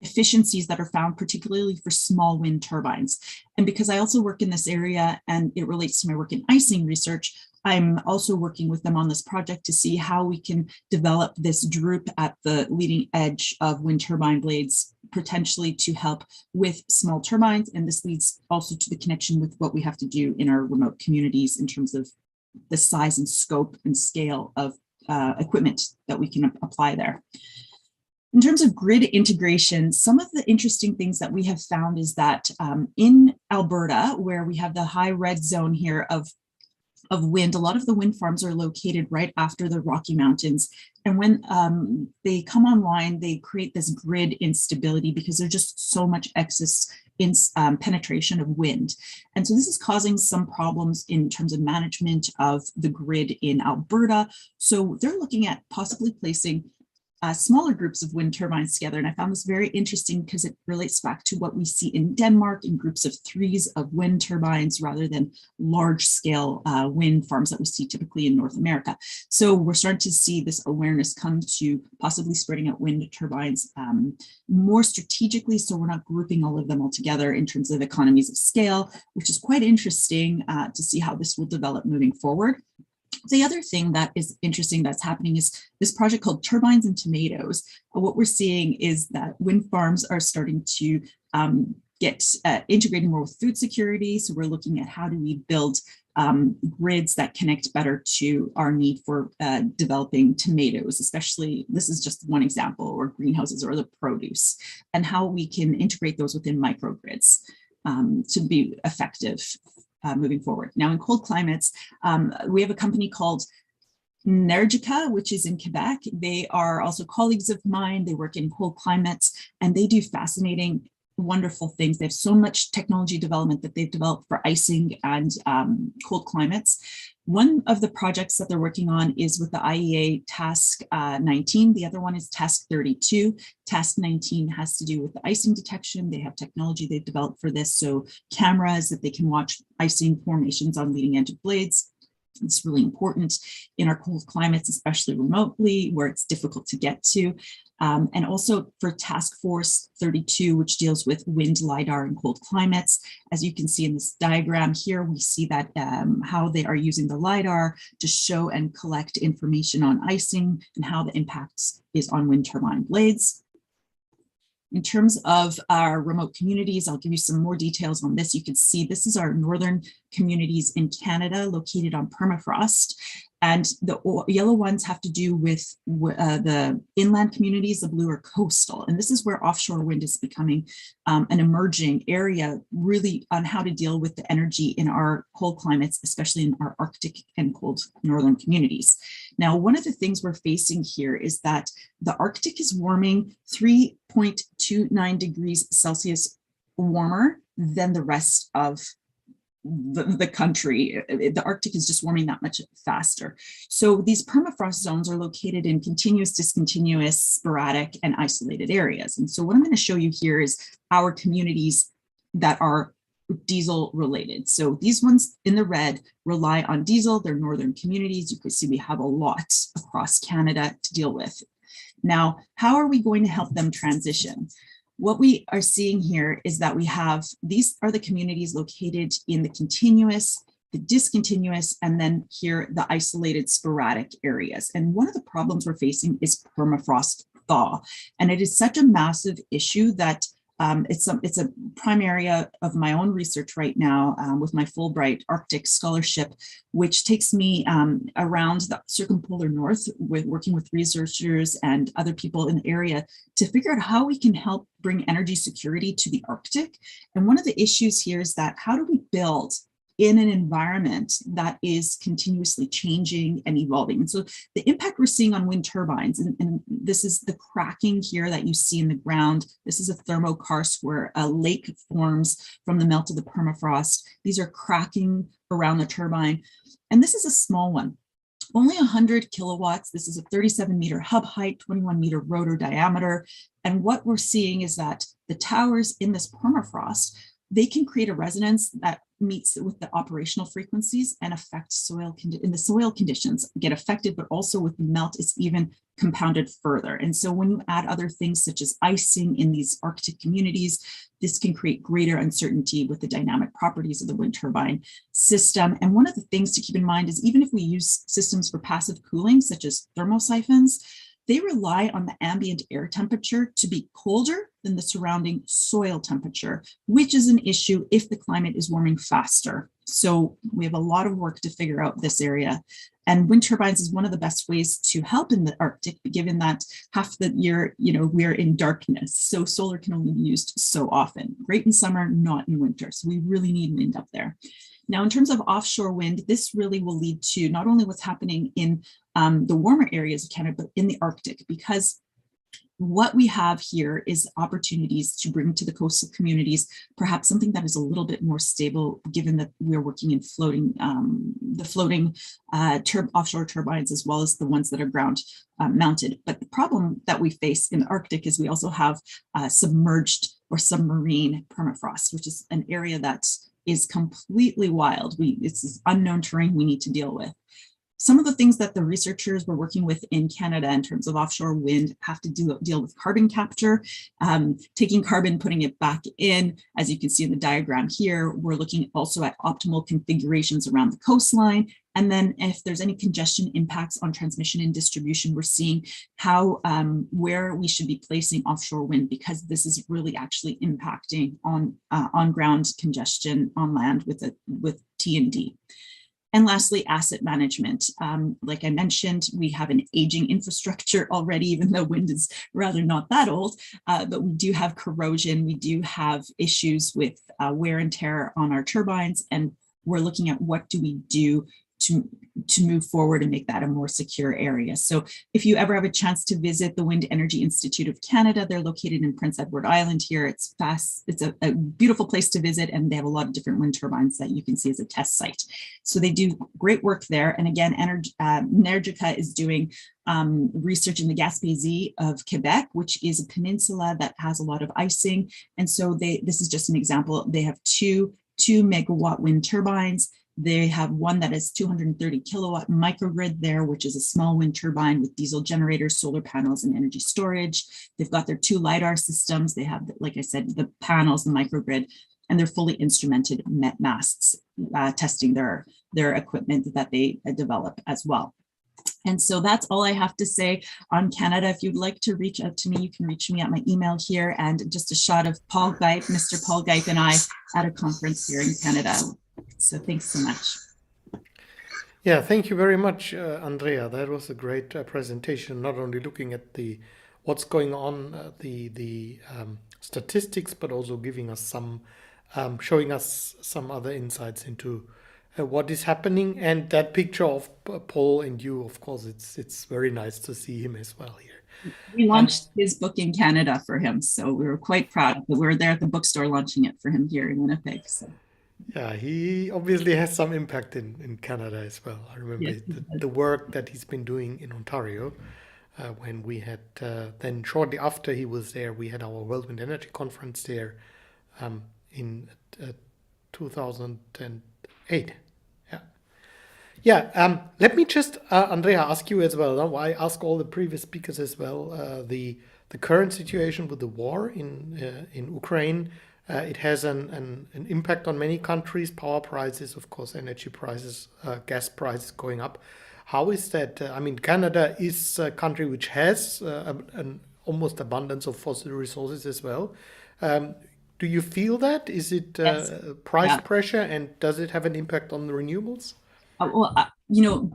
efficiencies that are found particularly for small wind turbines. And because I also work in this area and it relates to my work in icing research, I'm also working with them on this project to see how we can develop this droop at the leading edge of wind turbine blades, potentially to help with small turbines. And this leads also to the connection with what we have to do in our remote communities in terms of the size and scope and scale of equipment that we can apply there. In terms of grid integration, some of the interesting things that we have found is that in Alberta, where we have the high red zone here of wind, a lot of the wind farms are located right after the Rocky Mountains. And when they come online, they create this grid instability because there's just so much excess penetration of wind. And so this is causing some problems in terms of management of the grid in Alberta. So they're looking at possibly placing smaller groups of wind turbines together. And I found this very interesting because it relates back to what we see in Denmark in groups of 3s of wind turbines rather than large scale wind farms that we see typically in North America. So we're starting to see this awareness come to possibly spreading out wind turbines more strategically. So we're not grouping all of them all together in terms of economies of scale, which is quite interesting to see how this will develop moving forward. The other thing that is interesting that's happening is this project called Turbines and Tomatoes. What we're seeing is that wind farms are starting to get integrated more with food security. So we're looking at how do we build grids that connect better to our need for developing tomatoes, especially, this is just one example, or greenhouses or the produce, and how we can integrate those within microgrids to be effective moving forward. Now, in cold climates, we have a company called Nergica, which is in Quebec. They are also colleagues of mine. They work in cold climates, and they do fascinating, wonderful things. They have so much technology development that they've developed for icing and cold climates. One of the projects that they're working on is with the IEA Task 19. The other one is Task 32. Task 19 has to do with the icing detection. They have technology they've developed for this. So cameras that they can watch icing formations on leading edge of blades. It's really important in our cold climates, especially remotely where it's difficult to get to. And also for Task Force 32, which deals with wind LiDAR in cold climates. As you can see in this diagram here, we see that how they are using the LiDAR to show and collect information on icing and how the impact is on wind turbine blades. In terms of our remote communities, I'll give you some more details on this. You can see this is our northern communities in Canada located on permafrost. And the yellow ones have to do with the inland communities, the blue are coastal. And this is where offshore wind is becoming an emerging area really on how to deal with the energy in our cold climates, especially in our Arctic and cold northern communities. Now, one of the things we're facing here is that the Arctic is warming 3.29 degrees Celsius warmer than the rest of the country. The Arctic is just warming that much faster. So these permafrost zones are located in continuous, discontinuous, sporadic, and isolated areas. And so what I'm going to show you here is our communities that are diesel related. So these ones in the red rely on diesel. They're northern communities. You can see we have a lot across Canada to deal with. Now, how are we going to help them transition? what we are seeing here is that we have, these are the communities located in the continuous, the discontinuous, and then here the isolated sporadic areas. And one of the problems we're facing is permafrost thaw. And it is such a massive issue that it's a prime area of my own research right now with my Fulbright Arctic scholarship, which takes me around the circumpolar north with working with researchers and other people in the area to figure out how we can help bring energy security to the Arctic. And one of the issues here is that how do we build in an environment that is continuously changing and evolving? And so the impact we're seeing on wind turbines, and this is the cracking here that you see in the ground. This is a thermokarst where a lake forms from the melt of the permafrost. These are cracking around the turbine. And this is a small one, only 100 kilowatts. This is a 37-meter hub height, 21-meter rotor diameter. And what we're seeing is that the towers in this permafrost, they can create a resonance that meets with the operational frequencies and affect soil in the soil conditions get affected, but also with the melt, it's even compounded further. And so when you add other things such as icing in these Arctic communities, this can create greater uncertainty with the dynamic properties of the wind turbine system. And one of the things to keep in mind is even if we use systems for passive cooling, such as thermosiphons, they rely on the ambient air temperature to be colder than the surrounding soil temperature, which is an issue if the climate is warming faster. So we have a lot of work to figure out this area. And wind turbines is one of the best ways to help in the Arctic, given that half the year, we're in darkness. So solar can only be used so often. Great in summer, not in winter. So we really need wind up there. Now, in terms of offshore wind, this really will lead to not only what's happening in the warmer areas of Canada, but in the Arctic, because what we have here is opportunities to bring to the coastal communities perhaps something that is a little bit more stable, given that we're working in the floating offshore turbines, as well as the ones that are ground mounted. But the problem that we face in the Arctic is we also have submerged or submarine permafrost, which is an area that is completely wild. It's this unknown terrain we need to deal with. Some of the things that the researchers were working with in Canada in terms of offshore wind have to deal with carbon capture, taking carbon, putting it back in. As you can see in the diagram here, we're looking also at optimal configurations around the coastline. And then if there's any congestion impacts on transmission and distribution, we're seeing how, where we should be placing offshore wind, because this is really actually impacting on ground congestion on land with T&D. And lastly, asset management. Like I mentioned, we have an aging infrastructure already, even though wind is rather not that old, but we do have corrosion. We do have issues with wear and tear on our turbines, and we're looking at what do we do to move forward and make that a more secure area. So if you ever have a chance to visit the Wind Energy Institute of Canada, they're located in Prince Edward Island here. It's a beautiful place to visit, and they have a lot of different wind turbines that you can see as a test site. So they do great work there. And again, Energica is doing research in the Gaspésie of Quebec, which is a peninsula that has a lot of icing. And so this is just an example. They have two megawatt wind turbines. They have one that is 230 kilowatt microgrid there, which is a small wind turbine with diesel generators, solar panels, and energy storage. They've got their 2 LiDAR systems. They have, like I said, the panels, the microgrid, and they're fully instrumented met masts, testing their equipment that they develop as well. And so that's all I have to say on Canada. If you'd like to reach out to me, you can reach me at my email here, and just a shot of Paul Geip, Mr. Paul Geip, and I at a conference here in Canada. So thanks so much. Yeah, thank you very much, Andrea. That was a great presentation, not only looking at what's going on, the statistics, but also giving us showing us some other insights into what is happening. And that picture of Paul and you, of course, it's very nice to see him as well here. We launched his book in Canada for him, so we were quite proud. But we were there at the bookstore launching it for him here in Winnipeg. So. Yeah, he obviously has some impact in Canada as well. I remember the work that he's been doing in Ontario. When we had, then shortly after he was there, we had our World Wind Energy Conference there in 2008. Yeah. Let me just, Andrea, ask you as well. Now, I ask all the previous speakers as well. The the current situation with the war in Ukraine, it has an impact on many countries. Power prices, of course, energy prices, gas prices going up. How is that? I mean, Canada is a country which has an almost abundance of fossil resources as well. Do you feel that? Is it Yes. price Yeah. pressure, and does it have an impact on the renewables?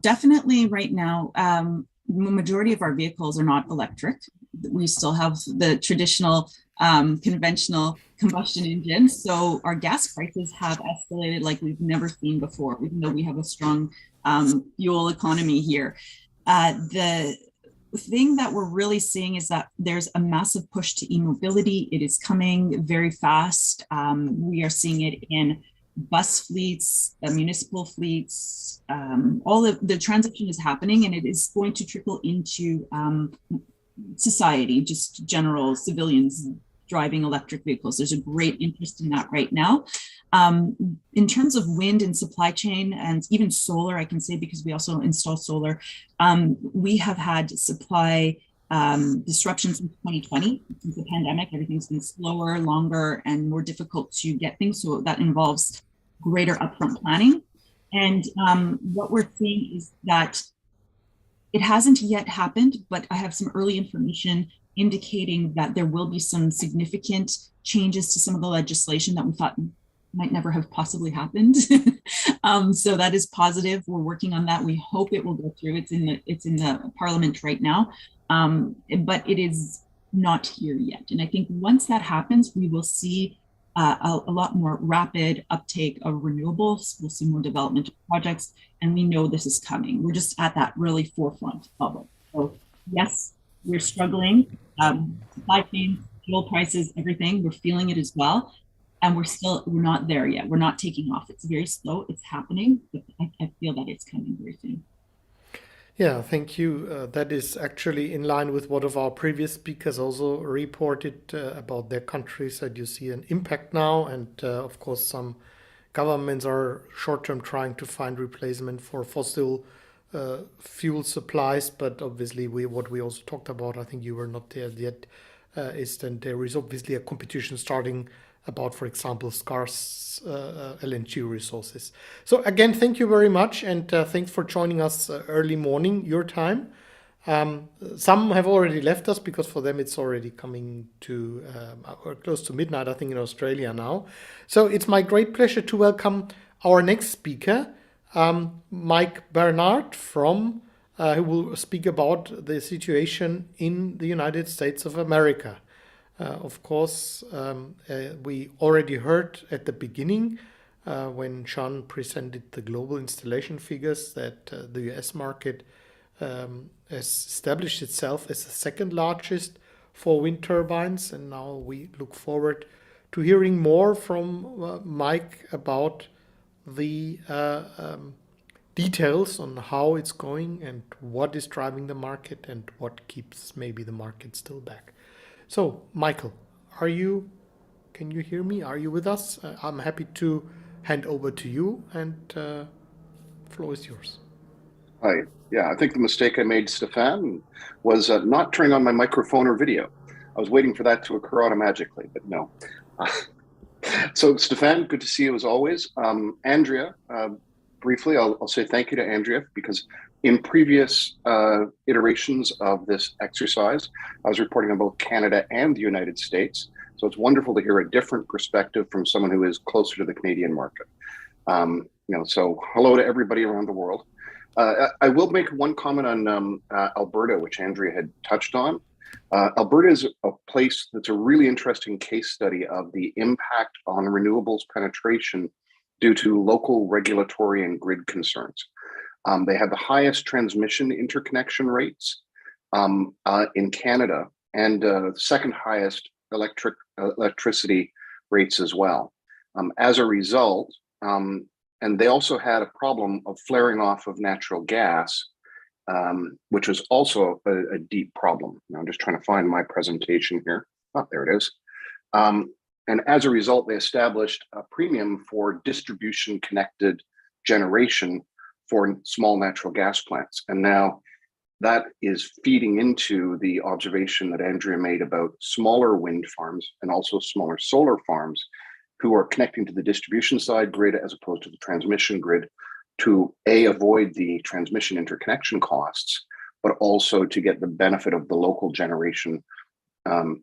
Definitely right now, the majority of our vehicles are not electric. We still have the traditional conventional combustion engines. So our gas prices have escalated like we've never seen before, even though we have a strong fuel economy here. The thing that we're really seeing is that there's a massive push to e-mobility. It is coming very fast. We are seeing it in bus fleets, municipal fleets, all of the transition is happening, and it is going to trickle into society, just general civilians driving electric vehicles. There's a great interest in that right now. In terms of wind and supply chain, and even solar, I can say, because we also install solar, we have had supply disruptions since 2020, since the pandemic. Everything's been slower, longer, and more difficult to get things. So that involves greater upfront planning. And what we're seeing is that it hasn't yet happened, but I have some early information indicating that there will be some significant changes to some of the legislation that we thought might never have possibly happened. So that is positive. We're working on that. We hope it will go through. It's in the parliament right now, but it is not here yet. And I think once that happens, we will see a lot more rapid uptake of renewables. We'll see more development of projects, and we know this is coming. We're just at that really forefront of it. So yes, we're struggling. Supply chain, fuel prices, everything. We're feeling it as well. And we're not there yet. We're not taking off. It's very slow. It's happening, but I feel that it's coming very soon. Yeah, thank you. That is actually in line with what of our previous speakers also reported about their countries, that you see an impact now. And of course, some governments are short-term trying to find replacement for fossil fuel supplies. But obviously, what we also talked about, I think you were not there yet, is that there is obviously a competition starting about, for example, scarce LNG resources. So again, thank you very much, and thanks for joining us early morning, your time. Some have already left us because for them it's already coming to or close to midnight, I think, in Australia now. So it's my great pleasure to welcome our next speaker, Mike Bernard, from who will speak about the situation in the United States of America. Of course, we already heard at the beginning when Sean presented the global installation figures that the US market has established itself as the second largest for wind turbines. And now we look forward to hearing more from Mike about the details on how it's going and what is driving the market and what keeps maybe the market still back. So, Michael, can you hear me? Are you with us? I'm happy to hand over to you, and floor is yours. Hi. Yeah, I think the mistake I made, Stefan, was not turning on my microphone or video. I was waiting for that to occur automatically, but no. So, Stefan, good to see you as always. Andrea, briefly, I'll say thank you to Andrea, because in previous iterations of this exercise, I was reporting on both Canada and the United States. So it's wonderful to hear a different perspective from someone who is closer to the Canadian market. So hello to everybody around the world. I will make one comment on Alberta, which Andrea had touched on. Alberta is a place that's a really interesting case study of the impact on renewables penetration due to local regulatory and grid concerns. They have the highest transmission interconnection rates in Canada, and second highest electricity rates as well. As a result, and they also had a problem of flaring off of natural gas, which was also a deep problem. Now, I'm just trying to find my presentation here. Oh, there it is. And as a result, they established a premium for distribution connected generation for small natural gas plants. And now that is feeding into the observation that Andrea made about smaller wind farms and also smaller solar farms who are connecting to the distribution side grid as opposed to the transmission grid to avoid the transmission interconnection costs, but also to get the benefit of the local generation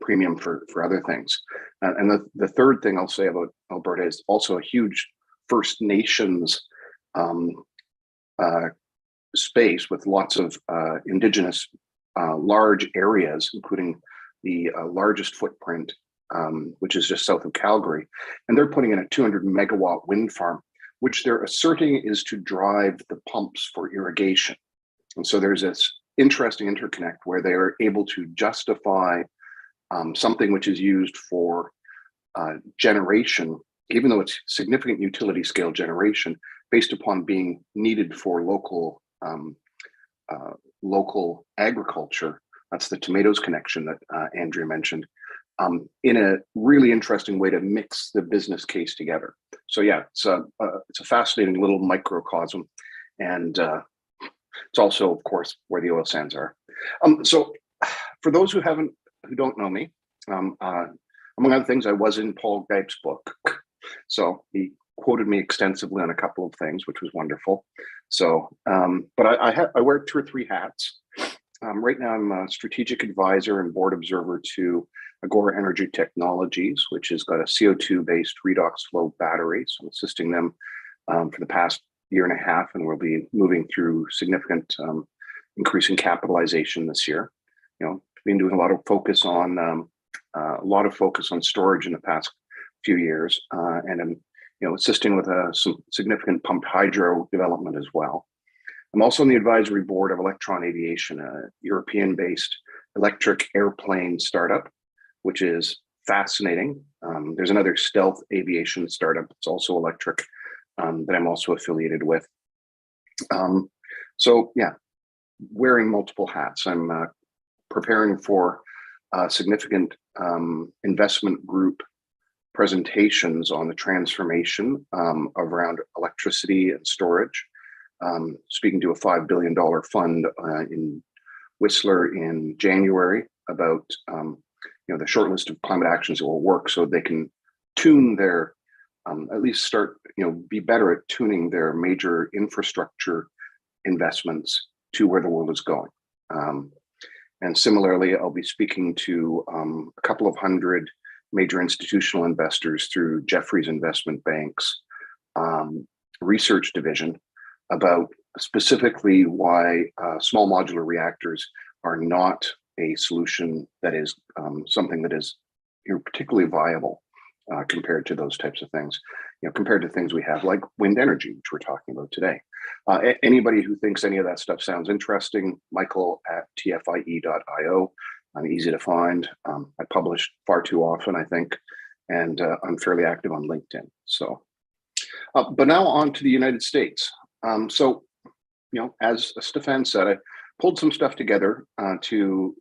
premium for other things. And the third thing I'll say about Alberta is also a huge First Nations space with lots of Indigenous large areas, including the largest footprint, which is just south of Calgary. And they're putting in a 200 megawatt wind farm, which they're asserting is to drive the pumps for irrigation. And so there's this interesting interconnect where they are able to justify something which is used for generation, even though it's significant utility scale generation, based upon being needed for local local agriculture. That's the tomatoes connection that Andrea mentioned, in a really interesting way to mix the business case together. So yeah, it's a fascinating little microcosm, and it's also, of course, where the oil sands are. So for those who don't know me, among other things, I was in Paul Geip's book. So he quoted me extensively on a couple of things, which was wonderful. So, but I wear 2 or 3 hats. Right now, I'm a strategic advisor and board observer to Agora Energy Technologies, which has got a CO2-based redox flow battery. So I'm assisting them for the past year and a half, and we'll be moving through significant increasing capitalization this year. You know, been doing a lot of focus on storage in the past few years, and I'm assisting with some significant pumped hydro development as well. I'm also on the advisory board of Electron Aviation, a European-based electric airplane startup, which is fascinating. There's another stealth aviation startup that's also electric that I'm also affiliated with. So yeah, wearing multiple hats. I'm preparing for significant investment group presentations on the transformation around electricity and storage. Speaking to a $5 billion fund in Whistler in January about the short list of climate actions that will work, so they can tune their at least start be better at tuning their major infrastructure investments to where the world is going. And similarly, I'll be speaking to a couple of hundred major institutional investors through Jefferies Investment Bank's research division about specifically why small modular reactors are not a solution that is something that is particularly viable compared to those types of things, compared to things we have like wind energy, which we're talking about today. Anybody who thinks any of that stuff sounds interesting, Michael at tfie.io. I'm easy to find. I publish far too often, I think, and I'm fairly active on LinkedIn. So, but now on to the United States. So, as Stefan said, I pulled some stuff together to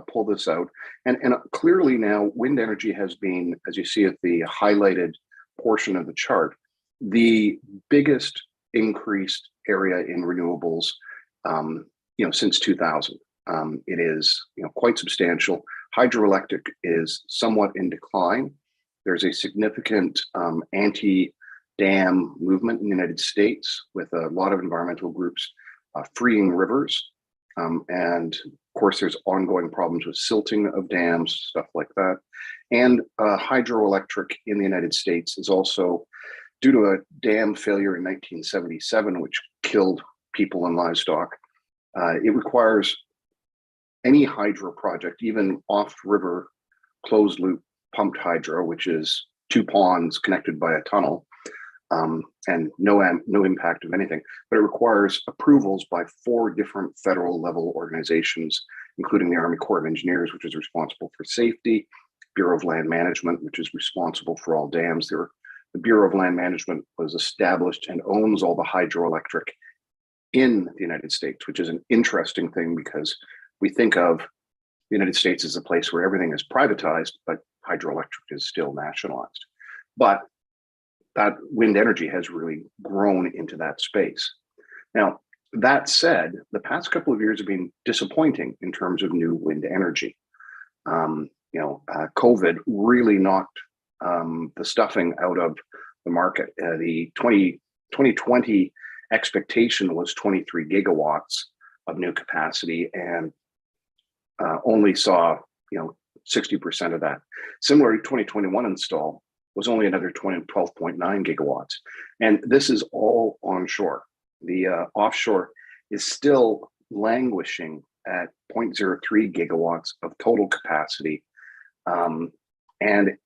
pull this out. And clearly now wind energy has been, as you see at the highlighted portion of the chart, the biggest increased area in renewables, since 2000. It is, quite substantial. Hydroelectric is somewhat in decline. There's a significant anti-dam movement in the United States with a lot of environmental groups freeing rivers. And of course, there's ongoing problems with silting of dams, stuff like that. And hydroelectric in the United States is also due to a dam failure in 1977, which killed people and livestock. It requires any hydro project, even off-river closed-loop pumped hydro, which is 2 ponds connected by a tunnel, and no impact of anything, but it requires approvals by 4 different federal level organizations, including the Army Corps of Engineers, which is responsible for safety, Bureau of Land Management, which is responsible for all dams. The Bureau of Land Management was established and owns all the hydroelectric in the United States, which is an interesting thing because we think of the United States as a place where everything is privatized, but hydroelectric is still nationalized. But that wind energy has really grown into that space. Now, That said, the past couple of years have been disappointing in terms of new wind energy. COVID really knocked the stuffing out of the market. The 2020 expectation was 23 gigawatts of new capacity, and only saw 60% of that. Similarly, 2021 install was only another 12.9 gigawatts, and this is all onshore. The offshore is still languishing at 0.03 gigawatts of total capacity, and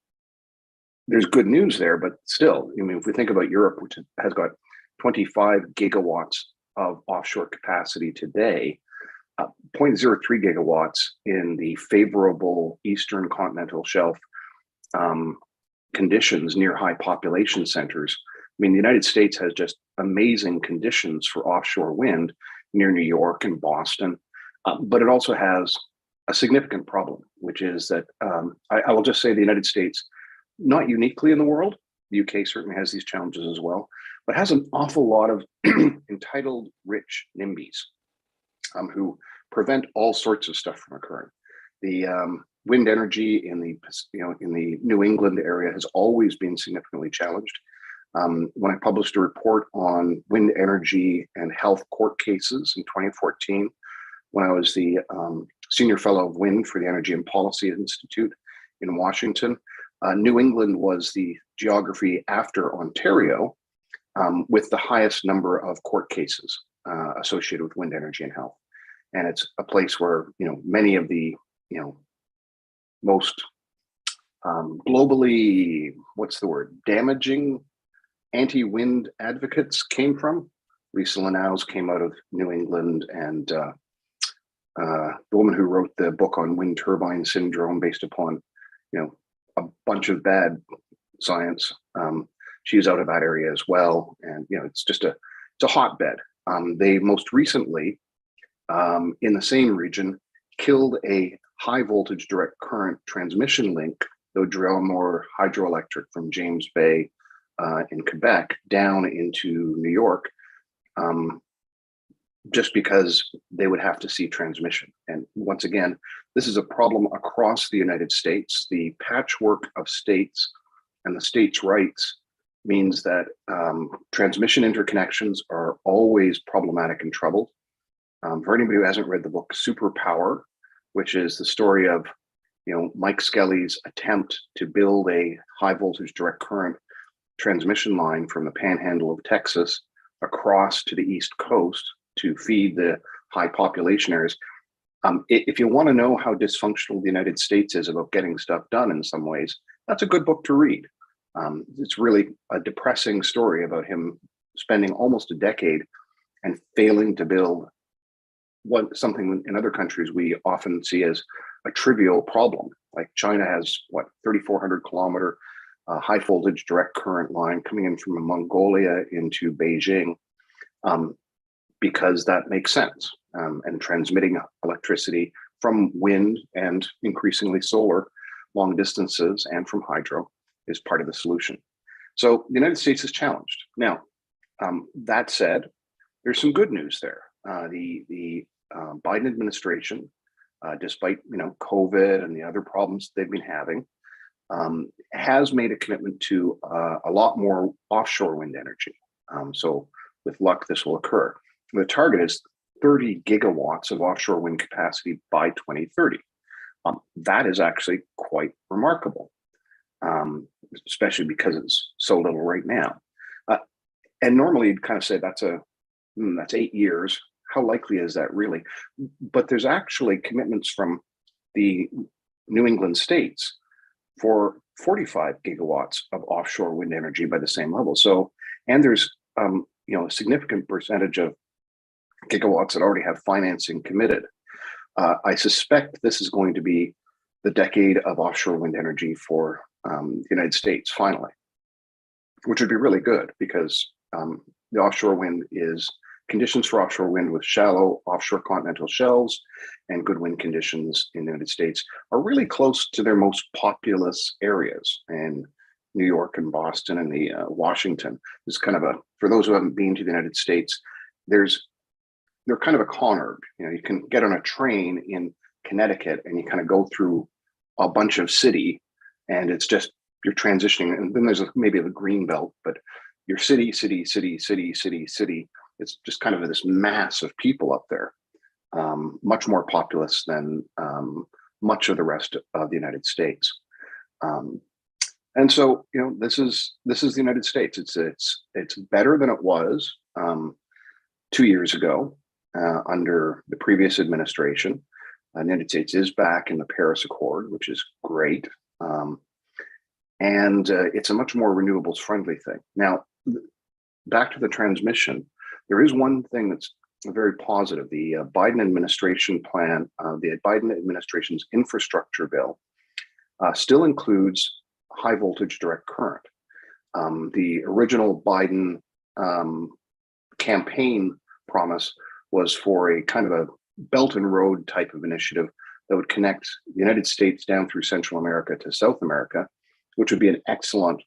there's good news there, but still, if we think about Europe, which has got 25 gigawatts of offshore capacity today, 0.03 gigawatts in the favorable Eastern continental shelf conditions near high population centers. The United States has just amazing conditions for offshore wind near New York and Boston, but it also has a significant problem, which is that I will just say the United States, not uniquely in the world, the UK certainly has these challenges as well, but has an awful lot of entitled rich NIMBYs who prevent all sorts of stuff from occurring. The wind energy in the New England area has always been significantly challenged. When I published a report on wind energy and health court cases in 2014, when I was the senior fellow of wind for the Energy and Policy Institute in Washington, New England was the geography after Ontario with the highest number of court cases associated with wind energy and health. And it's a place where many of the most globally, damaging anti-wind advocates came from. Lisa Linnau's came out of New England, and the woman who wrote the book on wind turbine syndrome based upon a bunch of bad science, she's out of that area as well. And it's a hotbed. They most recently in the same region killed a high voltage direct current transmission link, the Drillmore hydroelectric from James Bay in Quebec down into New York, just because they would have to see transmission. And once again, this is a problem across the United States. The patchwork of states and the states' rights means that transmission interconnections are always problematic and troubled. For anybody who hasn't read the book Superpower, which is the story of Mike Skelly's attempt to build a high voltage direct current transmission line from the panhandle of Texas across to the East Coast to feed the high population areas. If you want to know how dysfunctional the United States is about getting stuff done in some ways, that's a good book to read. It's really a depressing story about him spending almost a decade and failing to build something in other countries we often see as a trivial problem. Like China has 3,400 kilometer high voltage direct current line coming in from Mongolia into Beijing, because that makes sense. And transmitting electricity from wind and increasingly solar long distances and from hydro is part of the solution. So the United States is challenged. Now, that said, there's some good news there. The Biden administration, despite COVID and the other problems they've been having, has made a commitment to a lot more offshore wind energy. So with luck, this will occur. The target is 30 gigawatts of offshore wind capacity by 2030. That is actually quite remarkable, especially because it's so little right now. And normally you'd kind of say that's 8 years. How likely is that really? But there's actually commitments from the New England states for 45 gigawatts of offshore wind energy by the same level. So, and there's a significant percentage of gigawatts that already have financing committed. I suspect this is going to be the decade of offshore wind energy for the United States, finally, which would be really good because the offshore wind conditions for offshore wind with shallow offshore continental shelves and good wind conditions in the United States are really close to their most populous areas in New York and Boston and the Washington. It's kind of for those who haven't been to the United States, there's they're kind of a con herb. You know, you can get on a train in Connecticut and you kind of go through a bunch of city, and it's just you're transitioning, and then there's maybe the green belt, but your city. It's just kind of this mass of people up there, much more populous than much of the rest of the United States. And so, you know, this is the United States. It's better than it was 2 years ago under the previous administration. The United States is back in the Paris Accord, which is great. And it's a much more renewables friendly thing. Now, back to the transmission, there is one thing that's very positive. The Biden administration plan, the Biden administration's infrastructure bill still includes high voltage direct current. The original Biden campaign promise was for a kind of a Belt and Road type of initiative that would connect the United States down through Central America to South America, which would be an excellent,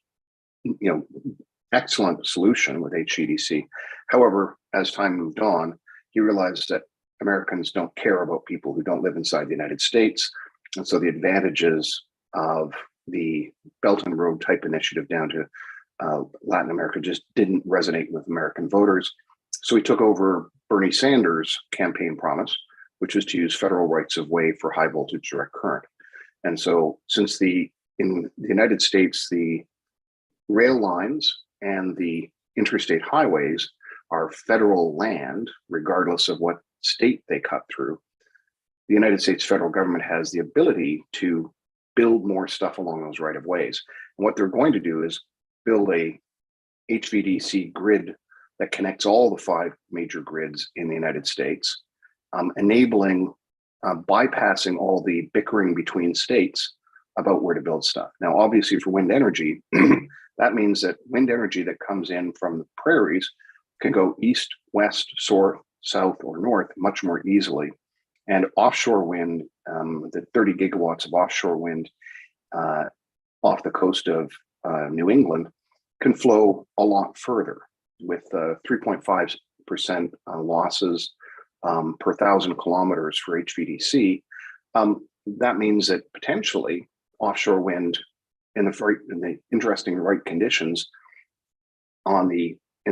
excellent solution with HVDC. However, as time moved on, he realized that Americans don't care about people who don't live inside the United States. And so the advantages of the Belt and Road type initiative down to Latin America just didn't resonate with American voters. So he took over Bernie Sanders' campaign promise, which is to use federal rights of way for high voltage direct current. And so since in the United States, the rail lines and the interstate highways are federal land, regardless of what state they cut through, the United States federal government has the ability to build more stuff along those right of ways. And what they're going to do is build a HVDC grid that connects all the 5 major grids in the United States, enabling bypassing all the bickering between states about where to build stuff. Now, obviously for wind energy, that means that wind energy that comes in from the prairies can go east, west, south, or north much more easily. And offshore wind, the 30 gigawatts of offshore wind off the coast of New England can flow a lot further with 3.5% losses per 1,000 kilometers for HVDC. That means that potentially offshore wind in the interesting right conditions in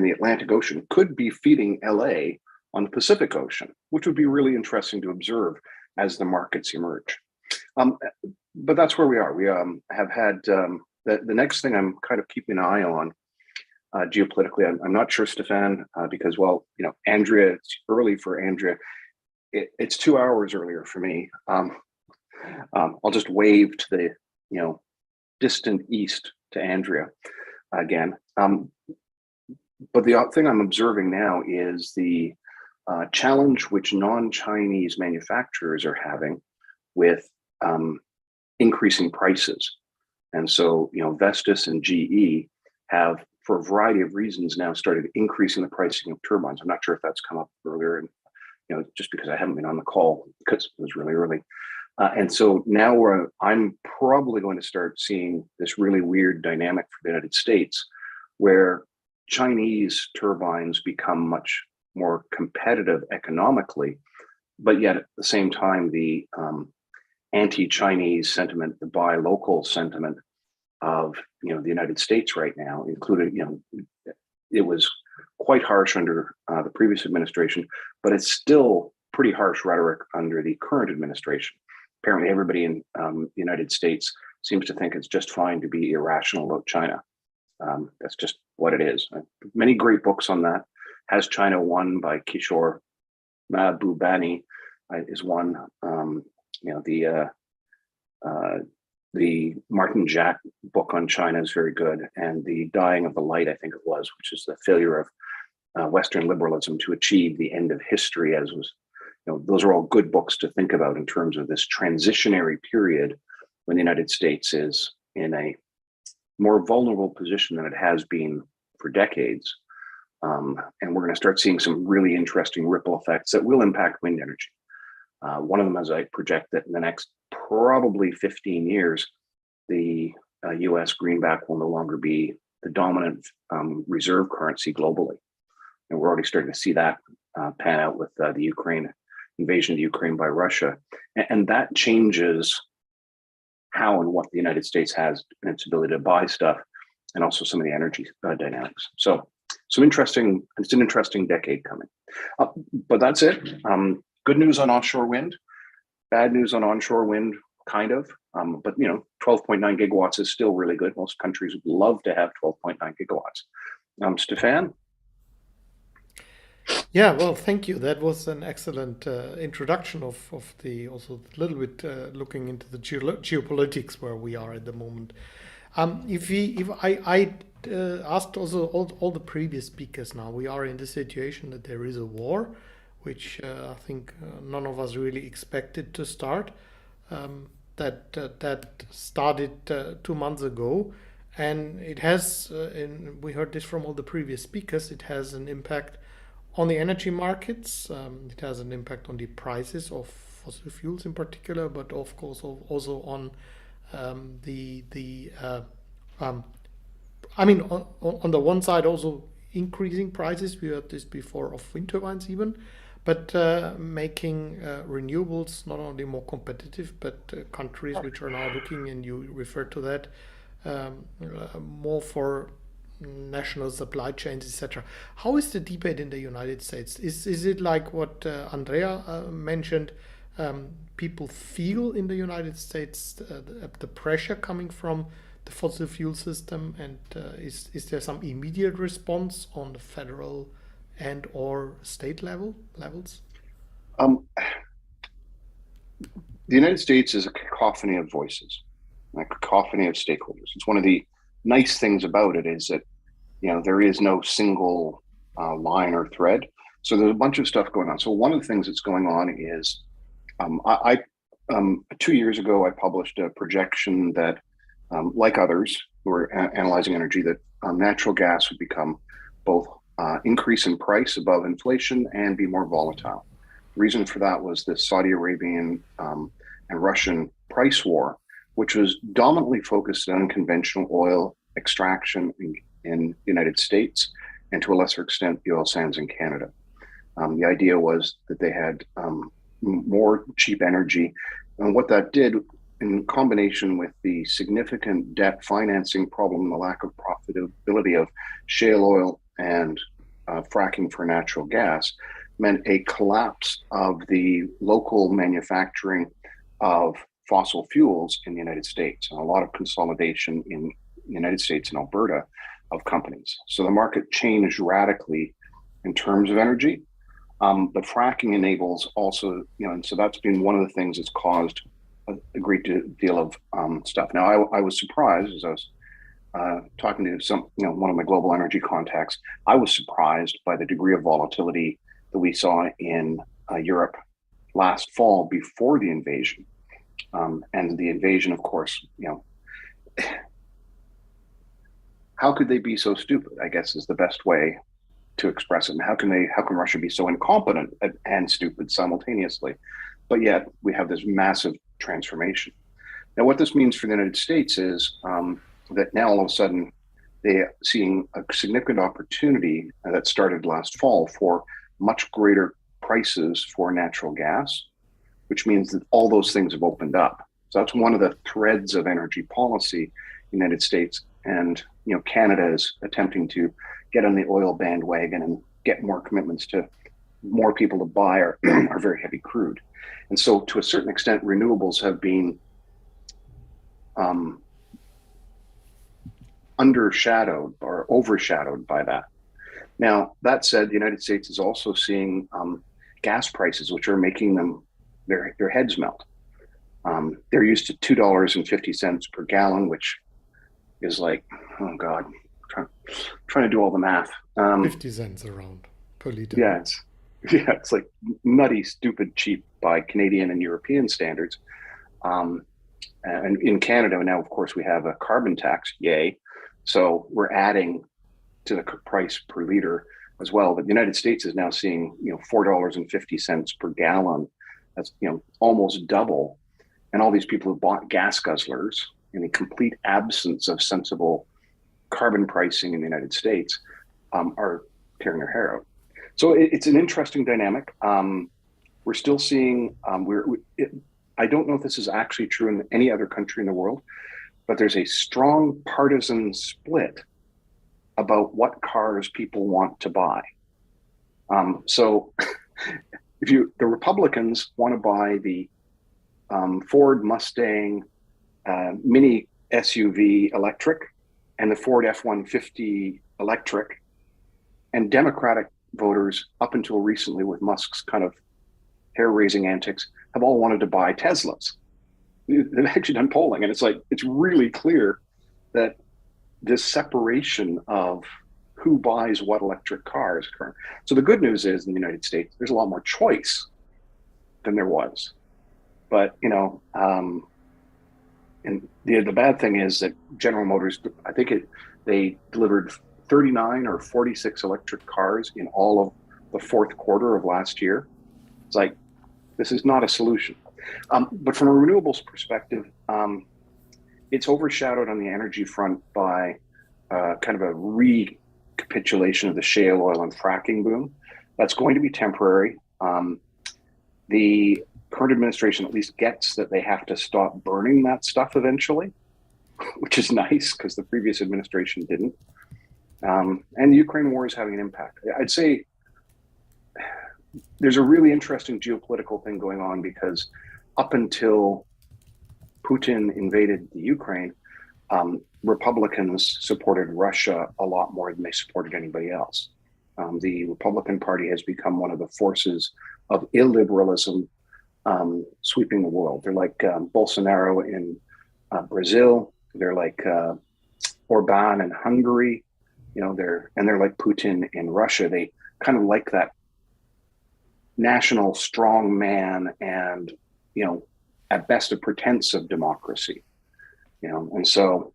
the Atlantic Ocean could be feeding LA on the Pacific Ocean, which would be really interesting to observe as the markets emerge. But that's where we are. We have had the next thing I'm kind of keeping an eye on geopolitically. I'm not sure, Stefan, because, well, Andrea, it's early for Andrea. It's 2 hours earlier for me. I'll just wave to the, distant east to Andrea again. But the thing I'm observing now is the challenge which non-Chinese manufacturers are having with increasing prices. And so, Vestas and GE have, for a variety of reasons, now started increasing the pricing of turbines. I'm not sure if that's come up earlier, and just because I haven't been on the call because it was really early. And so now I'm probably going to start seeing this really weird dynamic for the United States, where Chinese turbines become much more competitive economically, but yet at the same time, the anti-Chinese sentiment, the buy local sentiment of the United States right now, including it was quite harsh under the previous administration, but it's still pretty harsh rhetoric under the current administration. Apparently, everybody in the United States seems to think it's just fine to be irrational about China. That's just what it is. Many great books on that. Has China Won by Kishore Mahbubani is one. The Martin Jack book on China is very good, and The Dying of the Light, I think it was, which is the failure of Western liberalism to achieve the end of history, as was. Those are all good books to think about in terms of this transitionary period when the United States is in a more vulnerable position than it has been for decades. And we're going to start seeing some really interesting ripple effects that will impact wind energy. One of them, as I project that in the next probably 15 years, the US greenback will no longer be the dominant reserve currency globally. And we're already starting to see that pan out with the invasion of Ukraine by Russia. And that changes how and what the United States has in its ability to buy stuff, and also some of the energy dynamics. So it's an interesting decade coming. But that's it. Good news on offshore wind, bad news on onshore wind, kind of. But 12.9 gigawatts is still really good. Most countries would love to have 12.9 gigawatts. Stefan? Yeah, well, thank you. That was an excellent introduction of the, also a little bit looking into the geopolitics where we are at the moment. If I asked also all the previous speakers now, we are in the situation that there is a war, which I think none of us really expected to start. That started 2 months ago, and it has, we heard this from all the previous speakers, it has an impact on the energy markets. It has an impact on the prices of fossil fuels in particular, but of course also on on the one side also increasing prices. We heard this before of wind turbines even, but making renewables not only more competitive, but countries which are now looking, and you referred to that, more for national supply chains, etc. How is the debate in the United States? Is it like what Andrea mentioned? People feel in the United States the pressure coming from the fossil fuel system, and is there some immediate response on the federal and or state levels? The United States is a cacophony of voices, a cacophony of stakeholders. It's one of the nice things about it is that there is no single line or thread. So there's a bunch of stuff going on. So one of the things that's going on is, 2 years ago, I published a projection that, like others who are analyzing energy, that natural gas would become both increase in price above inflation and be more volatile. The reason for that was the Saudi Arabian and Russian price war, which was dominantly focused on conventional oil extraction in the United States, and to a lesser extent, the oil sands in Canada. The idea was that they had more cheap energy, and what that did, in combination with the significant debt financing problem and the lack of profitability of shale oil and fracking for natural gas, meant a collapse of the local manufacturing of fossil fuels in the United States, and a lot of consolidation in the United States and Alberta of companies. So the market changed radically in terms of energy. But fracking enables also, and so that's been one of the things that's caused a great deal of stuff. Now, I was surprised as I was talking to one of my global energy contacts. I was surprised by the degree of volatility that we saw in Europe last fall before the invasion. And the invasion, of course, how could they be so stupid, I guess, is the best way to express it. And how can Russia be so incompetent and stupid simultaneously? But yet we have this massive transformation. Now, what this means for the United States is that now all of a sudden they're seeing a significant opportunity that started last fall for much greater prices for natural gas, which means that all those things have opened up. So that's one of the threads of energy policy in the United States. And Canada is attempting to get on the oil bandwagon and get more commitments to more people to buy our very heavy crude. And so to a certain extent, renewables have been undershadowed or overshadowed by that. Now, that said, the United States is also seeing gas prices, which are making them their heads melt. They're used to $2.50 per gallon, which is like, oh God, trying to do all the math. 50 cents around per liter. Yeah, it's like nutty, stupid, cheap by Canadian and European standards. And in Canada now, of course, we have a carbon tax. Yay! So we're adding to the price per liter as well. But the United States is now seeing $4.50 per gallon. That's almost double. And all these people who bought gas guzzlers in the complete absence of sensible carbon pricing in the United States are tearing their hair out. So it's an interesting dynamic. We're still seeing, I don't know if this is actually true in any other country in the world, but there's a strong partisan split about what cars people want to buy. So the Republicans want to buy the Ford Mustang mini SUV electric and the Ford F-150 electric, and Democratic voters up until recently, with Musk's kind of hair-raising antics, have all wanted to buy Teslas. They've actually done polling, and it's really clear that this separation of who buys what electric car is current. So the good news is, in the United States, there's a lot more choice than there was. But and the bad thing is that General Motors, I think they delivered 39 or 46 electric cars in all of the fourth quarter of last year. It's like, this is not a solution. But from a renewables perspective, it's overshadowed on the energy front by kind of a recapitulation of the shale oil and fracking boom. That's going to be temporary. The current administration at least gets that they have to stop burning that stuff eventually, which is nice because the previous administration didn't. And the Ukraine war is having an impact. I'd say there's a really interesting geopolitical thing going on, because up until Putin invaded the Ukraine, Republicans supported Russia a lot more than they supported anybody else. The Republican Party has become one of the forces of illiberalism sweeping the world. They're like Bolsonaro in Brazil. They're like Orban in Hungary. They're like Putin in Russia. They kind of like that national strong man and, at best a pretense of democracy, and so,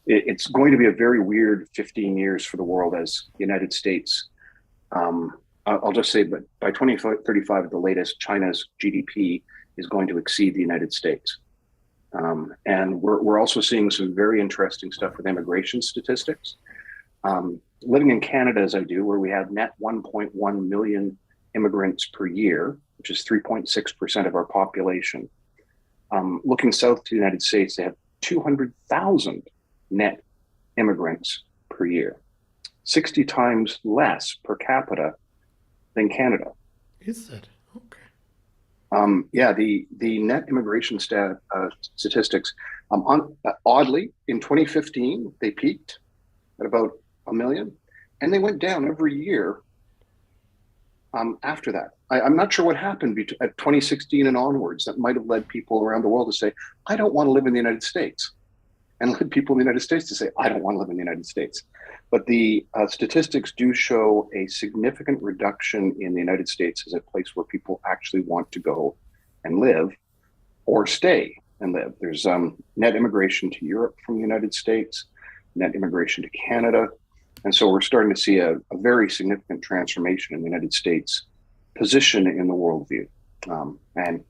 it's going to be a very weird 15 years for the world as the United States. I'll just say, but by 2035 at the latest, China's GDP is going to exceed the United States. And we're also seeing some very interesting stuff with immigration statistics. Living in Canada, as I do, where we have net 1.1 million immigrants per year, which is 3.6% of our population. Looking south to the United States, they have 200,000 net immigrants per year, 60 times less per capita than Canada. Is that? Okay. Yeah, the net immigration statistics, oddly, in 2015, they peaked at about 1 million, and they went down every year after that. I'm not sure what happened at 2016 and onwards that might have led people around the world to say, I don't want to live in the United States, and led people in the United States to say, I don't want to live in the United States. But the statistics do show a significant reduction in the United States as a place where people actually want to go and live or stay and live. There's net immigration to Europe from the United States, net immigration to Canada. And so we're starting to see a very significant transformation in the United States' position in the worldview. And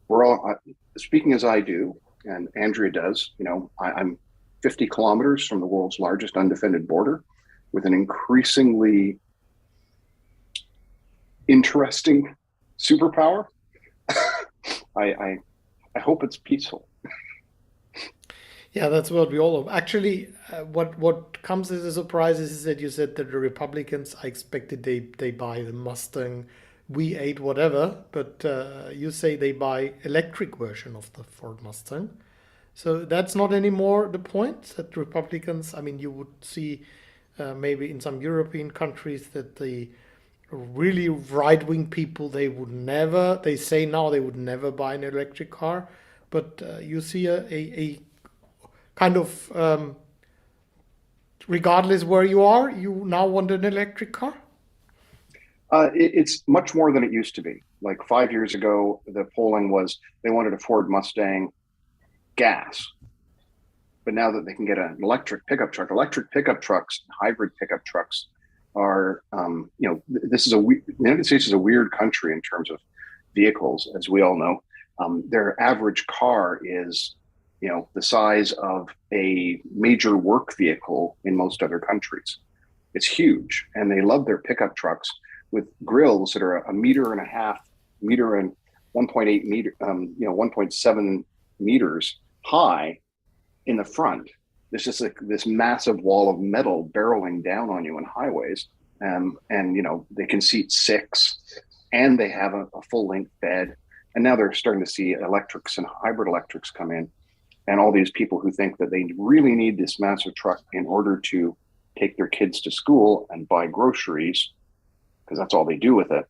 we're all, speaking as I do, and Andrea does, I'm 50 kilometers from the world's largest undefended border with an increasingly interesting superpower. I hope it's peaceful. Yeah, that's what we all hope. Actually, what comes as a surprise is that you said that the Republicans, I expected they buy the Mustang V8 whatever, but you say they buy electric version of the Ford Mustang. So that's not anymore the point, that Republicans, I mean, you would see maybe in some European countries that the really right-wing people, they say now they would never buy an electric car, but you see a kind of, regardless where you are, you now want an electric car? It's much more than it used to be. Like 5 years ago, the polling was they wanted a Ford Mustang gas. But now that they can get an electric pickup trucks, hybrid pickup trucks are, the United States is a weird country in terms of vehicles, as we all know. Their average car is, the size of a major work vehicle in most other countries. It's huge, and they love their pickup trucks with grills that are 1.5 meter and 1.8 meter, 1.7 meters high in the front. There's just like this massive wall of metal barreling down on you in highways, and they can seat 6, and they have a full-length bed. And now they're starting to see electrics and hybrid electrics come in, and all these people who think that they really need this massive truck in order to take their kids to school and buy groceries, because that's all they do with it,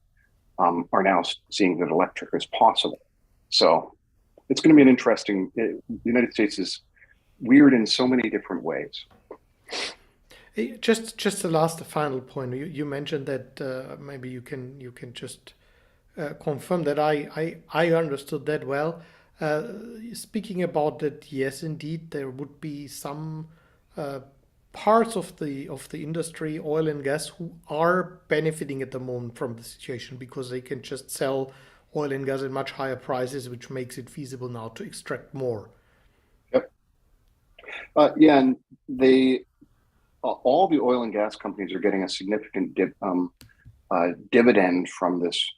are now seeing that electric is possible. So it's going to be an interesting. The United States is weird in so many different ways. Just the final point. You mentioned that maybe you can just confirm that I understood that well. Speaking about that, yes, indeed, there would be some parts of the industry, oil and gas, who are benefiting at the moment from the situation because they can just sell oil and gas at much higher prices, which makes it feasible now to extract more. Yep. Yeah, and all the oil and gas companies are getting a significant dividend from this.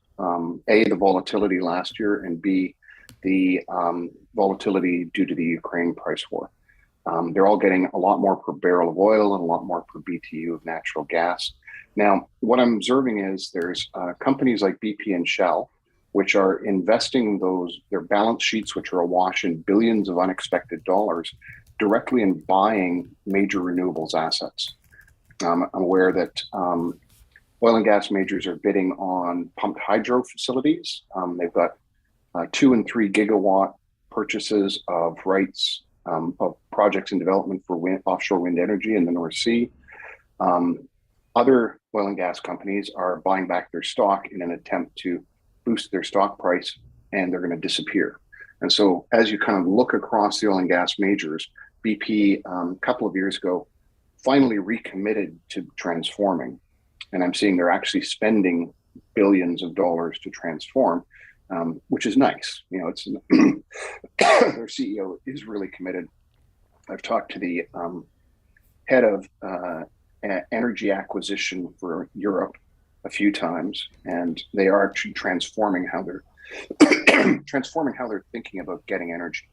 A, the volatility last year, and B, the volatility due to the Ukraine price war. They're all getting a lot more per barrel of oil and a lot more per BTU of natural gas. Now, what I'm observing is there's companies like BP and Shell, which are investing their balance sheets, which are awash in billions of unexpected dollars, directly in buying major renewables assets. I'm aware that oil and gas majors are bidding on pumped hydro facilities. They've got 2 and 3 gigawatt purchases of rights of projects in development for offshore wind energy in the North Sea. Other oil and gas companies are buying back their stock in an attempt to boost their stock price, and they're going to disappear. And so as you kind of look across the oil and gas majors, BP a couple of years ago finally recommitted to transforming. And I'm seeing they're actually spending billions of dollars to transform, which is nice. It's their CEO is really committed. I've talked to the head of energy acquisition for Europe a few times, and they are actually transforming how they're thinking about getting energy.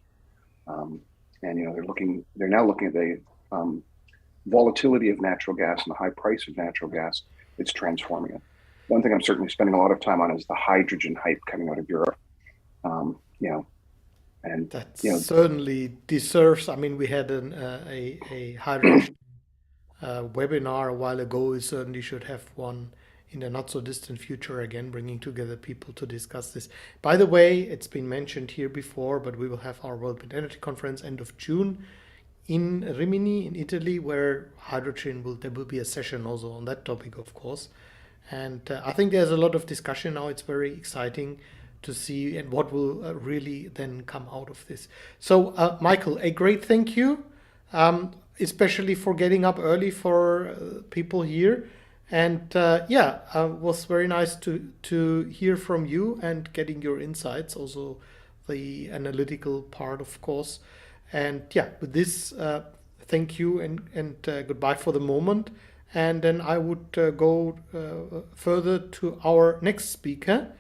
And they're now looking at the volatility of natural gas and the high price of natural gas. It's transforming it. One thing I'm certainly spending a lot of time on is the hydrogen hype coming out of Europe. That certainly deserves. I mean, we had a hydrogen webinar a while ago. We certainly should have one in the not so distant future again, bringing together people to discuss this. By the way, it's been mentioned here before, but we will have our World Wind Energy Conference end of June in Rimini in Italy, where there will be a session also on that topic, of course. And I think there's a lot of discussion now. It's very exciting to see and what will really then come out of this. So Michael, a great thank you, especially for getting up early for people here. And was very nice to hear from you and getting your insights, also the analytical part, of course. And with this, thank you and goodbye for the moment. And then I would go further to our next speaker.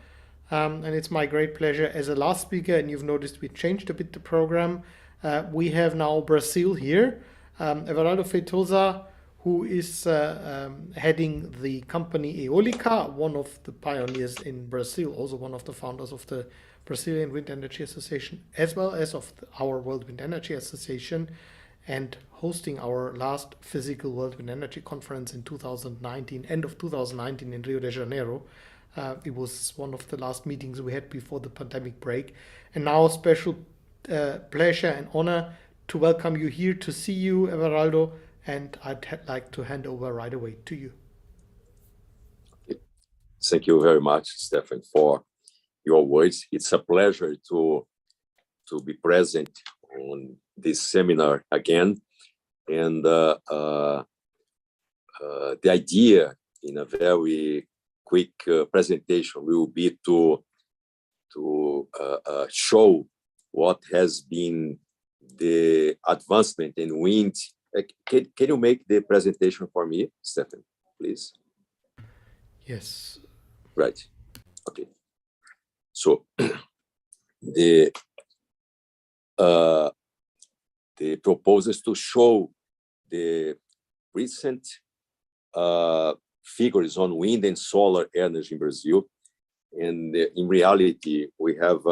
And it's my great pleasure as a last speaker, and you've noticed we changed a bit the program. We have now Brazil here. Everaldo Feitosa, who is heading the company Eolica, one of the pioneers in Brazil, also one of the founders of the Brazilian Wind Energy Association, as well as of our World Wind Energy Association, and hosting our last physical World Wind Energy Conference in 2019, end of 2019 in Rio de Janeiro. It was one of the last meetings we had before the pandemic break. And now a special pleasure and honor to welcome you here, to see you, Everaldo, and I'd like to hand over right away to you. Thank you very much, Stefan, for your words. It's a pleasure to be present on this seminar again. And the idea in a very quick presentation will be to show what has been the advancement in wind. Can you make the presentation for me, Stefan? please. Yes. Right. Okay. So the proposals to show the recent figures on wind and solar energy in Brazil. And in reality, we have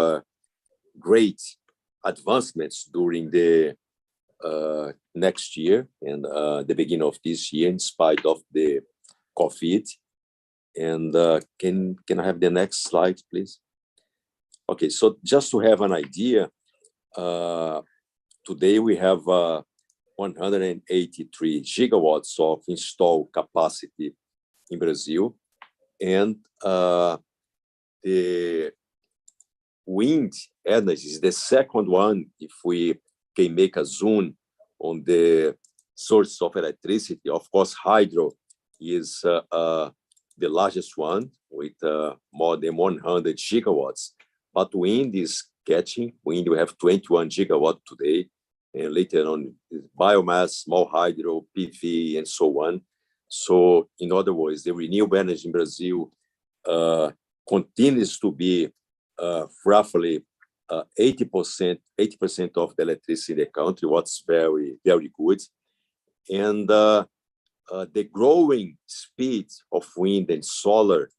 great advancements during the next year and the beginning of this year, in spite of the COVID. And can I have the next slide, please? Okay, so just to have an idea, today we have 183 gigawatts of installed capacity in Brazil, and the wind energy is the second one. If we can make a zoom on the source of electricity, of course, hydro is the largest one with more than 100 gigawatts. But wind is catching. Wind, we have 21 gigawatts today, and later on, biomass, small hydro, PV, and so on. So, in other words, the renewable energy in Brazil continues to be roughly 80% of the electricity in the country, what's very, very good. And the growing speed of wind and solar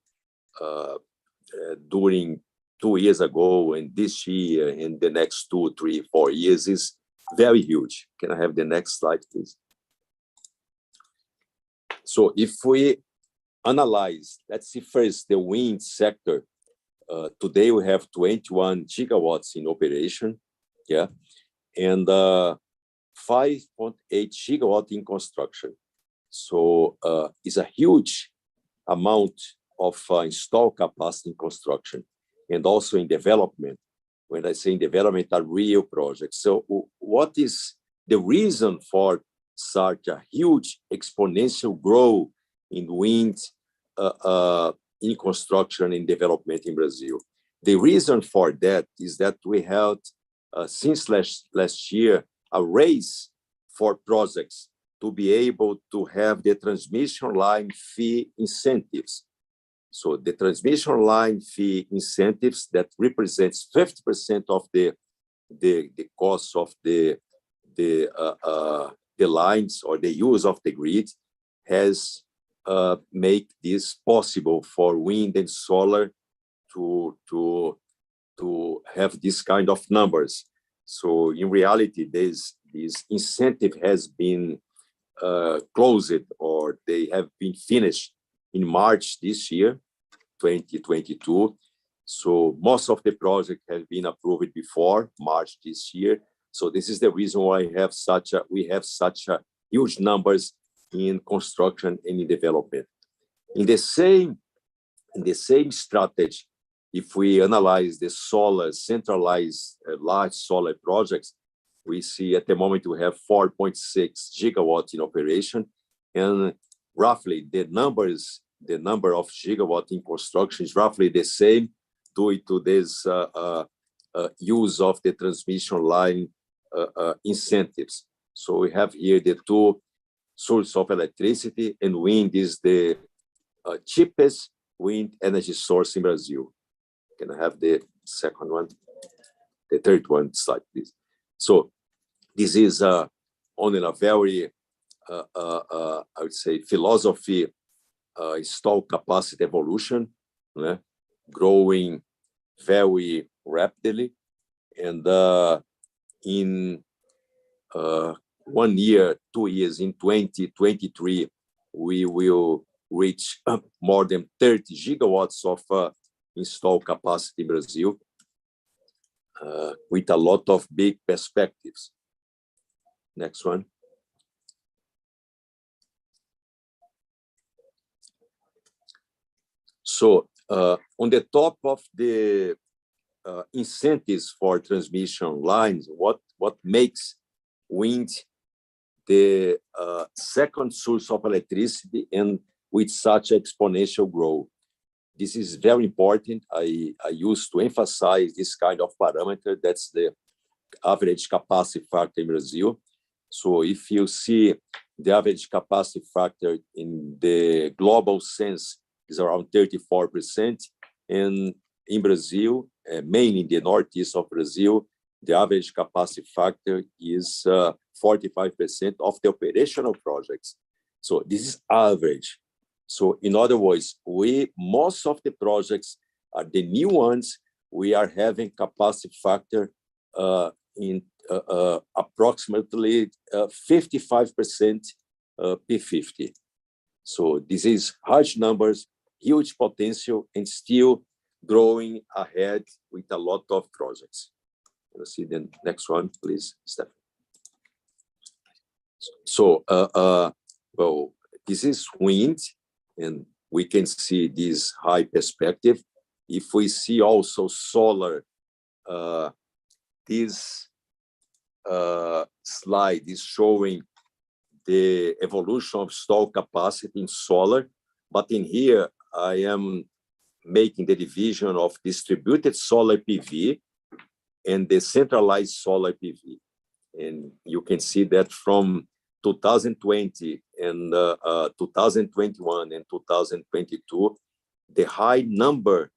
during 2 years ago and this year and the next 2, 3, 4 years is very huge. Can I have the next slide, please? So if we analyze, let's see first the wind sector. Today we have 21 gigawatts in operation, yeah, and 5.8 gigawatt in construction. So it's a huge amount of installed capacity in construction and also in development. When I say in development, are real projects. So what is the reason for such a huge exponential growth in wind in construction and development in Brazil? The reason for that is that we had, since last year, a race for projects to be able to have the transmission line fee incentives. So the transmission line fee incentives that represents 50% of the cost of the lines or the use of the grid has make this possible for wind and solar to have this kind of numbers. So in reality, this incentive has been closed, or they have been finished in March this year, 2022. So most of the project has been approved before March this year. So this is the reason why we have such a huge numbers in construction and in development. In the same strategy, if we analyze the solar centralized large solar projects, we see at the moment we have 4.6 gigawatts in operation, and roughly the number of gigawatts in construction is roughly the same due to this use of the transmission line incentives. So we have here the two sources of electricity, and wind is the cheapest wind energy source in Brazil. Can I have the second one? The third one slide, please. So this is only a very, I would say, philosophy, installed capacity evolution, growing very rapidly. And in 1 year, 2 years, in 2023, we will reach more than 30 gigawatts of installed capacity in Brazil, with a lot of big perspectives. Next one. So on the top of the incentives for transmission lines, what makes wind the second source of electricity and with such exponential growth? This is very important. I used to emphasize this kind of parameter. That's the average capacity factor in Brazil. So if you see the average capacity factor in the global sense is around 34%. And in Brazil, mainly in the northeast of Brazil, the average capacity factor is 45% of the operational projects. So this is average. So in other words, most of the projects are the new ones. We are having capacity factor in approximately 55% P50. So this is large numbers, huge potential, and still growing ahead with a lot of projects. Let's see the next one, please, Steph. So, well, this is wind, and we can see this high perspective. If we see also solar, this slide is showing the evolution of installed capacity in solar, but in here I am making the division of distributed solar PV and the centralized solar PV. And you can see that from 2020 and 2021 and 2022, the high number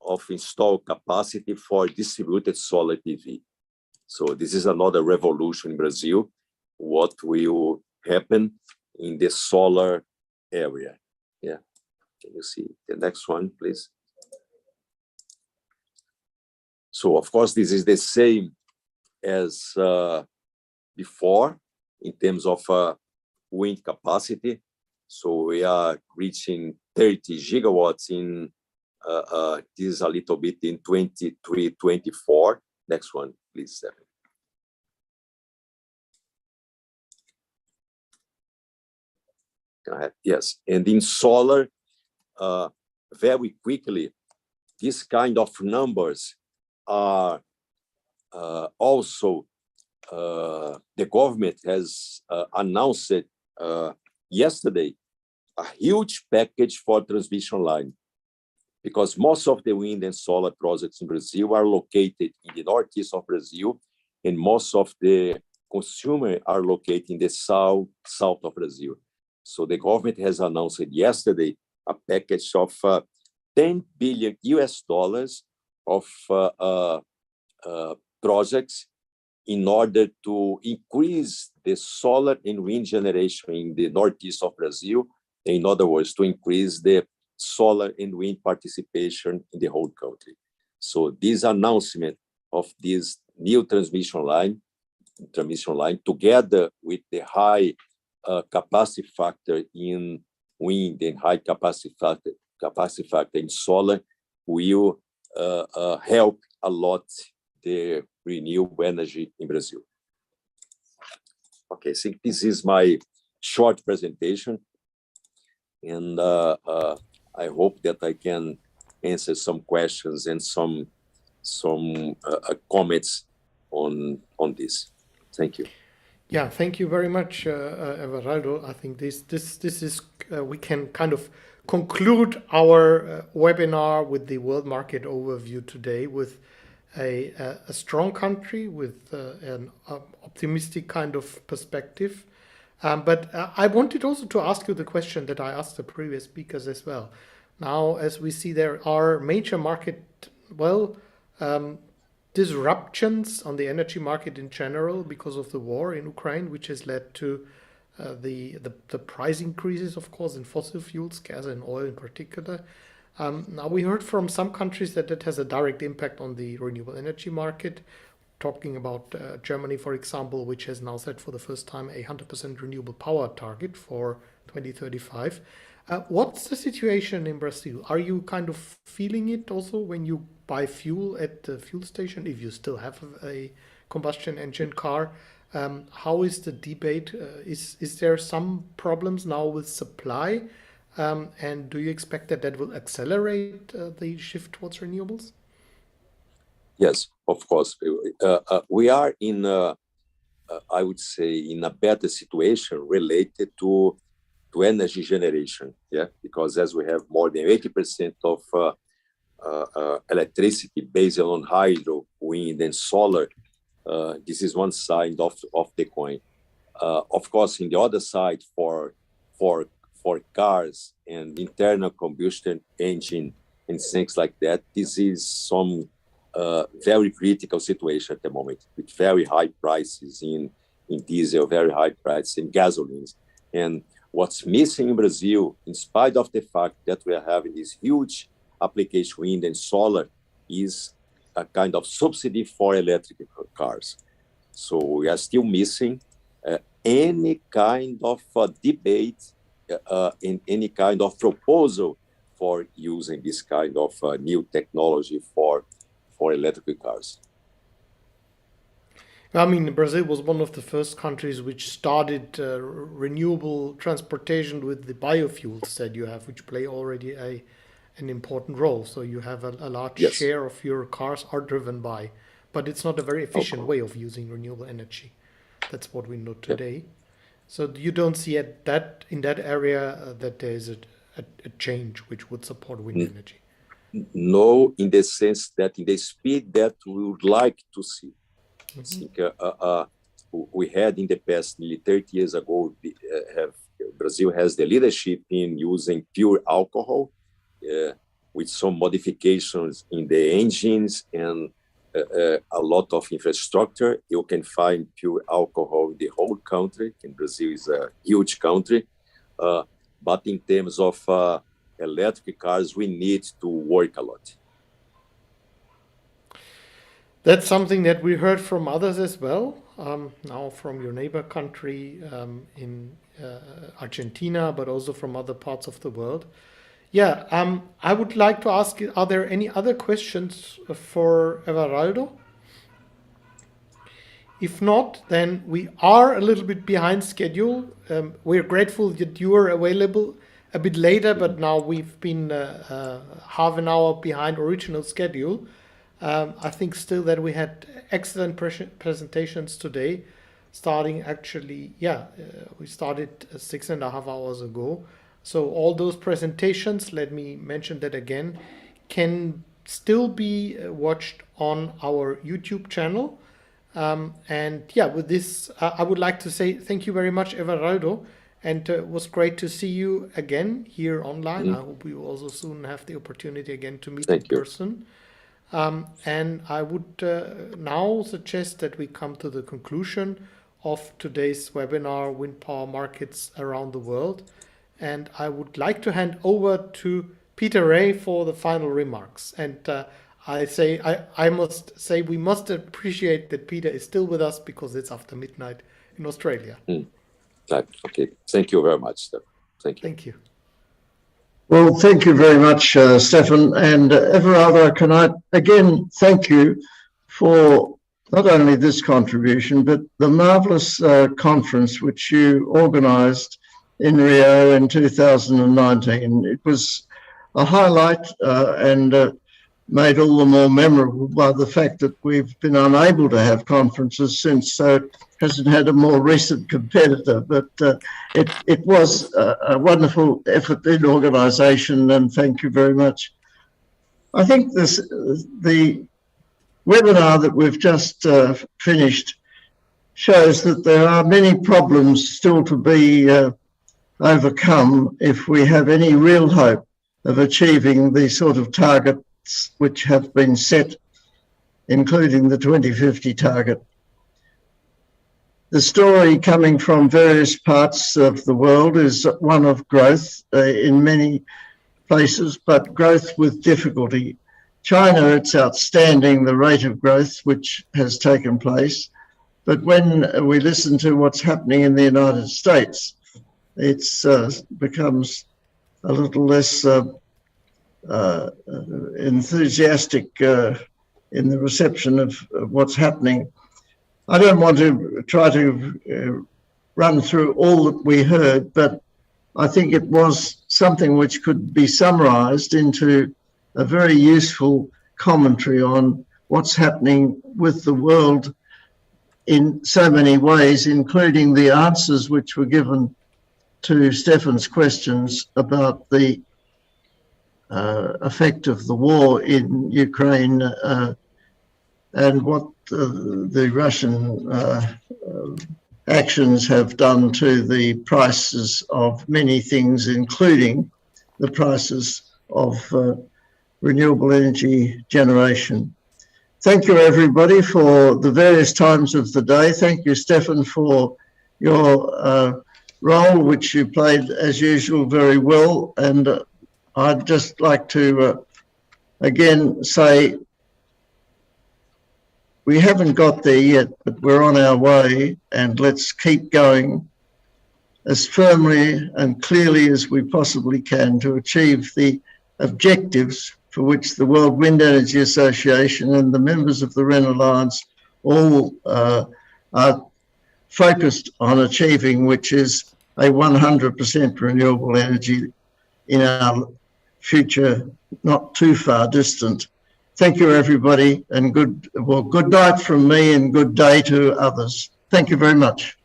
of installed capacity for distributed solar PV. So this is another revolution in Brazil, what will happen in the solar area. Yeah, can you see the next one, please? So of course, this is the same as before in terms of wind capacity. So we are reaching 30 gigawatts in this is a little bit in 23, 24. Next one, please, Stephanie. Go ahead. Yes, and in solar, very quickly, this kind of numbers are also the government has announced yesterday a huge package for transmission line, because most of the wind and solar projects in Brazil are located in the northeast of Brazil, and most of the consumers are located in the south of Brazil. So the government has announced yesterday a package of $10 billion of projects in order to increase the solar and wind generation in the northeast of Brazil. In other words, to increase the solar and wind participation in the whole country. So this announcement of this new transmission line, together with the high capacity factor in wind and high capacity factor in solar, will help a lot the renewable energy in Brazil. Okay, so this is my short presentation, and I hope that I can answer some questions and some comments on this. Thank you. Yeah, thank you very much, Everaldo. I think this is we can kind of conclude our webinar with the world market overview today with a strong country with an optimistic kind of perspective. But I wanted also to ask you the question that I asked the previous speakers as well. Now, as we see, there are major market, disruptions on the energy market in general because of the war in Ukraine, which has led to the price increases, of course, in fossil fuels, gas and oil in particular. Now, we heard from some countries that it has a direct impact on the renewable energy market, talking about Germany, for example, which has now set for the first time a 100% renewable power target for 2035. What's the situation in Brazil? Are you kind of feeling it also when you buy fuel at the fuel station, if you still have a combustion engine car? How is the debate? Is there some problems now with supply? And do you expect that will accelerate the shift towards renewables? Yes, of course. We are in, I would say, in a better situation related to energy generation, yeah, because as we have more than 80% of electricity based on hydro, wind, and solar, this is one side of the coin. Of course, in the other side, for cars and internal combustion engine and things like that, this is some very critical situation at the moment, with very high prices in diesel, very high prices in gasolines. And what's missing in Brazil, in spite of the fact that we are having this huge application wind and solar, is a kind of subsidy for electric cars. So we are still missing any kind of debate in any kind of proposal for using this kind of new technology for electric cars. I mean, Brazil was one of the first countries which started renewable transportation with the biofuels that you have, which play already an important role. So you have a large share of your cars are driven by, but it's not a very efficient way of using renewable energy. That's what we know today. So you don't see in that area that there is a change which would support wind energy. No, in the sense that in the speed that we would like to see. I think we had in the past, nearly 30 years ago, Brazil has the leadership in using pure alcohol with some modifications in the engines and a lot of infrastructure. You can find pure alcohol in the whole country, and Brazil is a huge country. But in terms of electric cars, we need to work a lot. That's something that we heard from others as well. Now from your neighbor country in Argentina, but also from other parts of the world. Yeah, I would like to ask you, are there any other questions for Everaldo? If not, then we are a little bit behind schedule. We're grateful that you are available a bit later, but now we've been half an hour behind original schedule. I think still that we had excellent presentations today, starting actually, we started 6.5 hours ago. So all those presentations, let me mention that again, can still be watched on our YouTube channel. And yeah, with this, I would like to say thank you very much, Everaldo. And it was great to see you again here online. I hope we will also soon have the opportunity again to meet in person. And I would now suggest that we come to the conclusion of today's webinar, Wind Power Markets Around the World. And I would like to hand over to Peter Ray for the final remarks. And I must say we must appreciate that Peter is still with us because it's after midnight in Australia. Okay, thank you very much, Stefan. Thank you. Thank you. Well, thank you very much, Stefan. And Everaldo, can I again thank you for not only this contribution, but the marvelous conference which you organized in Rio in 2019. It was a highlight and made all the more memorable by the fact that we've been unable to have conferences since, so it hasn't had a more recent competitor, but it was a wonderful effort in organisation, and thank you very much. I think the webinar that we've just finished shows that there are many problems still to be overcome if we have any real hope of achieving the sort of targets which have been set, including the 2050 target. The story coming from various parts of the world is one of growth in many places, but growth with difficulty. China, it's outstanding, the rate of growth which has taken place. But when we listen to what's happening in the United States, it becomes a little less enthusiastic in the reception of what's happening. I don't want to try to run through all that we heard, but I think it was something which could be summarized into a very useful commentary on what's happening with the world in so many ways, including the answers which were given to Stefan's questions about the effect of the war in Ukraine and what the Russian actions have done to the prices of many things, including the prices of renewable energy generation. Thank you, everybody, for the various times of the day. Thank you, Stefan, for your role, which you played, as usual, very well. And I'd just like to, again, say we haven't got there yet, but we're on our way, and let's keep going as firmly and clearly as we possibly can to achieve the objectives for which the World Wind Energy Association and the members of the REN Alliance all are focused on achieving, which is a 100% renewable energy in our future, not too far distant. Thank you, everybody, and good night from me and good day to others. Thank you very much.